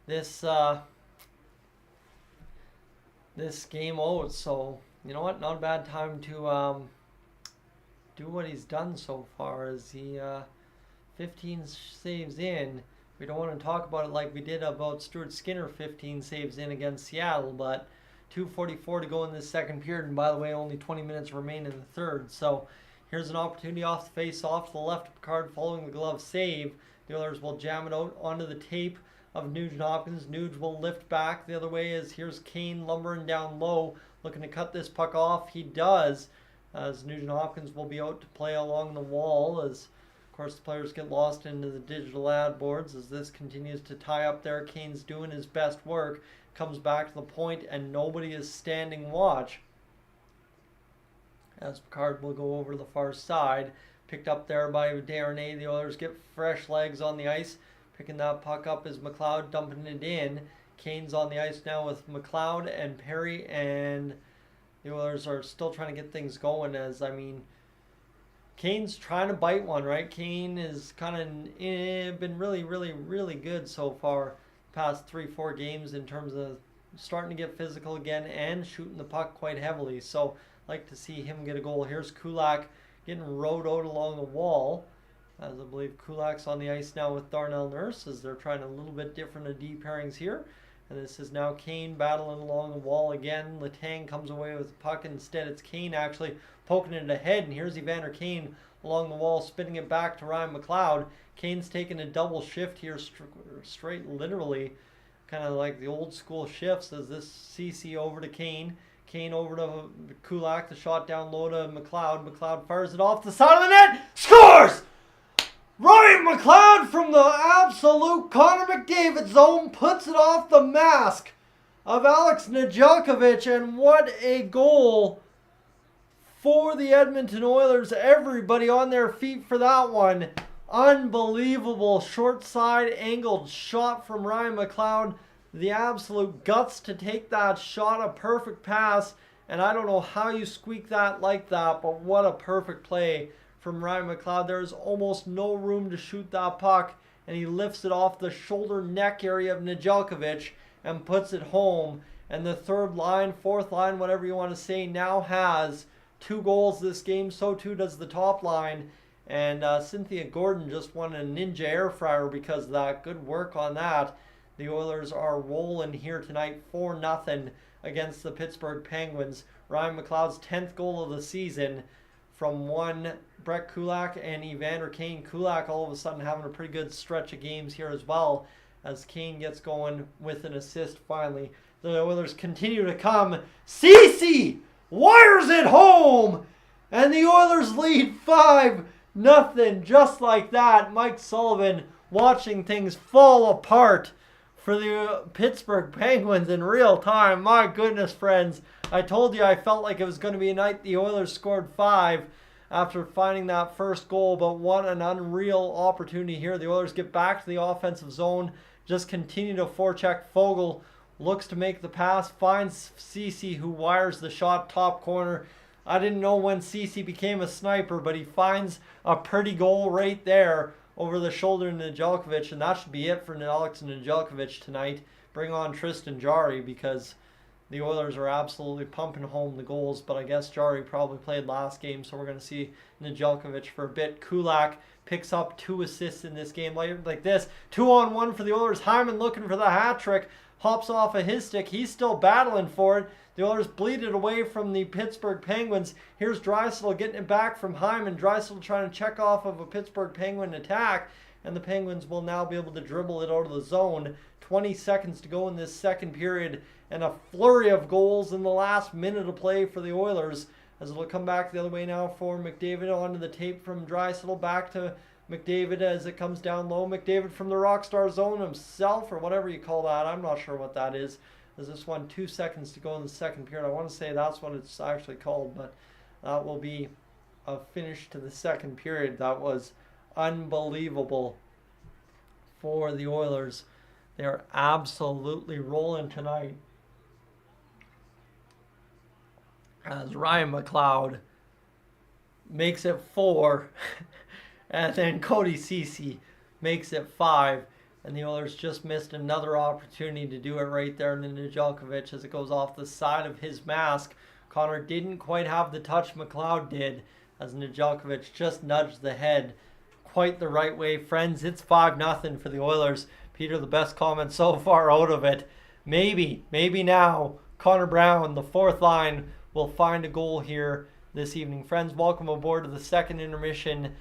Speaker 1: this this game out. So, you know what? Not a bad time to do what he's done so far as he 15 saves in. We don't want to talk about it like we did about Stuart Skinner 15 saves in against Seattle, but 2:44 to go in this second period, and by the way, only 20 minutes remain in the third. So here's an opportunity off the face, off to the left of Picard following the glove save. The Oilers will jam it out onto the tape of Nugent Hopkins. Nuge will lift back the other way as here's Kane lumbering down low, looking to cut this puck off. He does, as Nugent Hopkins will be out to play along the wall as, of course, the players get lost into the digital ad boards as this continues to tie up there. Kane's doing his best work, comes back to the point, and nobody is standing watch as Picard will go over to the far side. Picked up there by Darnay. The Oilers get fresh legs on the ice. Picking that puck up is McLoud, dumping it in. Kane's on the ice now with McLoud and Perry, and the Oilers are still trying to get things going as, I mean, Kane's trying to bite one, right? Kane is kind of been really, really, really good so far past 3-4 games in terms of starting to get physical again and shooting the puck quite heavily. So like to see him get a goal. Here's Kulak getting rowed out along the wall, as I believe Kulak's on the ice now with Darnell Nurse as they're trying a little bit different of D pairings here. And this is now Kane battling along the wall again. Letang comes away with the puck. Instead, it's Kane actually poking it ahead. And here's Evander Kane along the wall, spinning it back to Ryan McLeod. Kane's taking a double shift here, straight literally, kind of like the old school shifts as this CeCe over to Kane. Kane over to Kulak, the shot down low to McLeod. McLeod fires it off the side of the net. Scores! Ryan McLeod from the absolute Connor McDavid zone puts it off the mask of Alex Nedeljkovic, and what a goal for the Edmonton Oilers. Everybody on their feet for that one. Unbelievable short side angled shot from Ryan McLeod. The absolute guts to take that shot, a perfect pass, and I don't know how you squeak that like that, but what a perfect play from Ryan McLeod. There's almost no room to shoot that puck, and he lifts it off the shoulder neck area of Nedeljkovic and puts it home. And the third line, fourth line, whatever you want to say, now has 2 goals this game. So too does the top line. And Cynthia Gordon just won a Ninja Air Fryer because of that. Good work on that. The Oilers are rolling here tonight 4-0 against the Pittsburgh Penguins. Ryan McLeod's 10th goal of the season from one Brett Kulak and Evander Kane. Kulak all of a sudden having a pretty good stretch of games here as well as Kane gets going with an assist finally. The Oilers continue to come. CeCe wires it home, and the Oilers lead 5-0 just like that. Mike Sullivan watching things fall apart for the Pittsburgh Penguins in real time. My goodness, friends. I told you I felt like it was going to be a night the Oilers scored 5 after finding that first goal, but what an unreal opportunity here. The Oilers get back to the offensive zone, just continue to forecheck. Fogle looks to make the pass, finds CeCe, who wires the shot top corner. I didn't know when CeCe became a sniper, but he finds a pretty goal right there over the shoulder of Nedeljkovic, and that should be it for Alex Nedeljkovic tonight. Bring on Tristan Jarry because the Oilers are absolutely pumping home the goals, but I guess Jarry probably played last game, so we're going to see Nedeljkovic for a bit. Kulak picks up 2 assists in this game like this. 2-on-1 for the Oilers. Hyman looking for the hat trick. hops off of his stick. He's still battling for it. The Oilers bleed it away from the Pittsburgh Penguins. Here's Draisaitl getting it back from Hyman. Draisaitl trying to check off of a Pittsburgh Penguin attack, and the Penguins will now be able to dribble it out of the zone. 20 seconds to go in this second period, and a flurry of goals in the last minute of play for the Oilers, as it'll come back the other way now for McDavid. Onto the tape from Draisaitl, back to McDavid as it comes down low. McDavid from the Rockstar zone himself, or whatever you call that. I'm not sure what that is. There's this one, 2 seconds to go in the second period. I want to say that's what it's actually called, but that will be a finish to the second period. That was unbelievable for the Oilers. They're absolutely rolling tonight, as Ryan McLoud makes it 4, and then Cody CeCe makes it 5. And the Oilers just missed another opportunity to do it right there in Nedeljkovic as it goes off the side of his mask. Connor didn't quite have the touch McLeod did, as Nedeljkovic just nudged the head quite the right way. Friends, it's 5-0 for the Oilers. Peter, the best comment so far out of it. Maybe now Connor Brown, the fourth line, will find a goal here this evening. Friends, welcome aboard to the second intermission.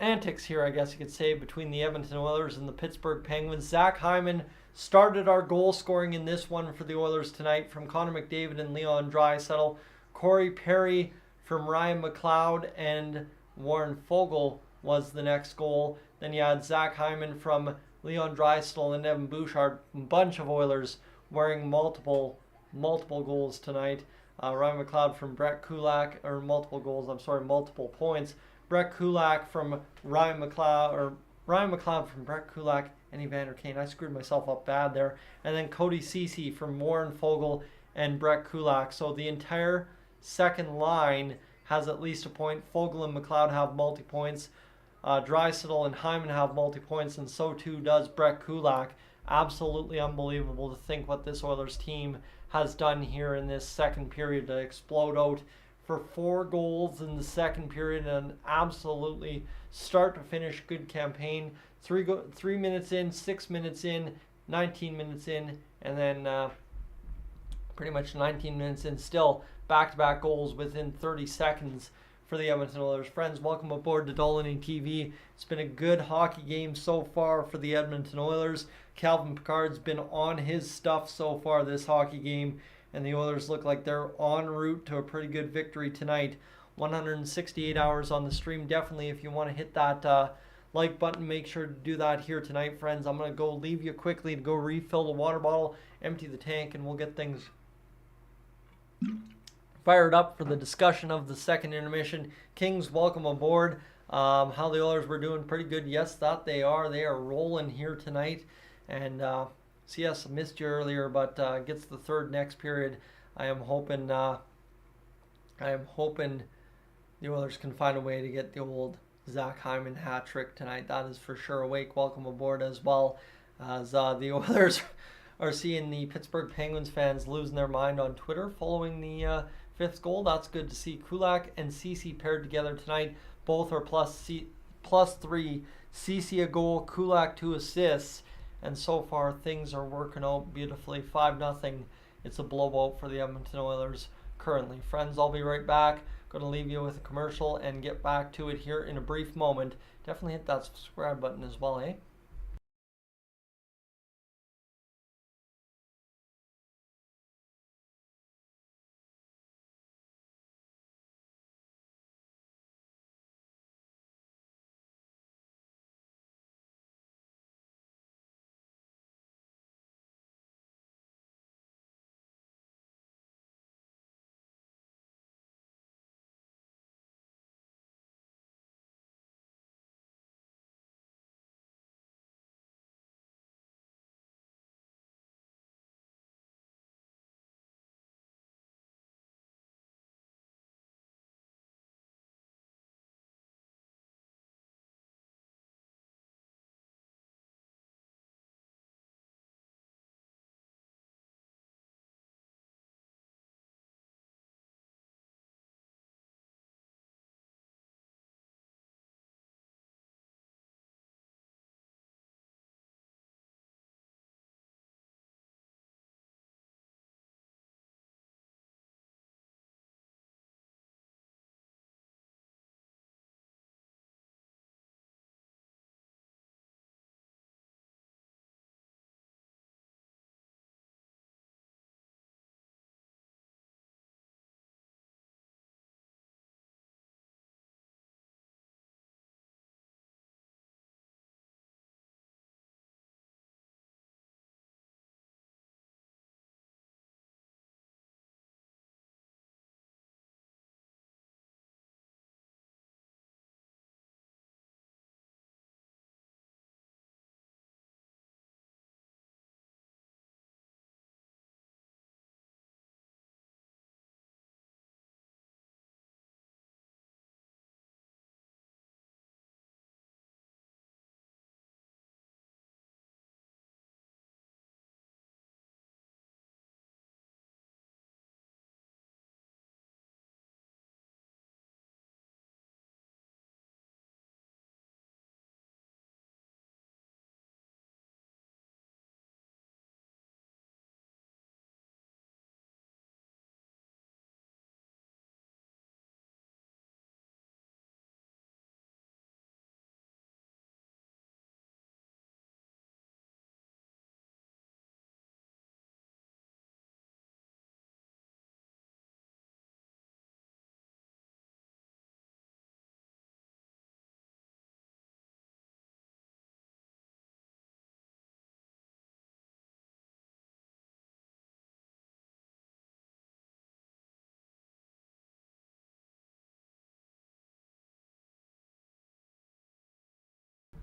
Speaker 1: Antics here, I guess you could say, between the Edmonton Oilers and the Pittsburgh Penguins. Zach Hyman started our goal scoring in this one for the Oilers tonight from Connor McDavid and Leon Draisaitl. Corey Perry from Ryan McLeod and Warren Foegele was the next goal. Then you had Zach Hyman from Leon Draisaitl and Evan Bouchard. A bunch of Oilers wearing multiple goals tonight. Ryan McLeod from Brett Kulak, or multiple points. Brett Kulak from Ryan McLeod from Brett Kulak and Evander Kane. I screwed myself up bad there. And then Cody CeCe from Warren Foegele and Brett Kulak. So the entire second line has at least a point. Foegele and McLeod have multi-points. Draisaitl and Hyman have multi-points, and so too does Brett Kulak. Absolutely unbelievable to think what this Oilers team has done here in this second period to explode out for 4 goals in the second period, and absolutely start to finish good campaign. 3 minutes in, 6 minutes in, 19 minutes in, and then pretty much 19 minutes in, still back-to-back goals within 30 seconds for the Edmonton Oilers. Friends, welcome aboard to Dolynny TV. It's been a good hockey game so far for the Edmonton Oilers. Calvin Pickard's been on his stuff so far this hockey game, and the Oilers look like they're en route to a pretty good victory tonight. 168 hours on the stream. Definitely, if you want to hit that like button, make sure to do that here tonight, friends. I'm going to go leave you quickly to go refill the water bottle, empty the tank, and we'll get things fired up for the discussion of the second intermission. Kings, welcome aboard. How the Oilers were doing pretty good. Yes, that they are. They are rolling here tonight. And CS missed you earlier, but gets the third next period. I am hoping the Oilers can find a way to get the old Zach Hyman hat trick tonight. That is for sure. Awake, welcome aboard as well, as the Oilers are seeing the Pittsburgh Penguins fans losing their mind on Twitter following the 5th goal. That's good to see. Kulak and CeCe paired together tonight. Both are plus 3. CeCe a goal, Kulak 2 assists. And so far, things are working out beautifully. 5-0. It's a blowout for the Edmonton Oilers currently. Friends, I'll be right back. Going to leave you with a commercial and get back to it here in a brief moment. Definitely hit that subscribe button as well, eh?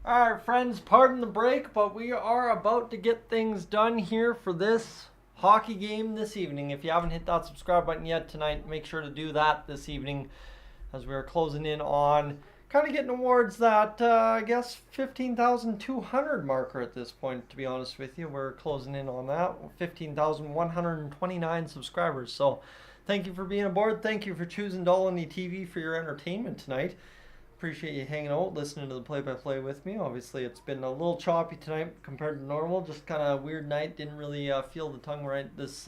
Speaker 1: All right, friends, pardon the break, but we are about to get things done here for this hockey game this evening. If you haven't hit that subscribe button yet tonight, make sure to do that this evening as we are closing in on kind of getting towards that, I guess, 15,200 marker at this point, to be honest with you. We're closing in on that, 15,129 subscribers. So thank you for being aboard. Thank you for choosing Dolynny TV for your entertainment tonight. Appreciate you hanging out, listening to the play-by-play with me. Obviously, it's been a little choppy tonight compared to normal. Just kind of a weird night. Didn't really feel the tongue right this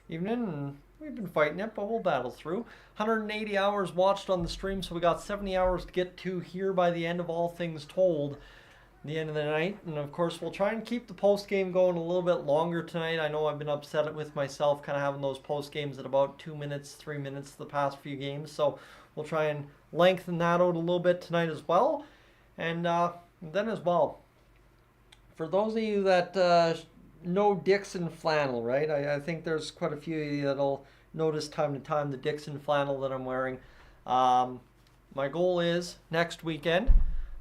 Speaker 1: evening. And we've been fighting it, but we'll battle through. 180 hours watched on the stream, so we got 70 hours to get to here by the end of all things told. The end of the night. And, of course, we'll try and keep the post-game going a little bit longer tonight. I know I've been upset with myself kind of having those post-games at about 2 minutes, 3 minutes the past few games. So we'll try and lengthen that out a little bit tonight as well. And then as well, for those of you that know Dixon flannel, right? I think there's quite a few of you that'll notice time to time the Dixon flannel that I'm wearing. My goal is next weekend,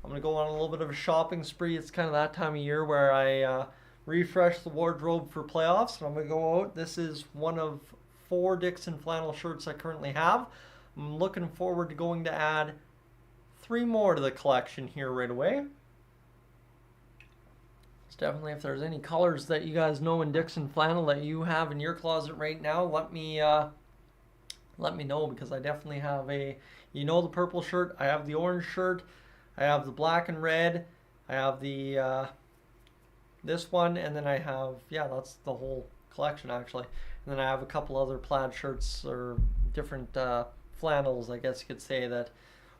Speaker 1: I'm going to go on a little bit of a shopping spree. It's kind of that time of year where I refresh the wardrobe for playoffs. And I'm going to go out. This is one of 4 Dixon flannel shirts I currently have. I'm looking forward to going to add 3 more to the collection here right away. It's definitely, if there's any colors that you guys know in Dixon flannel that you have in your closet right now, let me know, because I definitely have the purple shirt, I have the orange shirt, I have the black and red, I have the this one, and then I have, that's the whole collection actually. And then I have a couple other plaid shirts or different flannels, I guess you could say, that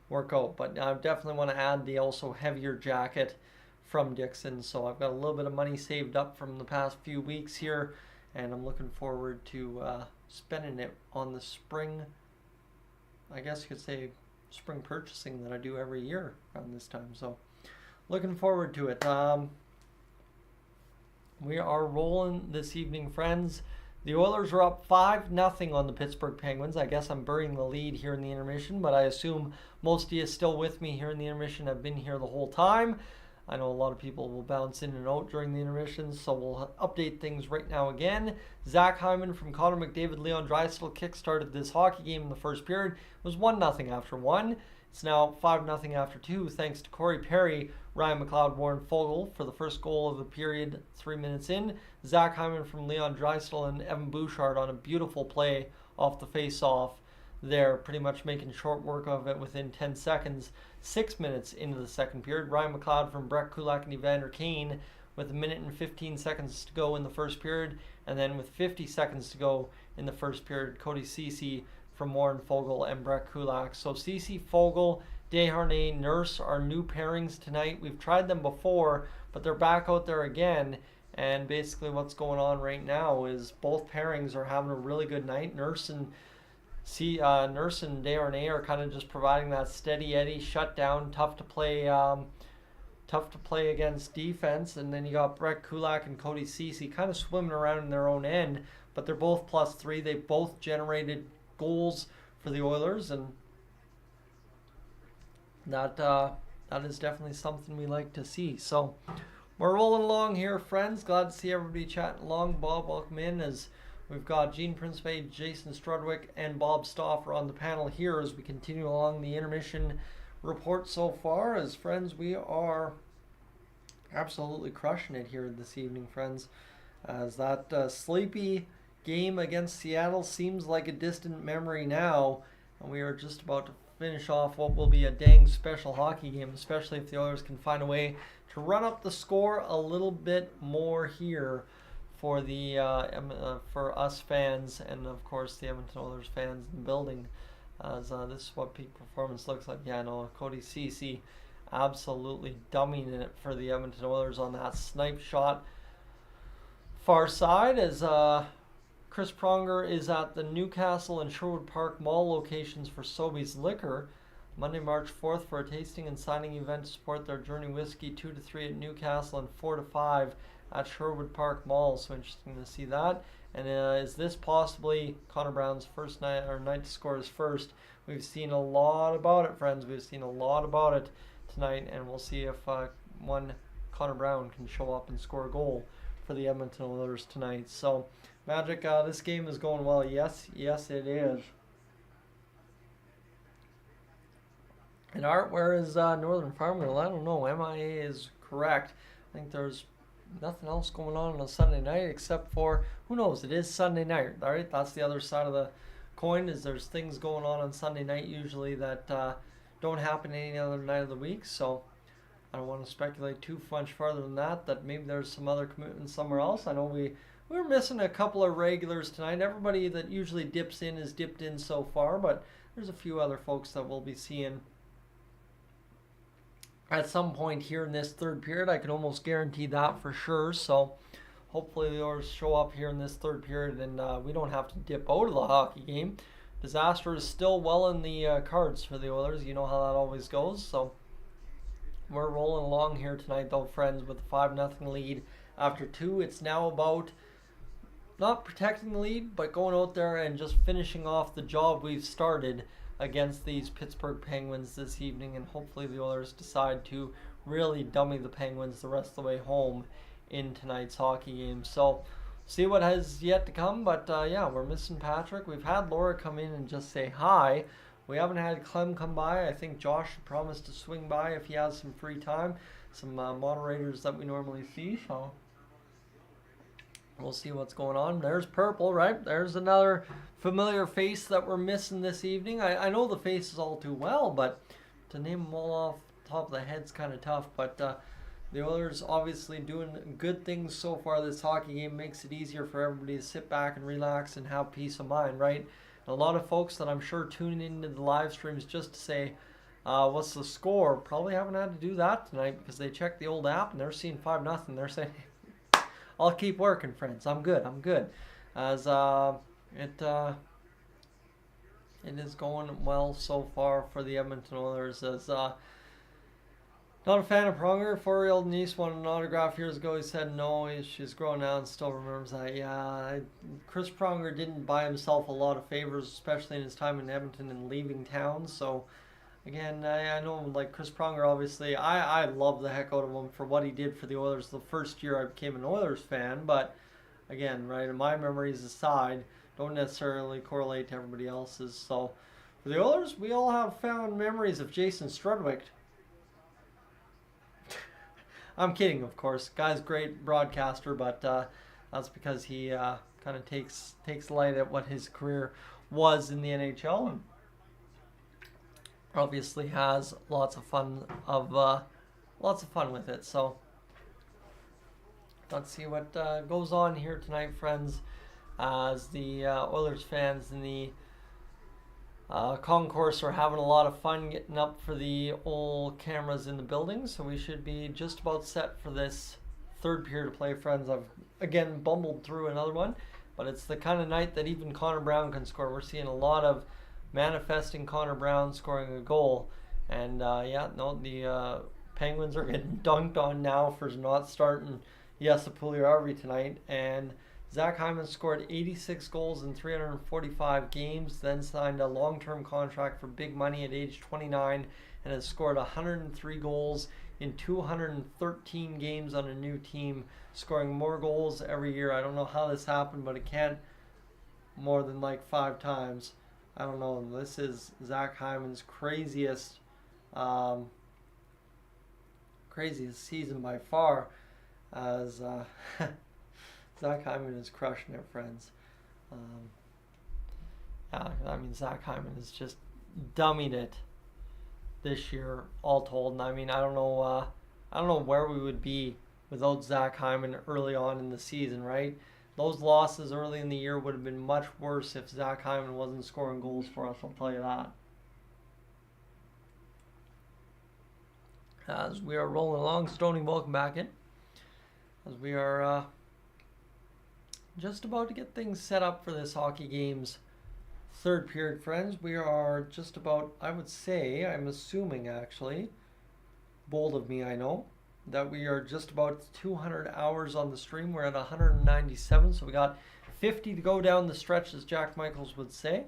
Speaker 1: work out. But I definitely want to add the also heavier jacket from Dixon. So I've got a little bit of money saved up from the past few weeks here, and I'm looking forward to spending it on the spring, I guess you could say, spring purchasing that I do every year around this time. So looking forward to it. We are rolling this evening, friends. The Oilers are up 5-0 on the Pittsburgh Penguins. I guess I'm burying the lead here in the intermission, but I assume most of you still with me here in the intermission have been here the whole time. I know a lot of people will bounce in and out during the intermissions, so we'll update things right now again. Zach Hyman from Connor McDavid, Leon Draisaitl kick-started this hockey game in the first period. It was 1-0 after 1. It's now 5-0 after 2, thanks to Corey Perry, Ryan McLoud, Warren Foegele for the first goal of the period 3 minutes in. Zach Hyman from Leon Draisaitl and Evan Bouchard on a beautiful play off the face-off there, pretty much making short work of it within 10 seconds. 6 minutes into the second period, Ryan McLeod from Brett Kulak and Evander Kane with 1 minute and 15 seconds to go in the first period, and then with 50 seconds to go in the first period, Cody CeCe from Warren Foegele and Brett Kulak. So CeCe, Foegele, Desharnais, Nurse are new pairings tonight. We've tried them before, but they're back out there again. And basically what's going on right now is both pairings are having a really good night. Nurse and Desharnais are kind of just providing that steady Eddie shutdown, tough to play against defense. And then you got Brett Kulak and Cody CeCe kind of swimming around in their own end, but they're both +3. They both generated goals for the Oilers, and that is definitely something we like to see. So we're rolling along here, friends. Glad to see everybody chatting along. Bob, welcome in, as we've got Gene Principe, Jason Strudwick, and Bob Stauffer on the panel here as we continue along the intermission report so far. As friends, we are absolutely crushing it here this evening, friends, as that sleepy game against Seattle seems like a distant memory now, and we are just about to finish off what will be a dang special hockey game, especially if the Oilers can find a way to run up the score a little bit more here for the for us fans, and of course the Edmonton Oilers fans in the building, as this is what peak performance looks like. Yeah, no, Cody CeCe absolutely dumbing it for the Edmonton Oilers on that snipe shot far side, as Chris Pronger is at the Newcastle and Sherwood Park Mall locations for Sobeys Liquor Monday, March 4th for a tasting and signing event to support their Journey Whiskey, 2 to 3 at Newcastle and 4 to 5 at Sherwood Park Mall. So interesting to see that. And is this possibly Connor Brown's first night to score his first? We've seen a lot about it, friends. We've seen a lot about it tonight, and we'll see if one Connor Brown can show up and score a goal for the Edmonton Oilers tonight. So, Magic, this game is going well. Yes, it is. And Art, where is Northern Farmville? I don't know. MIA is correct. I think there's nothing else going on a Sunday night except for, who knows, it is Sunday night, all right? That's the other side of the coin, is there's things going on Sunday night usually that don't happen any other night of the week. So I don't want to speculate too much further than that maybe there's some other commitments somewhere else. I know we're missing a couple of regulars tonight. Everybody that usually dips in has dipped in so far, but there's a few other folks that we'll be seeing at some point here in this third period. I can almost guarantee that for sure. So hopefully the Oilers show up here in this third period and we don't have to dip out of the hockey game. Disaster is still well in the cards for the Oilers. You know how that always goes. So we're rolling along here tonight, though, friends, with a 5-0 lead after 2. It's now about not protecting the lead, but going out there and just finishing off the job we've started against these Pittsburgh Penguins this evening, and hopefully the Oilers decide to really dummy the Penguins the rest of the way home in tonight's hockey game. So see what has yet to come, but yeah, we're missing Patrick. We've had Laura come in and just say hi. We haven't had Clem come by. I think Josh promised to swing by if he has some free time, some moderators that we normally see, so we'll see what's going on. There's Purple, right? There's another familiar face that we're missing this evening. I know the faces all too well, but to name them all off the top of the head's kind of tough. But the Oilers obviously doing good things so far. This hockey game makes it easier for everybody to sit back and relax and have peace of mind, right? And a lot of folks that I'm sure tuning into the live streams just to say, what's the score, probably haven't had to do that tonight because they checked the old app and they're seeing 5-0. They're saying, I'll keep working, friends. I'm good. As it is going well so far for the Edmonton Oilers. As not a fan of Pronger. 4-year-old niece wanted an autograph years ago. He said no. She's grown now and still remembers that. Yeah, Chris Pronger didn't buy himself a lot of favors, especially in his time in Edmonton and leaving town. So again, I know, like, Chris Pronger, obviously, I love the heck out of him for what he did for the Oilers the first year I became an Oilers fan. But, again, right, in my memories aside, don't necessarily correlate to everybody else's. So, for the Oilers, we all have fond memories of Jason Strudwick. I'm kidding, of course. Guy's a great broadcaster, but that's because he kind of takes light at what his career was in the NHL. And obviously has lots of fun with it. So let's see what goes on here tonight, friends, as the Oilers fans in the concourse are having a lot of fun getting up for the old cameras in the building. So we should be just about set for this third period of play, friends. I've again bumbled through another one, but it's the kind of night that even Connor Brown can score. We're seeing a lot of manifesting Connor Brown scoring a goal. And the Penguins are getting dunked on now for not starting Jesse Puljujärvi tonight. And Zach Hyman scored 86 goals in 345 games, then signed a long-term contract for big money at age 29, and has scored 103 goals in 213 games on a new team, scoring more goals every year. I don't know how this happened, but it can't more than like 5 times. I don't know. This is Zach Hyman's craziest season by far, as Zach Hyman is crushing it, friends. Zach Hyman has just dummied it this year, all told. And I don't know where we would be without Zach Hyman early on in the season, right? Those losses early in the year would have been much worse if Zach Hyman wasn't scoring goals for us, I'll tell you that. As we are rolling along, Stoney, welcome back in. As we are just about to get things set up for this hockey game's third period, friends. We are just about, I'm assuming actually, bold of me, I know, that we are just about 200 hours on the stream. We're at 197, so we got 50 to go down the stretch, as Jack Michaels would say.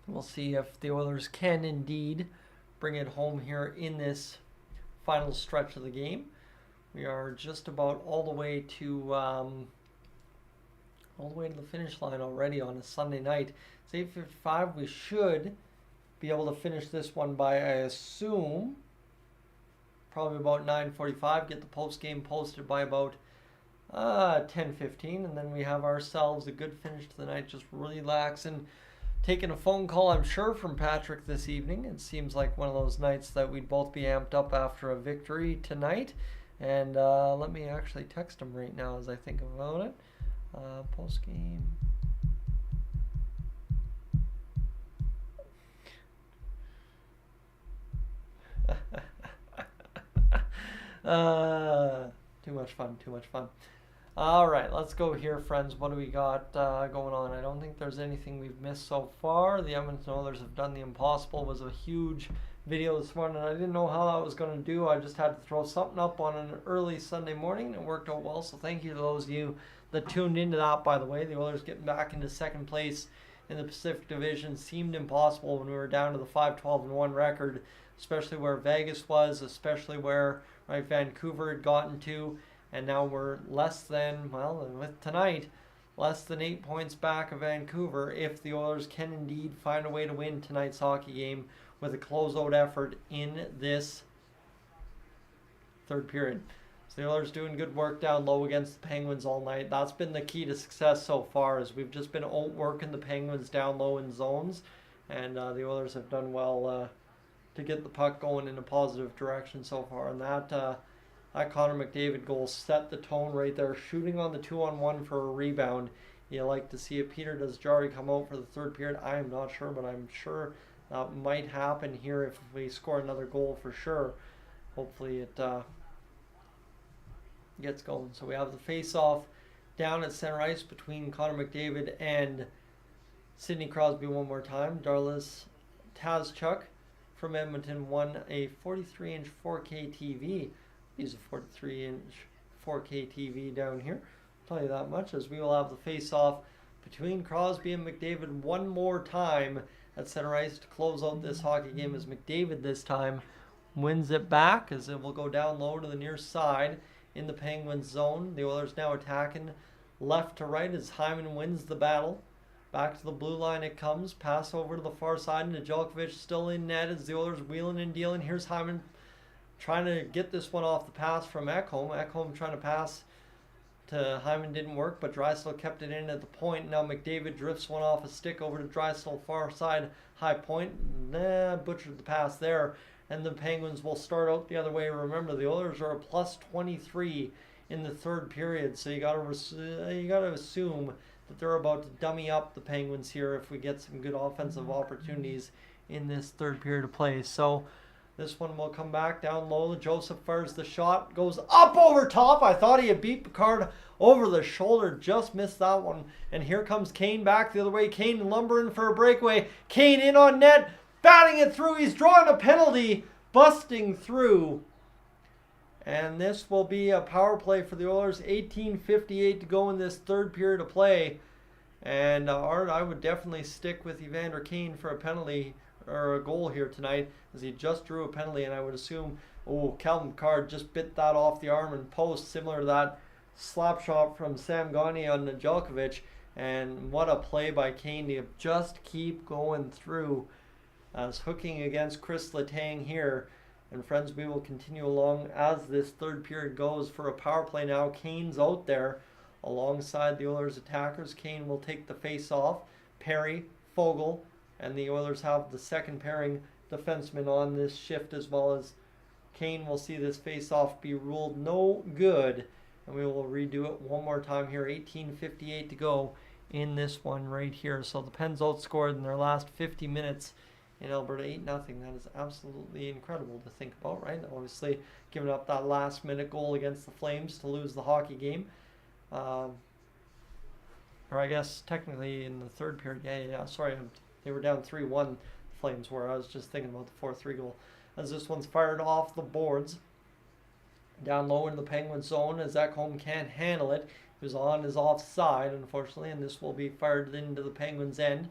Speaker 1: We'll see if the Oilers can indeed bring it home here in this final stretch of the game. We are just about all the way to the finish line already on a Sunday night. It's 8:55. We should be able to finish this one by, I assume, probably about 9:45. Get the post game posted by about 10:15, and then we have ourselves a good finish to the night. Just relaxing, taking a phone call, I'm sure, from Patrick this evening. It seems like one of those nights that we'd both be amped up after a victory tonight. And let me actually text him right now as I think about it. Post game. Too much fun, too much fun. All right, let's go here, friends. What do we got going on? I don't think there's anything we've missed so far. The Edmonton Oilers have done the impossible. It was a huge video this morning. I didn't know how that was going to do. I just had to throw something up on an early Sunday morning, and it worked out well. So thank you to those of you that tuned into that, by the way. The Oilers getting back into second place in the Pacific Division seemed impossible when we were down to the 5-12-1 record, especially where Vegas was, especially where Vancouver had gotten to. And now we're less than, well, with tonight, less than 8 points back of Vancouver if the Oilers can indeed find a way to win tonight's hockey game with a closeout effort in this third period. So the Oilers doing good work down low against the Penguins all night. That's been the key to success so far, is we've just been outworking the Penguins down low in zones. And the Oilers have done well to get the puck going in a positive direction so far. And that Connor McDavid goal set the tone right there, shooting on the 2-on-1 for a rebound. You like to see it. Peter, does Jari come out for the third period? I am not sure, but I'm sure that might happen here if we score another goal for sure. Hopefully it gets going. So we have the face-off down at center ice between Connor McDavid and Sidney Crosby one more time. Darlis Tazchuk from Edmonton won a 43-inch 4K TV. Use a 43-inch 4K TV down here. I'll tell you that much, as we will have the face-off between Crosby and McDavid one more time at center ice to close out this hockey game, as McDavid this time wins it back, as it will go down low to the near side in the Penguins zone. The Oilers now attacking left to right as Hyman wins the battle. Back to the blue line it comes. Pass over to the far side, and Nedeljkovic still in net as the Oilers wheeling and dealing. Here's Hyman trying to get this one off the pass from Ekholm. Ekholm trying to pass to Hyman, didn't work, but Drysdale kept it in at the point. Now McDavid drifts one off a stick over to Drysdale, far side, high point. Butchered the pass there, and the Penguins will start out the other way. Remember, the Oilers are a plus 23 in the third period, so you got to assume that they're about to dummy up the Penguins here if we get some good offensive opportunities in this third period of play. So this one will come back down low. Joseph fires the shot. Goes up over top. I thought he had beat Picard over the shoulder. Just missed that one. And here comes Kane back the other way. Kane lumbering for a breakaway. Kane in on net. Batting it through. He's drawing a penalty. Busting through. And this will be a power play for the Oilers. 18:58 to go in this third period of play. And Art, I would definitely stick with Evander Kane for a penalty or a goal here tonight, as he just drew a penalty, and I would assume, Calvin Card just bit that off the arm and post, similar to that slap shot from Sam Gagner on Nedeljkovic. And what a play by Kane to just keep going through, as hooking against Chris Letang here. And friends, we will continue along as this third period goes for a power play now. Kane's out there alongside the Oilers attackers. Kane will take the face off. Perry, Fogle, and the Oilers have the second pairing defenseman on this shift, as well as Kane will see this face-off be ruled no good. And we will redo it one more time here. 18:58 to go in this one right here. So the Pens outscored in their last 50 minutes in Alberta 8-0. That is absolutely incredible to think about, right? Obviously giving up that last-minute goal against the Flames to lose the hockey game. Or I guess technically in the third period. Yeah. Sorry, they were down 3-1, Flames were. I was just thinking about the 4-3 goal. As this one's fired off the boards. Down low in the Penguin zone, as Ekholm can't handle it. He was on his offside, unfortunately, and this will be fired into the Penguins' end.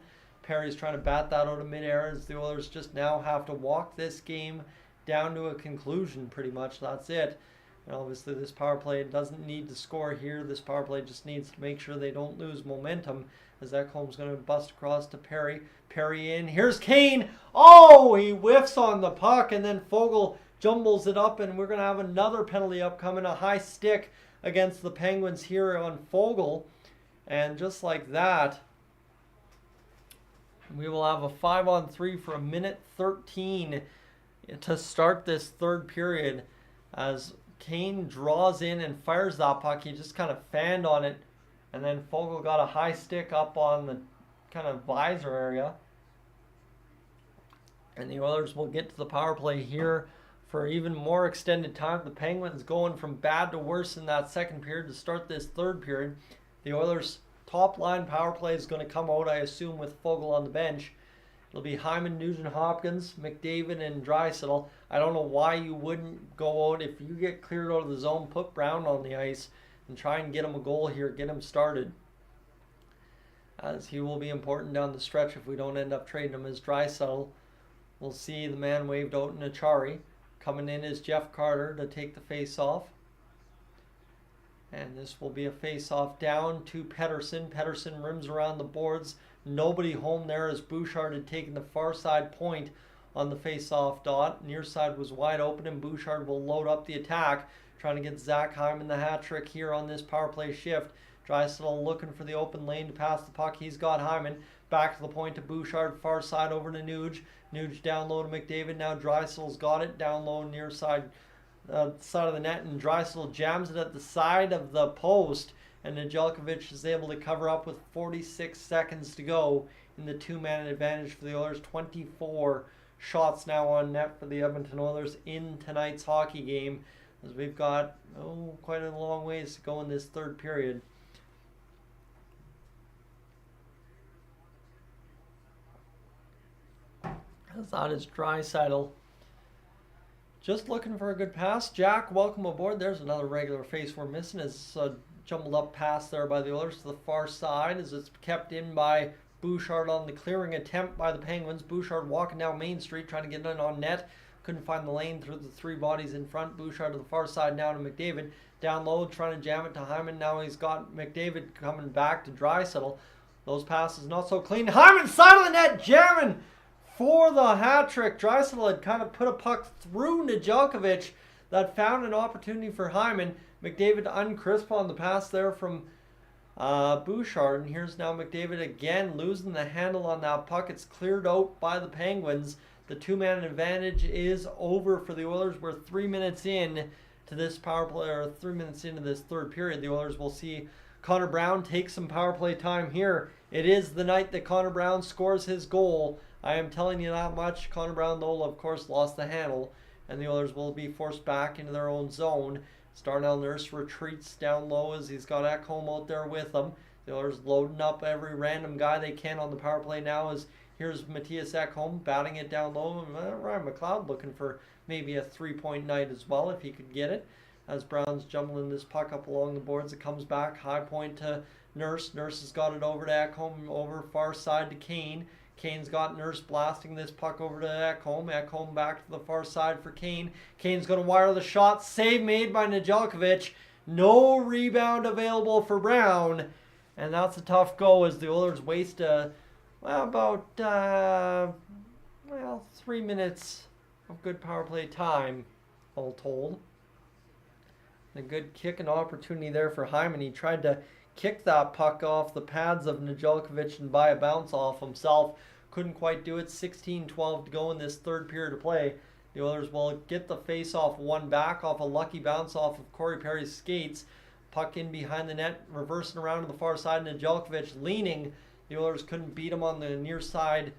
Speaker 1: Perry's trying to bat that out of midair as the Oilers just now have to walk this game down to a conclusion pretty much. That's it. And obviously this power play doesn't need to score here. This power play just needs to make sure they don't lose momentum as Ekholm's going to bust across to Perry. Perry in. Here's Kane. Oh, he whiffs on the puck and then Foegele jumbles it up and we're going to have another penalty upcoming. A high stick against the Penguins here on Foegele. And just like that, we will have a 5-on-3 for a minute 13 to start this third period as Kane draws in and fires that puck. He just kind of fanned on it, and then Foegele got a high stick up on the kind of visor area. And the Oilers will get to the power play here for even more extended time. The Penguins going from bad to worse in that second period to start this third period. The Oilers' top line power play is going to come out, I assume, with Foegele on the bench. It'll be Hyman, Nugent-Hopkins, McDavid, and Draisaitl. I don't know why you wouldn't go out. If you get cleared out of the zone, put Brown on the ice and try and get him a goal here, get him started. As he will be important down the stretch if we don't end up trading him as Draisaitl. We'll see the man waved out in Achari. Coming in is Jeff Carter to take the face-off. And this will be a face-off down to Pettersson. Pettersson rims around the boards. Nobody home there as Bouchard had taken the far side point on the face-off dot. Near side was wide open and Bouchard will load up the attack, trying to get Zach Hyman the hat trick here on this power play shift. Draisaitl looking for the open lane to pass the puck. He's got Hyman. Back to the point to Bouchard, far side over to Nuge. Nuge down low to McDavid. Now Draisaitl's got it down low near side of the net, and Draisaitl jams it at the side of the post, and Nedeljkovic is able to cover up with 46 seconds to go in the two-man advantage for the Oilers. 24 shots now on net for the Edmonton Oilers in tonight's hockey game, as we've got quite a long ways to go in this third period. As that is Draisaitl just looking for a good pass. Jack, welcome aboard. There's another regular face we're missing. It's a jumbled up pass there by the Oilers to the far side as it's kept in by Bouchard on the clearing attempt by the Penguins. Bouchard walking down Main Street trying to get in on net. Couldn't find the lane through the three bodies in front. Bouchard to the far side now to McDavid. Down low trying to jam it to Hyman. Now he's got McDavid coming back to Draisaitl. Those passes not so clean. Hyman side of the net jamming for the hat trick. Draisaitl had kind of put a puck through Nedeljkovic that found an opportunity for Hyman. McDavid uncrisp on the pass there from Bouchard. And here's now McDavid again losing the handle on that puck. It's cleared out by the Penguins. The two-man advantage is over for the Oilers. We're 3 minutes in to this power play, or 3 minutes into this third period. The Oilers will see Connor Brown take some power play time here. It is the night that Connor Brown scores his goal. I am telling you that much. Connor Brown, though, of course, lost the handle, and the Oilers will be forced back into their own zone. Darnell Nurse retreats down low as he's got Ekholm out there with him. The Oilers loading up every random guy they can on the power play now as here's Mattias Ekholm batting it down low. And Ryan McLoud looking for maybe a three-point night as well if he could get it. As Brown's jumbling this puck up along the boards, it comes back. High point to Nurse. Nurse has got it over to Ekholm, over far side to Kane. Kane's got Nurse blasting this puck over to Ekholm. Ekholm back to the far side for Kane. Kane's going to wire the shot. Save made by Nedeljkovic. No rebound available for Brown. And that's a tough go as the Oilers waste about 3 minutes of good power play time, all told. A good kick and opportunity there for Hyman. He tried to kick that puck off the pads of Nedeljkovic and buy a bounce off himself. Couldn't quite do it. 16-12 to go in this third period of play. The Oilers will get the face-off one back off a lucky bounce off of Corey Perry's skates. Puck in behind the net, reversing around to the far side. Nedeljkovic leaning. The Oilers couldn't beat him on the near side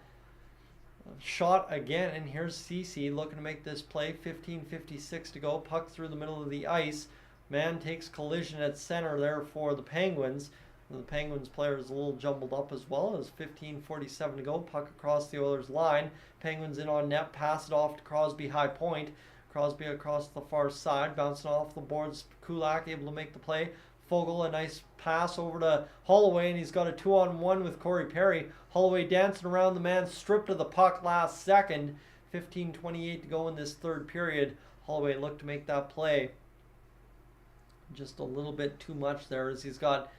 Speaker 1: shot again. And here's CeCe looking to make this play. 15:56 to go. Puck through the middle of the ice. Man takes collision at center there for the Penguins. The Penguins player is a little jumbled up as well as 15:47 to go. Puck across the Oilers line. Penguins in on net. Pass it off to Crosby high point. Crosby across the far side. Bouncing off the boards. Kulak able to make the play. Fogle, a nice pass over to Holloway, and he's got a 2-on-1 with Corey Perry. Holloway dancing around the man, stripped of the puck last second. 15:28 to go in this third period. Holloway looked to make that play. Just a little bit too much there as he's got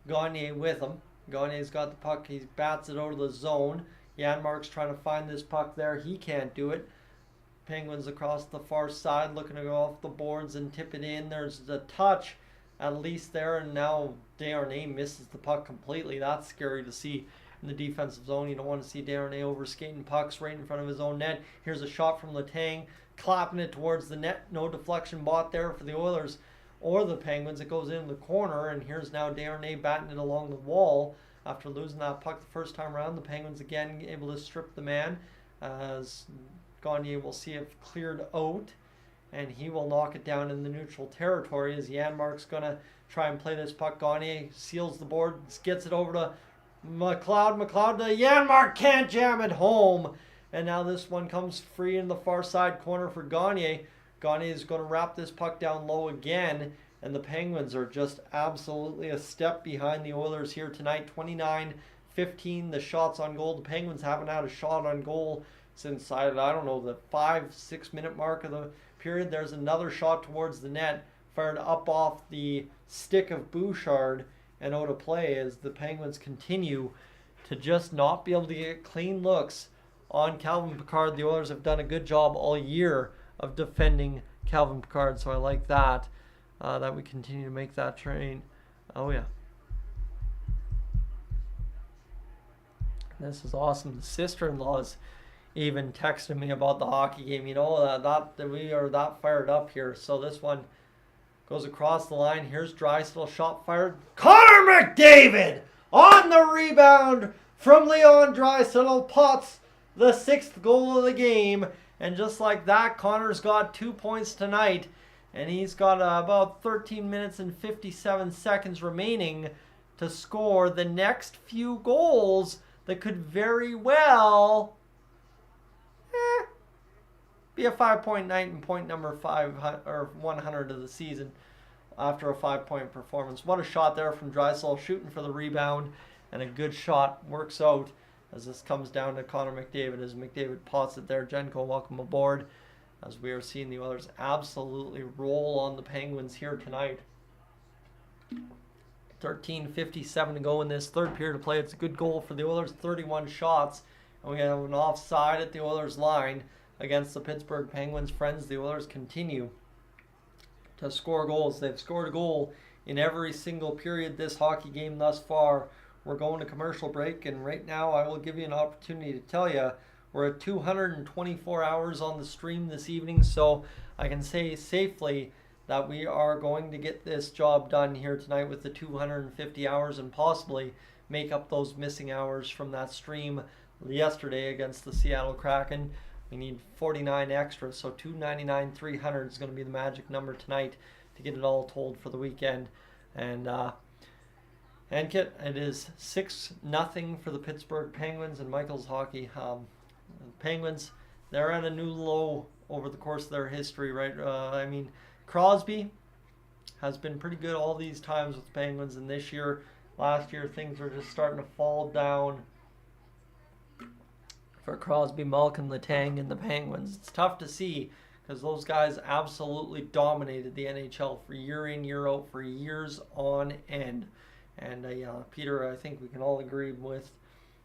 Speaker 1: Gagne with him. Gagne's got the puck. He bats it out of the zone. Janmark's trying to find this puck there. He can't do it. Penguins across the far side looking to go off the boards and tip it in. There's the touch at least there, and now Desharnais misses the puck completely. That's scary to see in the defensive zone. You don't want to see Desharnais over skating pucks right in front of his own net. Here's a shot from Letang, clapping it towards the net. No deflection bought there for the Oilers or the Penguins. It goes in the corner, and here's now Desharnais batting it along the wall after losing that puck the first time around. The Penguins again able to strip the man as Gagne will see it cleared out, and he will knock it down in the neutral territory as Janmark's going to try and play this puck. Gagne seals the board, gets it over to McLoud. McLeod to Janmark, can't jam it home. And now this one comes free in the far side corner for Gagne. Gagne is going to wrap this puck down low again, and the Penguins are just absolutely a step behind the Oilers here tonight. 29-15 the shots on goal. The Penguins haven't had a shot on goal since, I don't know, the 5-6 minute mark of the period. There's another shot towards the net, fired up off the stick of Bouchard and out of play as the Penguins continue to just not be able to get clean looks on Calvin Pickard. The Oilers have done a good job all year of defending Calvin Pickard, so I like that, that we continue to make that train. Oh yeah. This is awesome. The sister-in-laws even texted me about the hockey game. You know, that we are that fired up here. So this one goes across the line. Here's Drysdale, shot fired. Connor McDavid on the rebound from Leon Draisaitl, pots the 6th goal of the game. And just like that, Connor's got 2 points tonight. And he's got about 13 minutes and 57 seconds remaining to score the next few goals that could very well be a 5-point night and point number 100 of the season after a 5-point performance. What a shot there from Drysdale, shooting for the rebound, and a good shot works out as this comes down to Connor McDavid as McDavid pots it there. Jenko, welcome aboard as we are seeing the Oilers absolutely roll on the Penguins here tonight. 13:57 to go in this third period of play. It's a good goal for the Oilers, 31 shots, and we have an offside at the Oilers line against the Pittsburgh Penguins. Friends, the Oilers continue to score goals. They've scored a goal in every single period this hockey game thus far. We're going to commercial break, and right now I will give you an opportunity to tell you we're at 224 hours on the stream this evening, so I can say safely that we are going to get this job done here tonight with the 250 hours and possibly make up those missing hours from that stream yesterday against the Seattle Kraken. We need 49 extra, so 299, 300 is going to be the magic number tonight to get it all told for the weekend. And Kit, it is 6-0 for the Pittsburgh Penguins and Michael's hockey. Penguins, they're at a new low over the course of their history, right? I mean, Crosby has been pretty good all these times with the Penguins, and this year, last year, things are just starting to fall down for Crosby, Malkin, Letang, and the Penguins. It's tough to see because those guys absolutely dominated the NHL for year in, year out, for years on end. And Peter, I think we can all agree with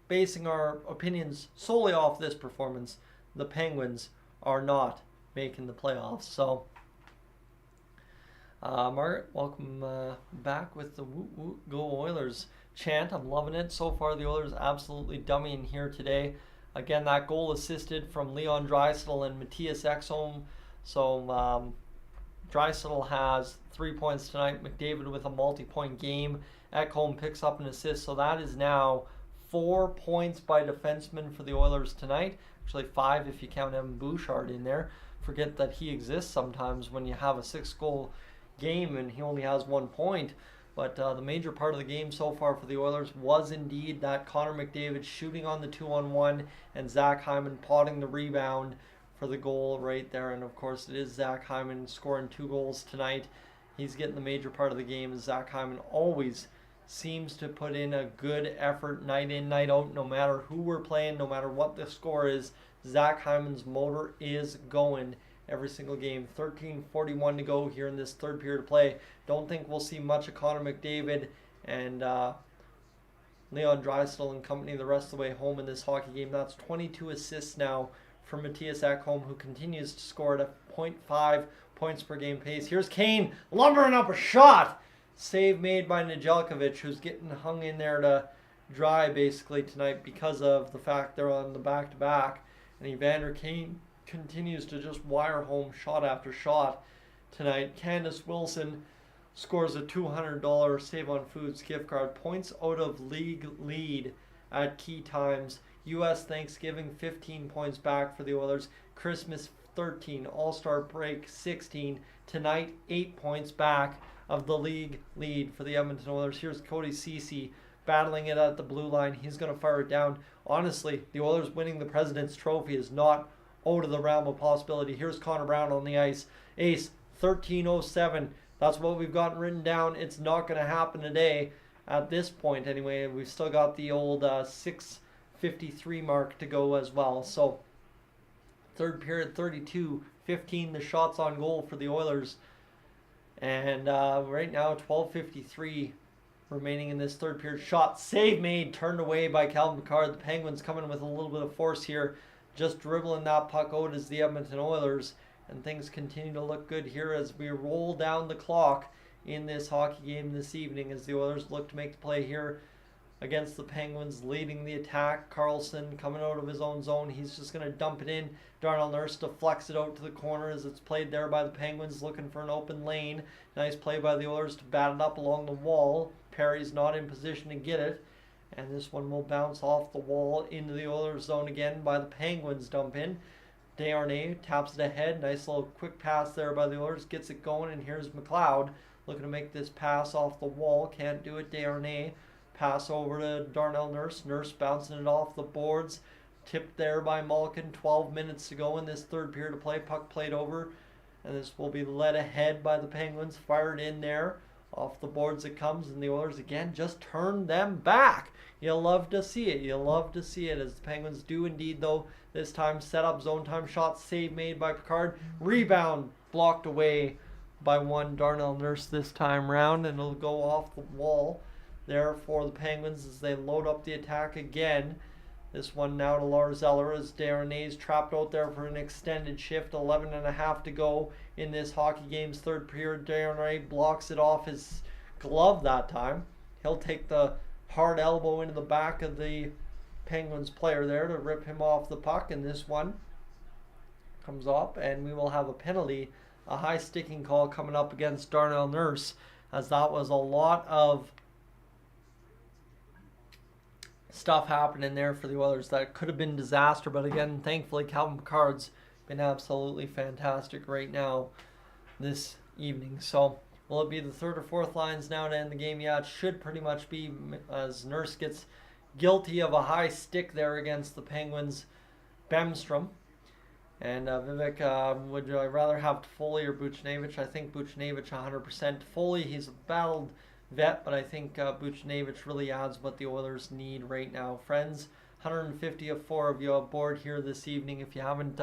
Speaker 1: basing our opinions solely off this performance. The Penguins are not making the playoffs. So, Margaret, welcome back with the Woot Woot Go Oilers chant. I'm loving it. So far, the Oilers absolutely dummying here today. Again, that goal assisted from Leon Draisaitl and Matthias Ekholm. So Draisaitl has 3 points tonight. McDavid with a multi-point game. Ekholm picks up an assist. So that is now 4 points by defensemen for the Oilers tonight. Actually 5 if you count Evan Bouchard in there. Forget that he exists sometimes when you have a 6-goal game and he only has 1 point. But the major part of the game so far for the Oilers was indeed that Connor McDavid shooting on the 2-on-1 and Zach Hyman potting the rebound for the goal right there. And of course it is Zach Hyman scoring 2 goals tonight. he's getting the major part of the game. Zach Hyman always seems to put in a good effort night in, night out, no matter who we're playing, no matter what the score is. Zach Hyman's motor is going every single game. 13:41 to go here in this third period of play. Don't think we'll see much of Connor McDavid and Leon Draisaitl and company the rest of the way home in this hockey game. That's 22 assists now for Matthias Ekholm, who continues to score at a .5 points per game pace. Here's Kane lumbering up a shot. Save made by Nedeljkovic, who's getting hung in there to dry basically tonight because of the fact they're on the back-to-back. And Evander Kane continues to just wire home shot after shot tonight. Candace Wilson scores a $200 Save on Foods gift card. Points out of league lead at key times. U.S. Thanksgiving 15 points back for the Oilers. Christmas 13. All-Star break 16. Tonight 8 points back of the league lead for the Edmonton Oilers. Here's Cody CeCe battling it at the blue line. He's going to fire it down. Honestly, the Oilers winning the President's Trophy is not out of the realm of possibility. Here's Connor Brown on the ice. Ace 13:07. That's what we've got written down. It's not going to happen today at this point anyway. We've still got the old 6:53 mark to go as well. So third period 32-15 the shots on goal for the Oilers. And right now 12:53 remaining in this third period. Shot save made, turned away by Calvin Pickard. The Penguins coming with a little bit of force here. Just dribbling that puck out as the Edmonton Oilers. And things continue to look good here as we roll down the clock in this hockey game this evening as the Oilers look to make the play here against the Penguins, leading the attack. Carlson coming out of his own zone. He's just going to dump it in. Darnell Nurse deflects it out to the corner as it's played there by the Penguins, looking for an open lane. Nice play by the Oilers to bat it up along the wall. Perry's not in position to get it. And this one will bounce off the wall into the Oilers zone again by the Penguins dump in. Desharnais taps it ahead. Nice little quick pass there by the Oilers. Gets it going, and here's McLoud looking to make this pass off the wall. Can't do it. Desharnais pass over to Darnell Nurse. Nurse bouncing it off the boards. Tipped there by Malkin. 12 minutes to go in this third period of play. Puck played over, and this will be led ahead by the Penguins. Fired in there. Off the boards it comes, and the Oilers again just turn them back. You'll love to see it. You'll love to see it as the Penguins do indeed, though. This time set up zone time shot. Save made by Pickard. Rebound blocked away by one Darnell Nurse this time round, and it'll go off the wall there for the Penguins as they load up the attack again. This one now to Lars Eller as Desharnais trapped out there for an extended shift. 11:30 to go in this hockey game's third period. Desharnais blocks it off his glove that time. He'll take the hard elbow into the back of the Penguins player there to rip him off the puck, and this one comes up, and we will have a penalty, a high sticking call coming up against Darnell Nurse, as that was a lot of stuff happening there for the Oilers that could have been disaster. But again, thankfully, Calvin Pickard's been absolutely fantastic right now this evening. So will it be the third or fourth lines now to end the game? Yeah, it should pretty much be, as Nurse gets guilty of a high stick there against the Penguins' Bemstrom. And Vivek, would I rather have Foley or Buchnevich? I think Buchnevich 100%. Foley, he's a battled vet, but I think Buchnevich really adds what the Oilers need right now. Friends, 154 of you aboard here this evening. If you haven't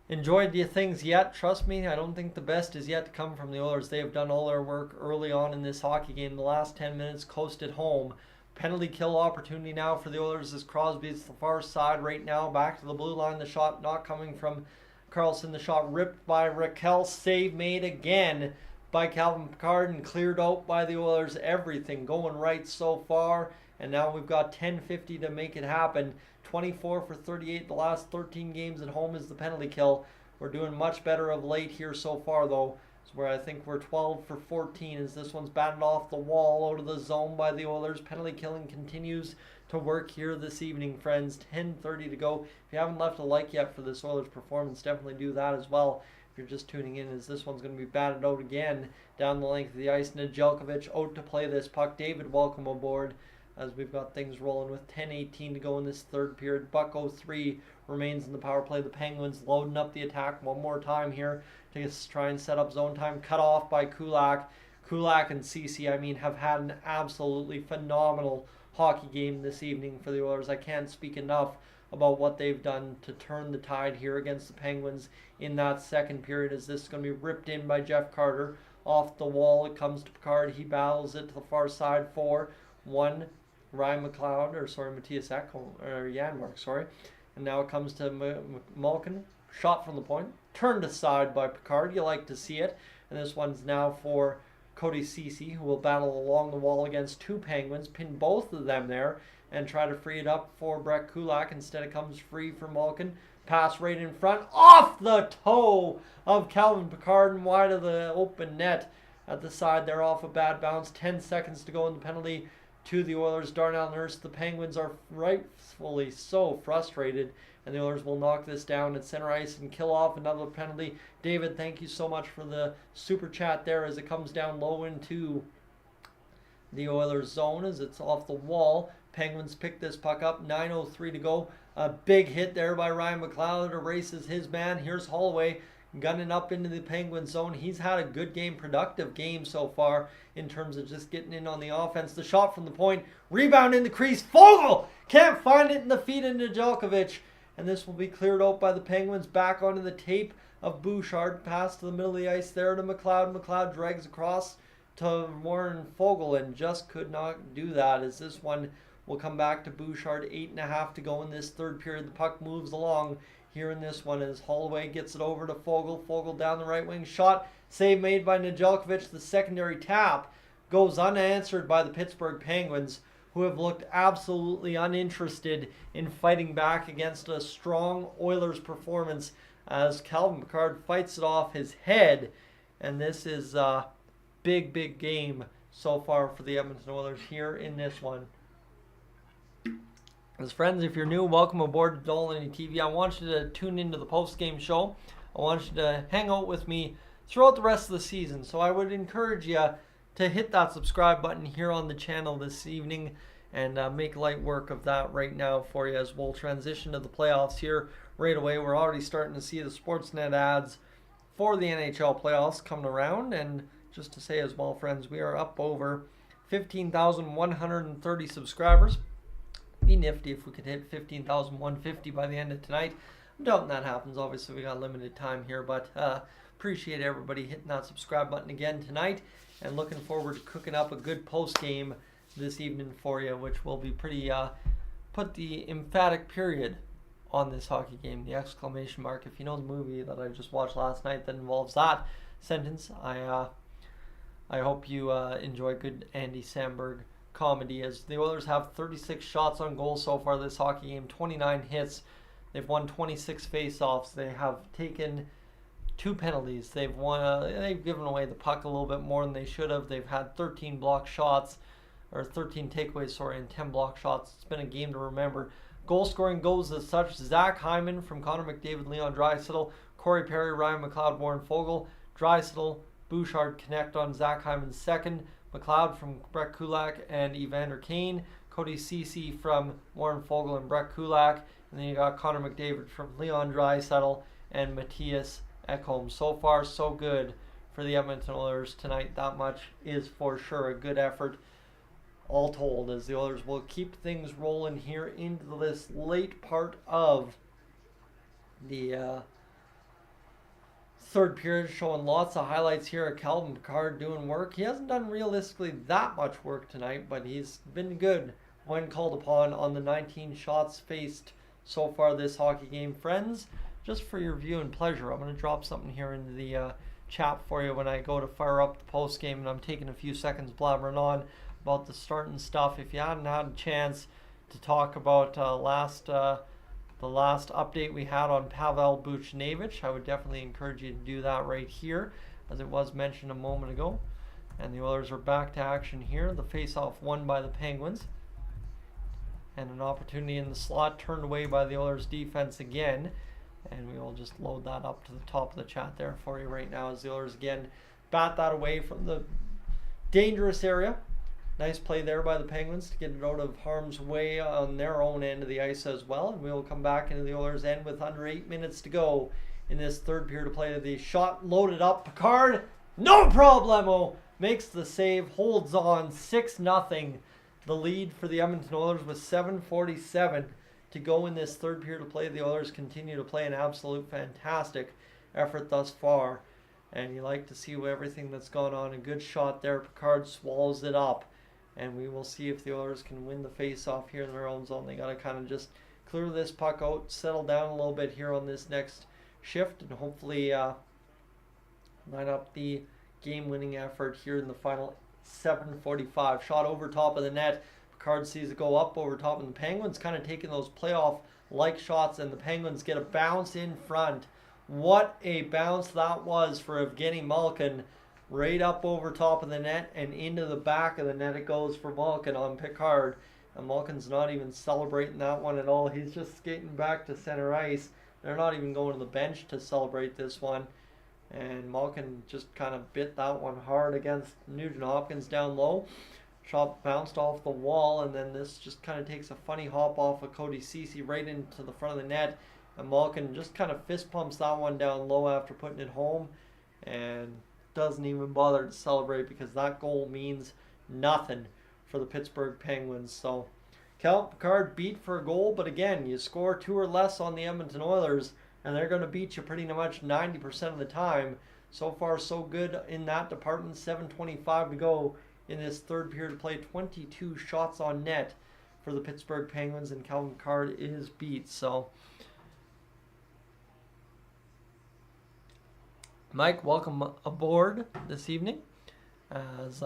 Speaker 1: enjoyed the things yet, trust me, I don't think the best is yet to come from the Oilers. They have done all their work early on in this hockey game. The last 10 minutes coasted home. Penalty kill opportunity now for the Oilers as Crosby's the far side right now. Back to the blue line. The shot not coming from Carlson. The shot ripped by Raquel. Save made again by Calvin Pickard and cleared out by the Oilers. Everything going right so far. And now we've got 10:50 to make it happen. 24 for 38 the last 13 games at home is the penalty kill. We're doing much better of late here so far, though. It's where I think we're 12 for 14 as this one's batted off the wall out of the zone by the Oilers. Penalty killing continues to work here this evening, friends. 10:30 to go. If you haven't left a like yet for this Oilers performance, definitely do that as well. If you're just tuning in, as this one's going to be batted out again down the length of the ice. Nedeljkovic out to play this puck. David, welcome aboard. as we've got things rolling with 10:18 to go in this third period. Buck 03 remains in the power play. The Penguins loading up the attack one more time here to try and set up zone time. Cut off by Kulak. Kulak and CeCe, I mean, have had an absolutely phenomenal hockey game this evening for the Oilers. I can't speak enough about what they've done to turn the tide here against the Penguins in that second period, as this is going to be ripped in by Jeff Carter. Off the wall, it comes to Picard. He battles it to the far side for one. Ryan McLeod, Matthias Ekholm, or Janmark, sorry. And now it comes to Malkin. Shot from the point. Turned aside by Picard. You like to see it. And this one's now for Cody CeCe, who will battle along the wall against two Penguins. Pin both of them there and try to free it up for Brett Kulak. Instead, it comes free for Malkin. Pass right in front. Off the toe of Calvin Picard and wide of the open net at the side there, off a bad bounce. 10 seconds to go in the penalty to the Oilers. Darnell Nurse, the Penguins are rightfully so frustrated, and the Oilers will knock this down at center ice and kill off another penalty. David, thank you so much for the super chat there as it comes down low into the Oilers zone as it's off the wall. Penguins pick this puck up. 9:03 to go. A big hit there by Ryan McLoud, erases his man. Here's Holloway gunning up into the Penguin zone. He's had a good game, productive game so far in terms of just getting in on the offense. The shot from the point, rebound in the crease. Fogle can't find it in the feet of Nedeljkovic, and this will be cleared out by the Penguins. Back onto the tape of Bouchard. Pass to the middle of the ice there to McLeod. McLeod drags across to Warren Fogle and just could not do that, as this one will come back to Bouchard. 8.5 to go in this third period. The puck moves along here in this one as Holloway gets it over to Fogle. Fogle down the right wing. Shot. Save made by Nedeljkovic. The secondary tap goes unanswered by the Pittsburgh Penguins, who have looked absolutely uninterested in fighting back against a strong Oilers performance, as Calvin Picard fights it off his head. And this is a big game so far for the Edmonton Oilers here in this one. As friends, if you're new, welcome aboard to Dolynny TV. I want you to tune into the post-game show. I want you to hang out with me throughout the rest of the season. So I would encourage you to hit that subscribe button here on the channel this evening and make light work of that right now for you as we'll transition to the playoffs here right away. We're already starting to see the Sportsnet ads for the NHL playoffs coming around. And just to say as well, friends, we are up over 15,130 subscribers. Be nifty if we could hit 15,150 by the end of tonight. I'm doubting that happens. Obviously, we got limited time here, but appreciate everybody hitting that subscribe button again tonight, and looking forward to cooking up a good post game this evening for you, which will be pretty put the emphatic period on this hockey game, the exclamation mark. If you know the movie that I just watched last night that involves that sentence, I hope you enjoy good Andy Samberg comedy, as the Oilers have 36 shots on goal so far this hockey game, 29 hits. They've won 26 face-offs. They have taken 2 penalties. They've given away the puck a little bit more than they should have. They've had 13 block shots, or 13 takeaways, and 10 block shots. It's been a game to remember. Goal scoring goes as such: Zach Hyman from Connor McDavid, Leon Draisaitl, Corey Perry, Ryan McLeod, Warren Fogle. Draisaitl, Bouchard connect on Zach Hyman's second. McLeod from Brett Kulak and Evander Kane. Cody CeCe from Warren Fogle and Brett Kulak. And then you got Connor McDavid from Leon Draisaitl and Matthias Ekholm. So far, so good for the Edmonton Oilers tonight. That much is for sure a good effort, all told, as the Oilers will keep things rolling here into this late part of the third period, showing lots of highlights here of Calvin Picard doing work. He hasn't done realistically that much work tonight, but he's been good when called upon on the 19 shots faced so far this hockey game. Friends, just for your view and pleasure, I'm going to drop something here into the chat for you when I go to fire up the post game, and I'm taking a few seconds blabbering on about the starting stuff. If you hadn't had a chance to talk about the last update we had on Pavel Buchnevich, I would definitely encourage you to do that right here, as it was mentioned a moment ago. And the Oilers are back to action here. The face-off won by the Penguins, and an opportunity in the slot turned away by the Oilers defense again. And we will just load that up to the top of the chat there for you right now, as the Oilers again bat that away from the dangerous area. Nice play there by the Penguins to get it out of harm's way on their own end of the ice as well. And we will come back into the Oilers' end with under 8 minutes to go in this third period of play. The shot loaded up. Picard, no problemo, makes the save, holds on, 6-0. The lead for the Edmonton Oilers with 7:47 to go in this third period of play. The Oilers continue to play an absolute fantastic effort thus far. And you like to see everything that's gone on. A good shot there. Picard swallows it up. And we will see if the Oilers can win the face-off here in their own zone. They got to kind of just clear this puck out, settle down a little bit here on this next shift, and hopefully line up the game-winning effort here in the final 7:45. Shot over top of the net. Picard sees it go up over top, and the Penguins kind of taking those playoff-like shots, and the Penguins get a bounce in front. What a bounce that was for Evgeny Malkin. Right up over top of the net and into the back of the net it goes for Malkin on Picard. And Malkin's not even celebrating that one at all. He's just skating back to center ice. They're not even going to the bench to celebrate this one. And Malkin just kind of bit that one hard against Nugent Hopkins down low. Shot bounced off the wall, and then this just kind of takes a funny hop off of Cody CeCe right into the front of the net. And Malkin just kind of fist pumps that one down low after putting it home. And doesn't even bother to celebrate because that goal means nothing for the Pittsburgh Penguins. So Cal Picard beat for a goal, but again, you score 2 or less on the Edmonton Oilers and they're going to beat you pretty much 90% of the time. So far so good in that department. 7:25 to go in this third period of play. 22 shots on net for the Pittsburgh Penguins, and Calvin Picard is beat. So Mike, welcome aboard this evening as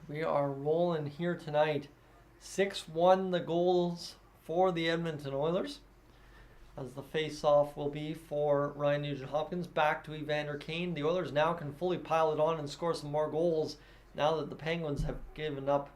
Speaker 1: we are rolling here tonight. 6-1 the goals for the Edmonton Oilers, as the face-off will be for Ryan Nugent-Hopkins back to Evander Kane. The Oilers now can fully pile it on and score some more goals now that the Penguins have given up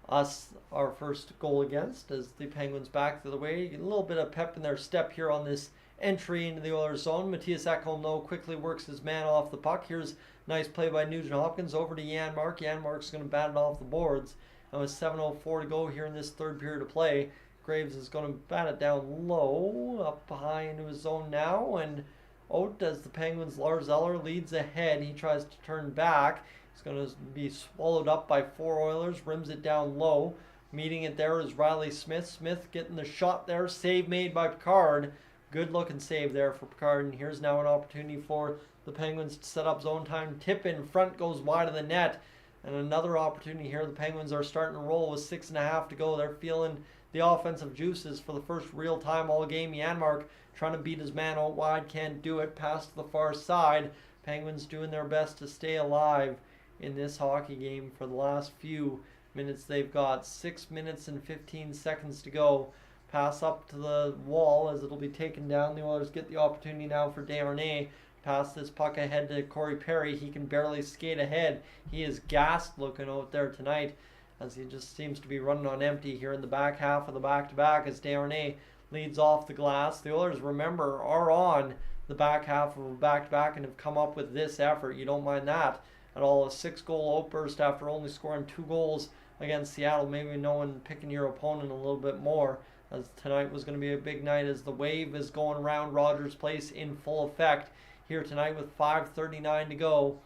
Speaker 1: us our first goal against, as the Penguins back to the way. A little bit of pep in their step here on this entry into the Oilers zone. Matthias Ekholm, though, quickly works his man off the puck. Here's nice play by Nugent-Hopkins over to Janmark. Janmark's going to bat it off the boards. And with 7:04 to go here in this third period of play, Graves is going to bat it down low, up high into his zone now. And out as the Penguins, Lars Eller leads ahead. He tries to turn back. He's going to be swallowed up by 4 Oilers, rims it down low. Meeting it there is Riley Smith. Smith getting the shot there. Save made by Picard. Good looking save there for Picard. And here's now an opportunity for the Penguins to set up zone time. Tip in front, goes wide of the net. And another opportunity here. The Penguins are starting to roll with 6.5 to go. They're feeling the offensive juices for the first real time all game. Janmark trying to beat his man out wide. Can't do it. Pass to the far side. Penguins doing their best to stay alive in this hockey game for the last few minutes they've got. 6 minutes and 15 seconds to go. Pass up to the wall as it'll be taken down. The Oilers get the opportunity now for Desharnais. Pass this puck ahead to Corey Perry. He can barely skate ahead. He is gassed looking out there tonight, as he just seems to be running on empty here in the back half of the back-to-back as Desharnais leads off the glass. The Oilers, remember, are on the back half of a back-to-back and have come up with this effort. You don't mind that at all. A 6-goal outburst after only scoring 2 goals against Seattle. Maybe no one picking your opponent a little bit more, as tonight was going to be a big night as the wave is going around Rogers Place in full effect here tonight with 5:39 to go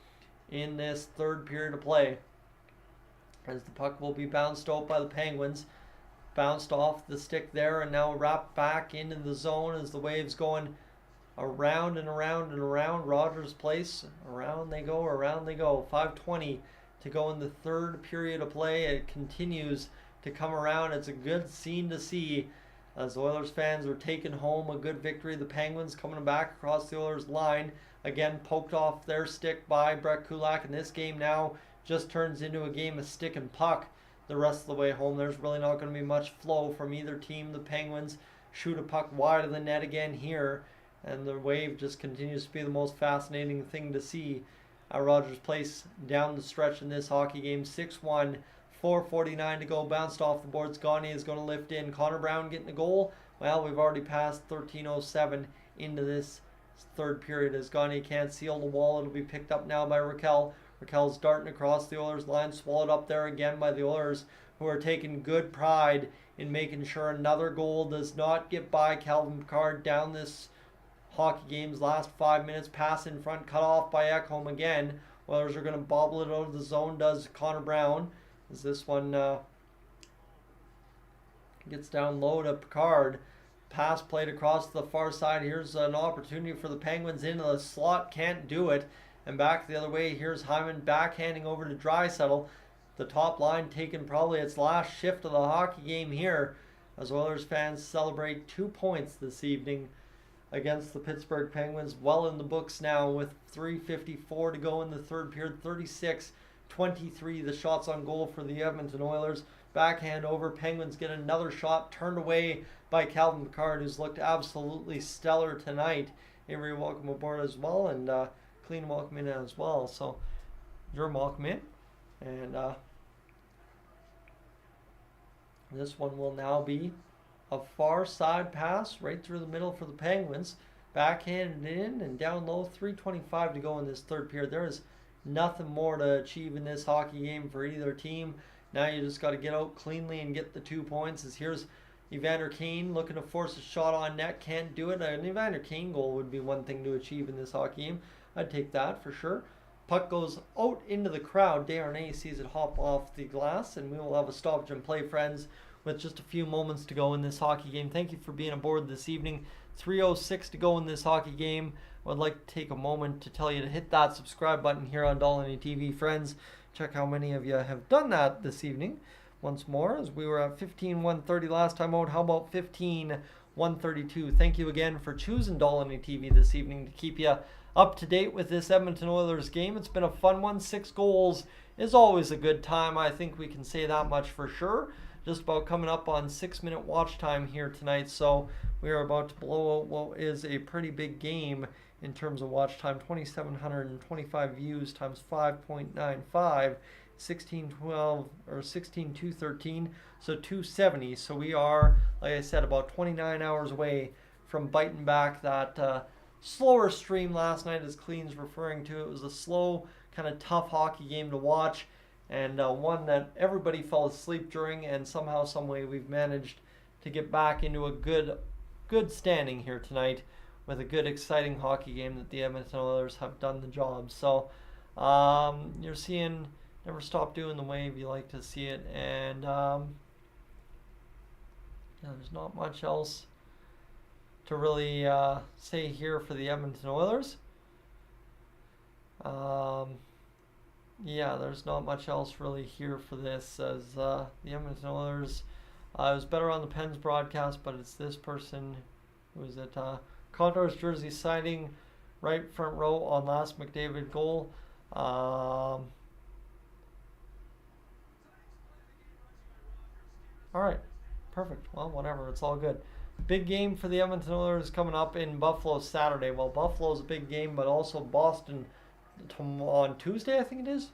Speaker 1: in this third period of play, as the puck will be bounced out by the Penguins. Bounced off the stick there and now wrapped back into the zone as the wave's going around and around and around Rogers Place. Around they go, around they go. 5:20 to go in the third period of play. It continues to come around. It's a good scene to see as Oilers fans are taking home a good victory. The Penguins coming back across the Oilers line. Again, poked off their stick by Brett Kulak. And this game now just turns into a game of stick and puck the rest of the way home. There's really not going to be much flow from either team. The Penguins shoot a puck wide of the net again here, and the wave just continues to be the most fascinating thing to see at Rogers Place down the stretch in this hockey game. 6-1, 4:49 to go. Bounced off the boards. Gagne is going to lift in. Connor Brown getting the goal. Well, we've already passed 13:07 into this third period as Gagne can't seal the wall. It'll be picked up now by Raquel. Raquel's darting across the Oilers line, swallowed up there again by the Oilers, who are taking good pride in making sure another goal does not get by Calvin Pickard down this hockey game's last 5 minutes. Pass in front, cut off by Ekholm again. Oilers are going to bobble it out of the zone, does Connor Brown. As this one gets down low to Pickard. Pass played across the far side. Here's an opportunity for the Penguins into the slot. Can't do it. And back the other way. Here's Hyman backhanding over to Draisaitl. The top line taking probably its last shift of the hockey game here, as Oilers fans celebrate 2 points this evening against the Pittsburgh Penguins. Well in the books now with 3:54 to go in the third period. 36-23 the shots on goal for the Edmonton Oilers. Backhand over. Penguins get another shot turned away by Calvin Pickard, who's looked absolutely stellar tonight. Avery, welcome aboard as well, and Clean, welcome in as well. So you're welcome in. And this one will now be a far side pass right through the middle for the Penguins. Backhanded in and down low. 3:25 to go in this third period. There is nothing more to achieve in this hockey game for either team. Now you just got to get out cleanly and get the 2 points. As here's Evander Kane looking to force a shot on net. Can't do it. An Evander Kane goal would be one thing to achieve in this hockey game. I'd take that for sure. Puck goes out into the crowd. Desharnais sees it hop off the glass, and we will have a stoppage and play, friends, with just a few moments to go in this hockey game. Thank you for being aboard this evening. 3:06 to go in this hockey game. I would like to take a moment to tell you to hit that subscribe button here on Dolynny TV, friends. Check how many of you have done that this evening. Once more, as we were at 15-130 last time out, how about 15-132? Thank you again for choosing Dolynny TV this evening to keep you up to date with this Edmonton Oilers game. It's been a fun one. 6 goals is always a good time. I think we can say that much for sure. Just about coming up on 6-minute watch time here tonight. So we are about to blow out what is a pretty big game in terms of watch time. 2,725 views times 5.95. 1612 or 16,213, so 270. So we are, like I said, about 29 hours away from biting back that slower stream last night, as Clean's referring to. It was a slow, kind of tough hockey game to watch, and one that everybody fell asleep during, and somehow, some way, we've managed to get back into a good standing here tonight with a good, exciting hockey game that the Edmonton Oilers have done the job. So you're seeing Never Stop Doing the Wave. You like to see it, and yeah, there's not much else to really say here for the Edmonton Oilers. Yeah, there's not much else really here for this, as the Edmonton Oilers, it was better on the Pens broadcast, but it's this person who is at Condors jersey sighting, right front row on last McDavid goal. Alright, perfect. Well, whatever, it's all good. Big game for the Edmonton Oilers coming up in Buffalo Saturday. Well, Buffalo's a big game, but also Boston on Tuesday, I think it is.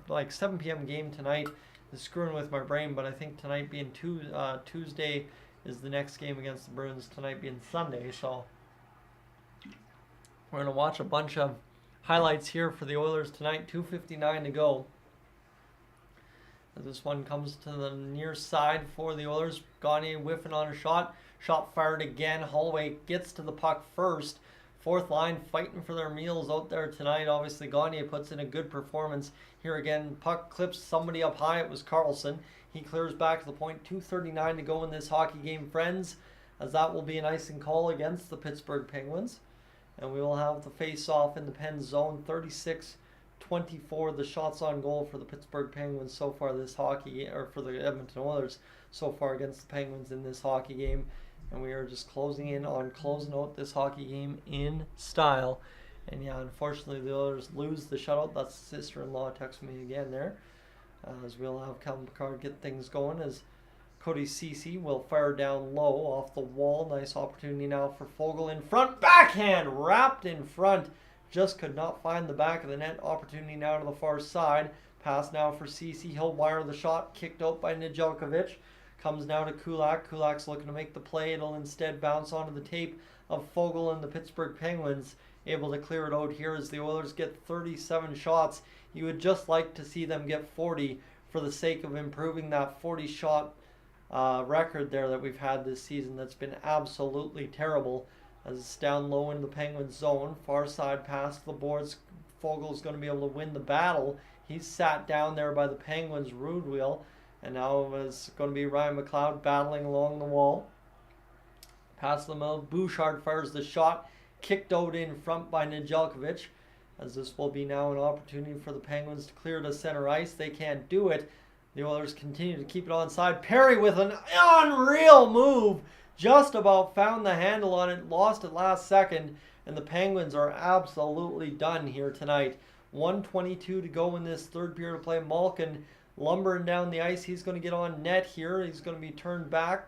Speaker 1: Like 7 p.m. game tonight is screwing with my brain, but I think tonight being Tuesday is the next game against the Bruins, tonight being Sunday. So we're going to watch a bunch of highlights here for the Oilers tonight. 2:59 to go. As this one comes to the near side for the Oilers. Gagne whiffing on a shot. Shot fired again. Holloway gets to the puck first. Fourth line fighting for their meals out there tonight. Obviously, Gagne puts in a good performance here again. Puck clips somebody up high. It was Carlson. He clears back to the point. 2:39 to go in this hockey game, friends, as that will be an icing call against the Pittsburgh Penguins. And we will have the face-off in the Pens zone. 36-24 the shots on goal for the Pittsburgh Penguins so far this hockey, or for the Edmonton Oilers so far against the Penguins in this hockey game. And we are just closing in on closing out this hockey game in style. And yeah, unfortunately the Oilers lose the shutout. That's sister-in-law texting me again there. As we'll have Calvin Pickard get things going, as Cody CeCe will fire down low off the wall. Nice opportunity now for Foegele in front. Backhand wrapped in front. Just could not find the back of the net. Opportunity now to the far side. Pass now for CeCe. He'll wire the shot. Kicked out by Nedeljkovic. Comes now to Kulak. Kulak's looking to make the play. It'll instead bounce onto the tape of Foegele, and the Pittsburgh Penguins able to clear it out here as the Oilers get 37 shots You would just like to see them get 40 for the sake of improving that 40-shot record there that we've had this season that's been absolutely terrible. As it's down low in the Penguins zone, far side pass to the boards. Fogel's going to be able to win the battle. He's sat down there by the Penguins' rude wheel, and now it's going to be Ryan McLoud battling along the wall. Pass the middle. Bouchard fires the shot, kicked out in front by Nedeljkovic, as this will be now an opportunity for the Penguins to clear to center ice. They can't do it. The Oilers continue to keep it onside. Perry with an unreal move. Just about found the handle on it. Lost it last second. And the Penguins are absolutely done here tonight. 1:22 to go in this third period of play. Malkin lumbering down the ice. He's going to get on net here. He's going to be turned back.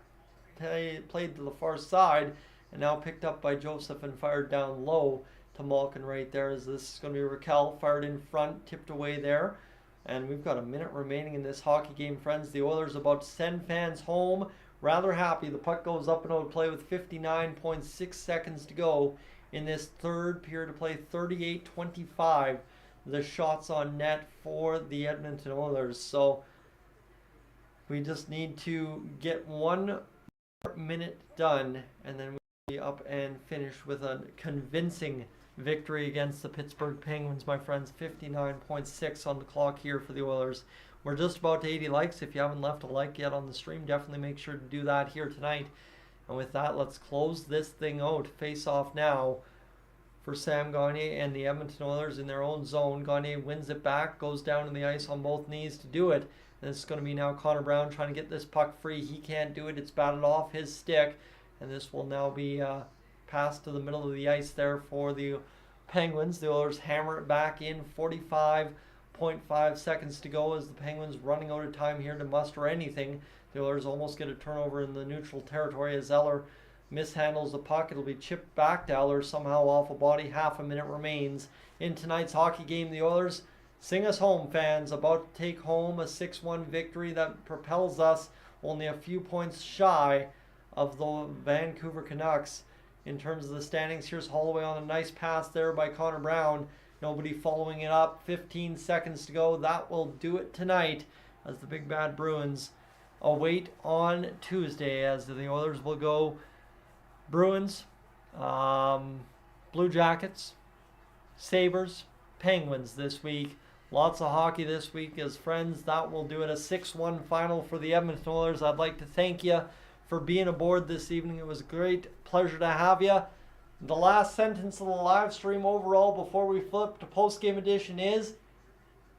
Speaker 1: Played to the far side. And now picked up by Joseph and fired down low to Malkin right there. As this is going to be Raquel. Fired in front. Tipped away there. And we've got a minute remaining in this hockey game, friends. The Oilers about to send fans home. Rather happy. The puck goes up and out of play with 59.6 seconds to go in this third period of play. 38-25. The shots on net for the Edmonton Oilers. So we just need to get 1 minute done, and then we'll be up and finish with a convincing victory against the Pittsburgh Penguins, my friends. 59.6 on the clock here for the Oilers. We're just about to 80 likes. If you haven't left a like yet on the stream, definitely make sure to do that here tonight. And with that, let's close this thing out. Face off now for Sam Gagner and the Edmonton Oilers in their own zone. Gagner wins it back, goes down to the ice on both knees to do it. And it's going to be now Connor Brown trying to get this puck free. He can't do it. It's batted off his stick. And this will now be pass to the middle of the ice there for the Penguins. The Oilers hammer it back in. 45.5 seconds to go as the Penguins running out of time here to muster anything. The Oilers almost get a turnover in the neutral territory as Eller mishandles the puck. It'll be chipped back to Eller somehow off a body. Half a minute remains in tonight's hockey game. The Oilers, sing us home, fans. About to take home a 6-1 victory that propels us only a few points shy of the Vancouver Canucks in terms of the standings. Here's Holloway on a nice pass there by Connor Brown. Nobody following it up. 15 seconds to go. That will do it tonight as the Big Bad Bruins await on Tuesday, as the Oilers will go Bruins, Blue Jackets, Sabres, Penguins this week. Lots of hockey this week as friends. That will do it. A 6-1 final for the Edmonton Oilers. I'd like to thank you for being aboard this evening. It was a great pleasure to have you. The last sentence of the live stream overall before we flip to post-game edition is,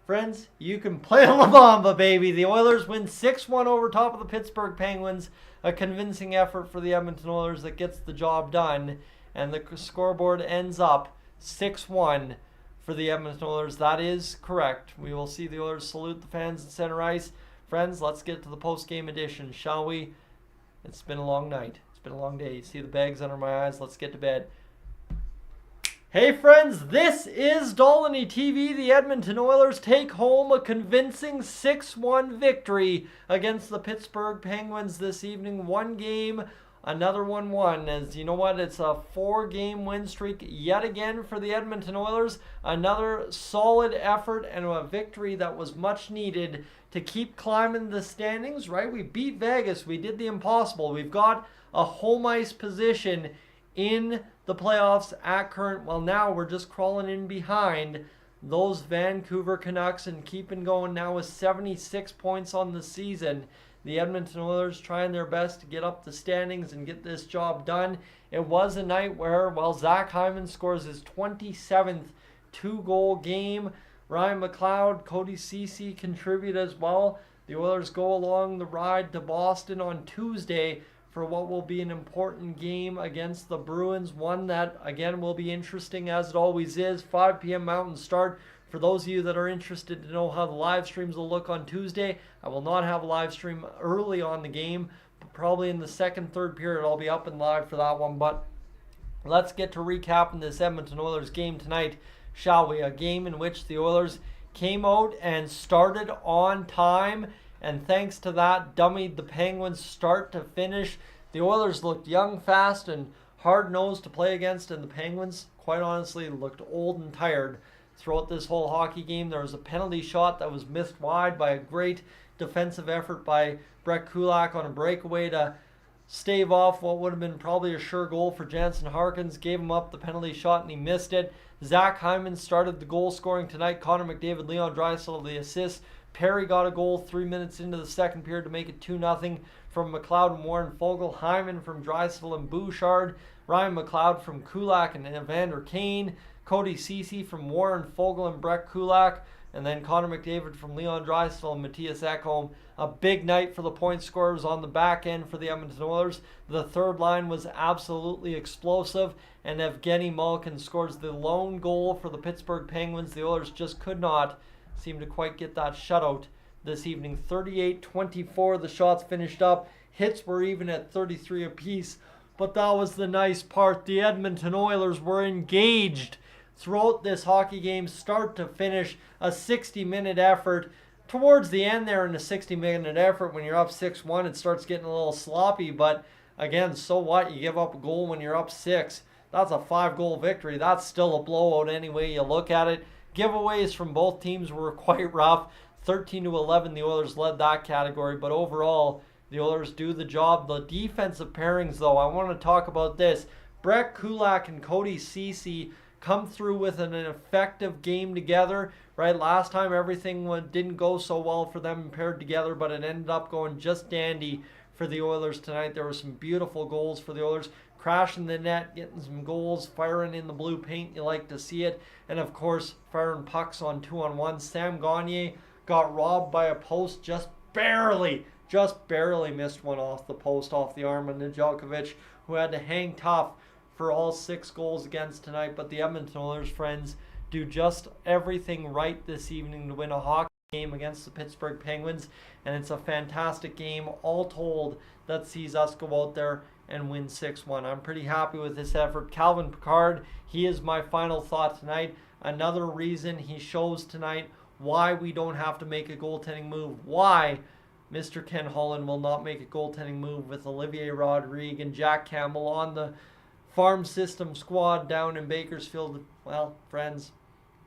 Speaker 1: friends, you can play La Bamba, baby. The Oilers win 6-1 over top of the Pittsburgh Penguins. A convincing effort for the Edmonton Oilers that gets the job done. And the scoreboard ends up 6-1 for the Edmonton Oilers. That is correct. We will see the Oilers salute the fans at center ice. Friends, let's get to the post-game edition, shall we? It's been a long night. It's been a long day. You see the bags under my eyes. Let's get to bed. Hey friends, this is Dolynny TV. The Edmonton Oilers take home a convincing 6-1 victory against the Pittsburgh Penguins this evening. One game, another one won. As you know what, it's a 4-game win streak yet again for the Edmonton Oilers. Another solid effort and a victory that was much needed to keep climbing the standings, right? We beat Vegas. We did the impossible. We've got a home ice position in the playoffs at current. Well, now we're just crawling in behind those Vancouver Canucks and keeping going now with 76 points on the season. The Edmonton Oilers trying their best to get up the standings and get this job done. It was a night where, well, Zach Hyman scores his 27th 2-goal game. Ryan McLoud, Cody CeCe contribute as well. The Oilers go along the ride to Boston on Tuesday for what will be an important game against the Bruins. One that, again, will be interesting as it always is. 5 p.m. Mountain start. For those of you that are interested to know how the live streams will look on Tuesday, I will not have a live stream early on the game, but probably in the second, third period I'll be up and live for that one. But let's get to recapping this Edmonton Oilers game tonight, shall we? A game in which the Oilers came out and started on time, and thanks to that, dummied the Penguins start to finish. The Oilers looked young, fast, and hard-nosed to play against, and the Penguins, quite honestly, looked old and tired throughout this whole hockey game. There was a penalty shot that was missed wide by a great defensive effort by Brett Kulak on a breakaway to stave off what would have been probably a sure goal for Jansen Harkins. Gave him up the penalty shot and he missed it. Zach Hyman started the goal scoring tonight. Connor McDavid, Leon Draisaitl the assist. Perry got a goal 3 minutes into the second period to make it 2-0 from McLeod and Warren Foegele. Hyman from Draisaitl and Bouchard. Ryan McLeod from Kulak and Evander Kane. Cody CeCe from Warren Foegele and Brett Kulak. And then Connor McDavid from Leon Draisaitl and Matthias Ekholm. A big night for the point scorers on the back end for the Edmonton Oilers. The third line was absolutely explosive, and Evgeny Malkin scores the lone goal for the Pittsburgh Penguins. The Oilers just could not seem to quite get that shutout this evening. 38-24, the shots finished up. Hits were even at 33 apiece, but that was the nice part. The Edmonton Oilers were engaged throughout this hockey game, start to finish, a 60-minute effort. Towards the end there in a 60-minute effort, when you're up 6-1, it starts getting a little sloppy, but again, so what? You give up a goal when you're up 6. That's a 5-goal victory. That's still a blowout any way you look at it. Giveaways from both teams were quite rough. 13-11, the Oilers led that category, but overall, the Oilers do the job. The defensive pairings, though, I want to talk about this. Brett Kulak and Cody CeCe come through with an effective game together, right? Last time everything didn't go so well for them paired together, but it ended up going just dandy for the Oilers tonight. There were some beautiful goals for the Oilers, crashing the net, getting some goals, firing in the blue paint. You like to see it. And of course, firing pucks on 2-on-1. Sam Gagner got robbed by a post, just barely missed one off the post, off the arm of Nedeljkovic, who had to hang tough for all 6 goals against tonight. But the Edmonton Oilers, friends, do just everything right this evening to win a hockey game against the Pittsburgh Penguins, and it's a fantastic game all told that sees us go out there and win 6-1. I'm pretty happy with this effort. Calvin Pickard, he is my final thought tonight. Another reason he shows tonight why we don't have to make a goaltending move, why Mr. Ken Holland will not make a goaltending move with Olivier Rodrigue and Jack Campbell on the farm system squad down in Bakersfield. Well, friends,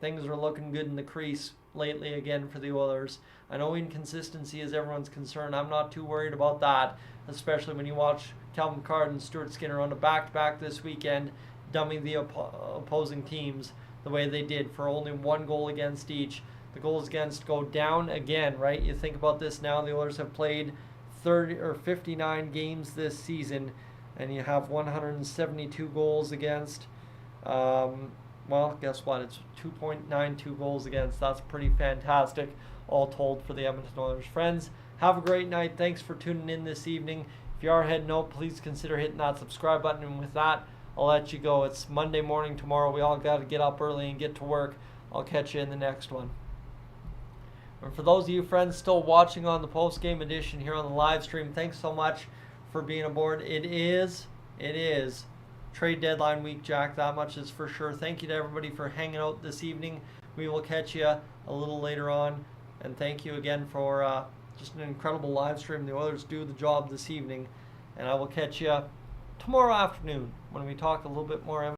Speaker 1: things are looking good in the crease lately again for the Oilers. I know inconsistency is everyone's concern. I'm not too worried about that, especially when you watch Calvin Pickard and Stuart Skinner on a back-to-back this weekend, dumbing the opposing teams the way they did for only 1 goal against each. The goals against go down again, right? You think about this now, the Oilers have played 59 games this season, and you have 172 goals against. Well, guess what? It's 2.92 goals against. That's pretty fantastic, all told, for the Edmonton Oilers. Friends, have a great night. Thanks for tuning in this evening. If you are heading out, please consider hitting that subscribe button. And with that, I'll let you go. It's Monday morning tomorrow. We all got to get up early and get to work. I'll catch you in the next one. And for those of you friends still watching on the post-game edition here on the live stream, thanks so much for being aboard. It is trade deadline week, Jack. That much is for sure. Thank you to everybody for hanging out this evening. We will catch you a little later on. And thank you again for just an incredible live stream. The Oilers do the job this evening. And I will catch you tomorrow afternoon when we talk a little bit more